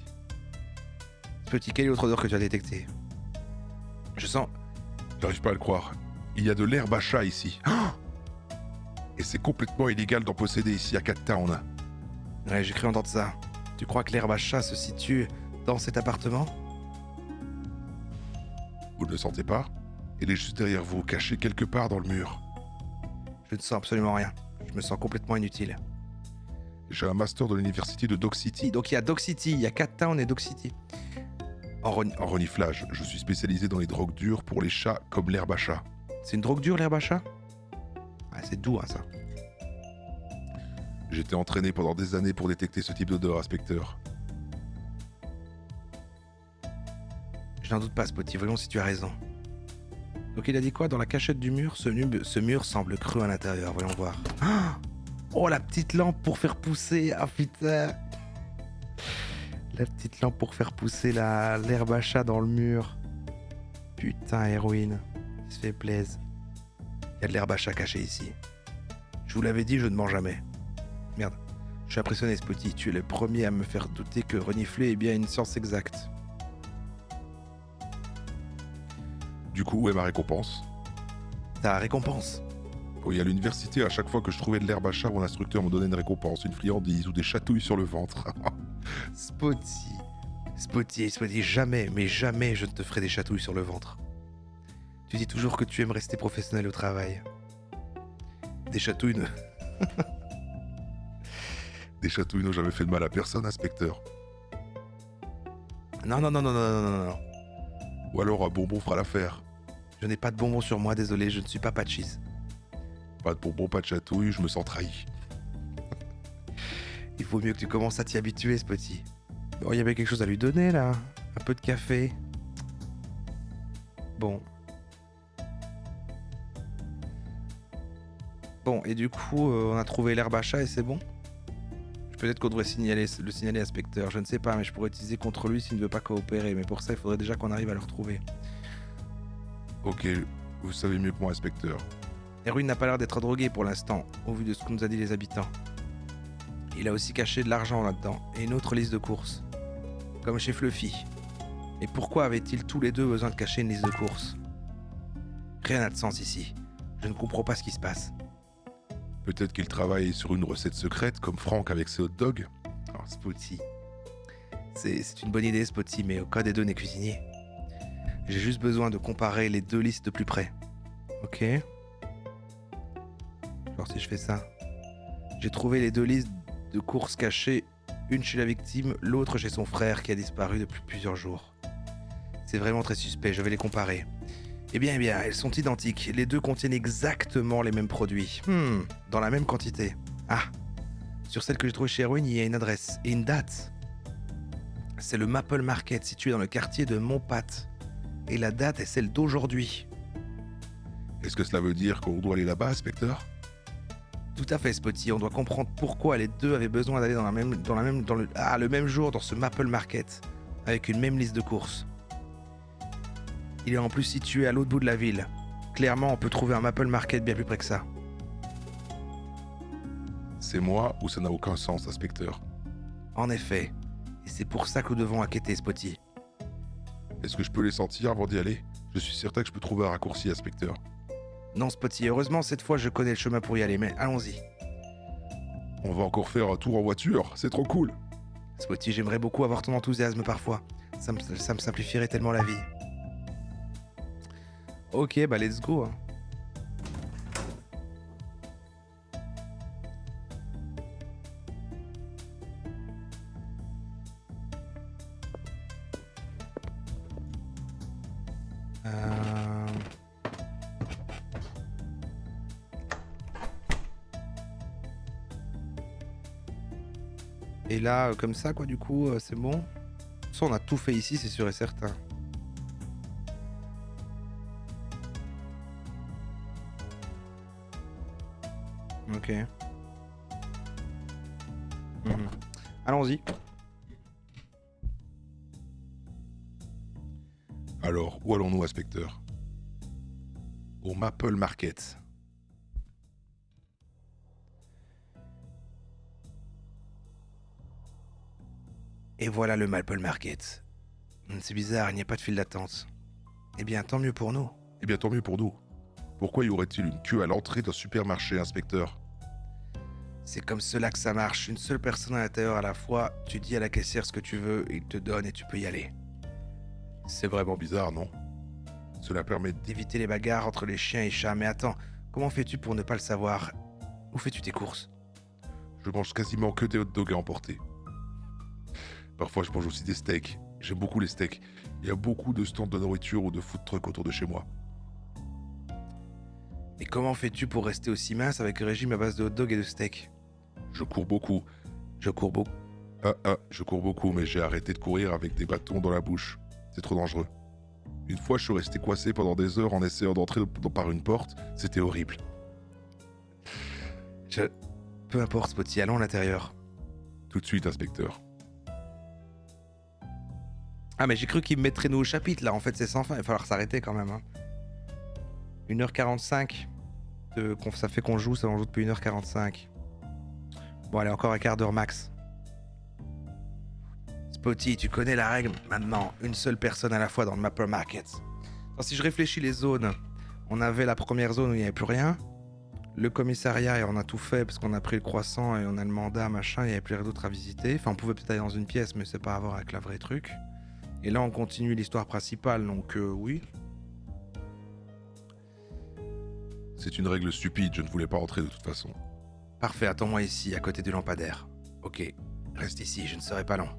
Spotty, quelle est l'autre odeur que tu as détectée? Je sens... J'arrive pas à le croire. Il y a de l'herbe à chat ici. Et c'est complètement illégal d'en posséder ici à Cat Town. Ouais, j'ai cru entendre ça. Tu crois que l'herbe à chat se situe dans cet appartement? Vous ne le sentez pas? Elle est juste derrière vous, cachée quelque part dans le mur. Je ne sens absolument rien. Je me sens complètement inutile. J'ai un master de l'université de Dog City. Donc il y a Dog City, il y a Cat Town et Dog City. En reniflage, je suis spécialisé dans les drogues dures pour les chats comme l'herbe à chat. C'est une drogue dure l'herbe à chat? Ah, c'est doux hein, ça. J'étais entraîné pendant des années pour détecter ce type d'odeur, inspecteur. Je n'en doute pas, Spotty, voyons si tu as raison. Donc il a dit quoi? Dans la cachette du mur, ce mur semble creux à l'intérieur, voyons voir. Oh, la petite lampe pour faire pousser, ah putain. La petite lampe pour faire pousser l'herbe à chat dans le mur. Putain, héroïne, il se fait plaise. Il y a de l'herbe à chat cachée ici. Je vous l'avais dit, je ne mens jamais. Merde, je suis impressionné, Spotty, tu es le premier à me faire douter que renifler est bien une science exacte. Du coup, où est ma récompense? Ta récompense? Oui, à l'université, à chaque fois que je trouvais de l'herbe à chat, mon instructeur me donnait une récompense, une friandise ou des chatouilles sur le ventre. Spotty, jamais, mais jamais je ne te ferai des chatouilles sur le ventre. Tu dis toujours que tu aimes rester professionnel au travail. Des chatouilles ne... Des chatouilles n'ont jamais fait de mal à personne, inspecteur. Non. Ou alors un bonbon fera l'affaire. Je n'ai pas de bonbons sur moi, désolé, je ne suis pas Patchis. Pas de bonbons, pas de chatouilles, je me sens trahi. Il faut mieux que tu commences à t'y habituer, Spotty. Bon, il y avait quelque chose à lui donner, là. Un peu de café. Bon, et du coup, on a trouvé l'herbe à chat et c'est bon? Peut-être qu'on devrait le signaler à l'inspecteur, je ne sais pas, mais je pourrais utiliser contre lui s'il ne veut pas coopérer. Mais pour ça, il faudrait déjà qu'on arrive à le retrouver. Ok, vous savez mieux que moi, inspecteur. Erwin n'a pas l'air d'être drogué pour l'instant, au vu de ce que nous a dit les habitants. Il a aussi caché de l'argent là-dedans, et une autre liste de courses. Comme chez Fluffy. Et pourquoi avaient-ils tous les deux besoin de cacher une liste de courses? Rien n'a de sens ici. Je ne comprends pas ce qui se passe. Peut-être qu'il travaille sur une recette secrète, comme Franck avec ses hot dogs. Oh, Spotty. C'est une bonne idée, Spotty, mais aucun des deux n'est cuisinier. J'ai juste besoin de comparer les deux listes de plus près. Ok? Alors si je fais ça. J'ai trouvé les deux listes de courses cachées, une chez la victime, l'autre chez son frère qui a disparu depuis plusieurs jours. C'est vraiment très suspect, je vais les comparer. Eh bien, elles sont identiques. Les deux contiennent exactement les mêmes produits. Dans la même quantité. Ah, sur celle que j'ai trouvée chez Erwin, il y a une adresse et une date. C'est le Maple Market situé dans le quartier de Montpat. Et la date est celle d'aujourd'hui. Est-ce que cela veut dire qu'on doit aller là-bas, inspecteur? Tout à fait, Spotty. On doit comprendre pourquoi les deux avaient besoin d'aller le même jour dans ce Maple Market, avec une même liste de courses. Il est en plus situé à l'autre bout de la ville. Clairement, on peut trouver un Maple Market bien plus près que ça. C'est moi ou ça n'a aucun sens, inspecteur? En effet. Et c'est pour ça que nous devons enquêter, Spotty. Est-ce que je peux les sentir avant d'y aller? Je suis certain que je peux trouver un raccourci, inspecteur. Non, Spotty, heureusement, cette fois, je connais le chemin pour y aller, mais allons-y. On va encore faire un tour en voiture, c'est trop cool. Spotty, j'aimerais beaucoup avoir ton enthousiasme parfois. Ça me simplifierait tellement la vie. Ok, bah let's go. Hein. Et là, comme ça, quoi, du coup, c'est bon. Ça, on a tout fait ici, c'est sûr et certain. Ok. Allons-y. Alors, où allons-nous, inspecteur? Au Maple Market. Et voilà le Maple Market. C'est bizarre, il n'y a pas de file d'attente. Eh bien, tant mieux pour nous. Eh bien, tant mieux pour nous. Pourquoi y aurait-il une queue à l'entrée d'un supermarché, inspecteur? C'est comme cela que ça marche. Une seule personne à l'intérieur à la fois. Tu dis à la caissière ce que tu veux, il te donne et tu peux y aller. C'est vraiment bizarre, non? Cela permet D'éviter les bagarres entre les chiens et chats. Mais attends, comment fais-tu pour ne pas le savoir? Où fais-tu tes courses? Je mange quasiment que des hot dogs à emporter. Parfois, je mange aussi des steaks. J'aime beaucoup les steaks. Il y a beaucoup de stands de nourriture ou de food trucks autour de chez moi. Et comment fais-tu pour rester aussi mince avec un régime à base de hot dog et de steak? Je cours beaucoup. Je cours beaucoup. Je cours beaucoup, mais j'ai arrêté de courir avec des bâtons dans la bouche. C'est trop dangereux. Une fois, je suis resté coincé pendant des heures en essayant d'entrer par une porte. C'était horrible. Peu importe, Spotty, allons à l'intérieur. Tout de suite, inspecteur. Ah, mais j'ai cru qu'il me mettrait nous au chapitre, là. En fait, c'est sans fin. Il va falloir s'arrêter quand même. 1h45. Ça fait qu'on joue, ça en joue depuis 1h45. Bon, allez, encore un quart d'heure max. Spotty, tu connais la règle maintenant. Une seule personne à la fois dans le Maple Market. Alors, si je réfléchis les zones, on avait la première zone où il n'y avait plus rien. Le commissariat, et on a tout fait parce qu'on a pris le croissant et on a le mandat, machin, il n'y avait plus rien d'autre à visiter. Enfin, on pouvait peut-être aller dans une pièce, mais c'est pas à voir avec la vraie truc. Et là, on continue l'histoire principale, donc oui. C'est une règle stupide, je ne voulais pas entrer de toute façon. Parfait, attends-moi ici, à côté du lampadaire. Ok, reste ici, je ne serai pas long.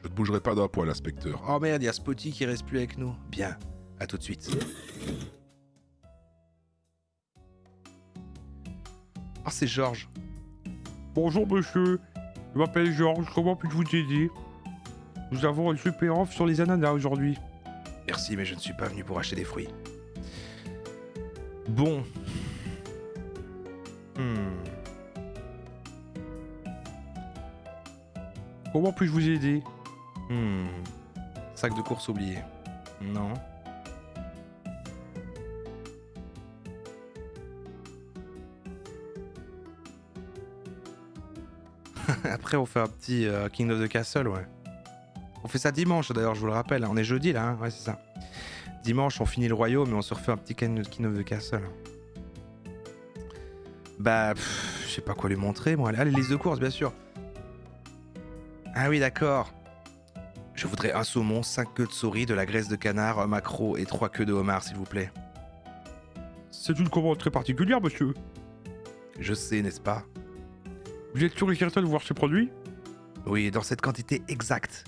Je ne bougerai pas d'un poil, inspecteur. Oh merde, il y a Spotty qui reste plus avec nous. Bien, à tout de suite. Oh, c'est Georges. Bonjour monsieur, je m'appelle Georges, comment puis-je vous aider? Nous avons une super offre sur les ananas aujourd'hui. Merci, mais je ne suis pas venu pour acheter des fruits. Bon. Comment puis-je vous aider? Sac de course oublié. Non. Après, on fait un petit King of the Castle, ouais. On fait ça dimanche, d'ailleurs, je vous le rappelle. On est jeudi, là, hein, ouais, c'est ça. Dimanche, on finit le royaume et on se refait un petit King of the Castle. Bah, je sais pas quoi lui montrer, moi. Ah, les listes de courses, bien sûr. Ah oui, d'accord. Je voudrais un saumon, 5 queues de souris, de la graisse de canard, un maquereau et 3 queues de homard, s'il vous plaît. C'est une commande très particulière, monsieur. Je sais, n'est-ce pas? Vous êtes sûr et certain de voir ces produits? Oui, dans cette quantité exacte.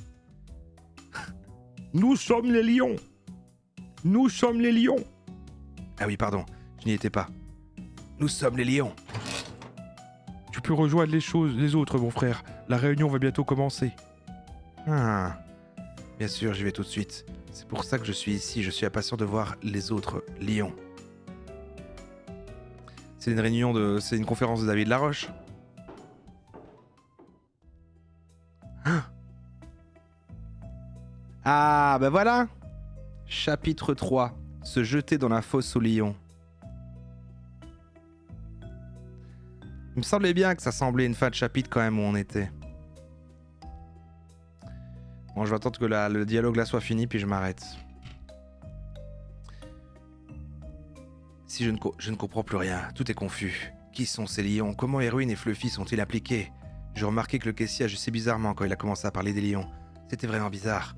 Nous sommes les lions. Nous sommes les lions. Ah oui, pardon, je n'y étais pas. Nous sommes les lions. Tu peux rejoindre les autres, mon frère. La réunion va bientôt commencer. Ah, bien sûr, j'y vais tout de suite. C'est pour ça que je suis ici, je suis impatient de voir les autres lions. C'est une réunion c'est une conférence de David Laroche. Ah, ben voilà. Chapitre 3. Se jeter dans la fosse aux lions. Il me semblait bien que ça semblait une fin de chapitre quand même où on était. Bon, je vais attendre que le dialogue là soit fini, puis je m'arrête. Si je ne comprends plus rien, tout est confus. Qui sont ces lions? Comment Erwin et Fluffy sont-ils impliqués? J'ai remarqué que le caissier agissait bizarrement quand il a commencé à parler des lions. C'était vraiment bizarre.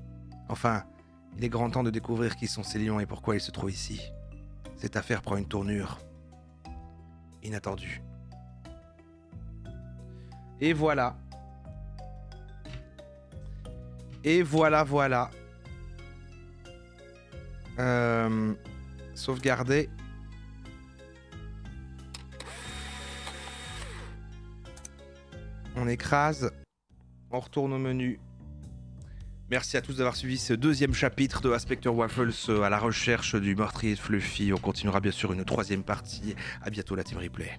Enfin, il est grand temps de découvrir qui sont ces lions et pourquoi ils se trouvent ici. Cette affaire prend une tournure inattendue. Et voilà. Et voilà. Sauvegarder. On écrase. On retourne au menu. Merci à tous d'avoir suivi ce deuxième chapitre de Inspector Waffles à la recherche du meurtrier de Fluffy. On continuera bien sûr une troisième partie. À bientôt la Team Replay.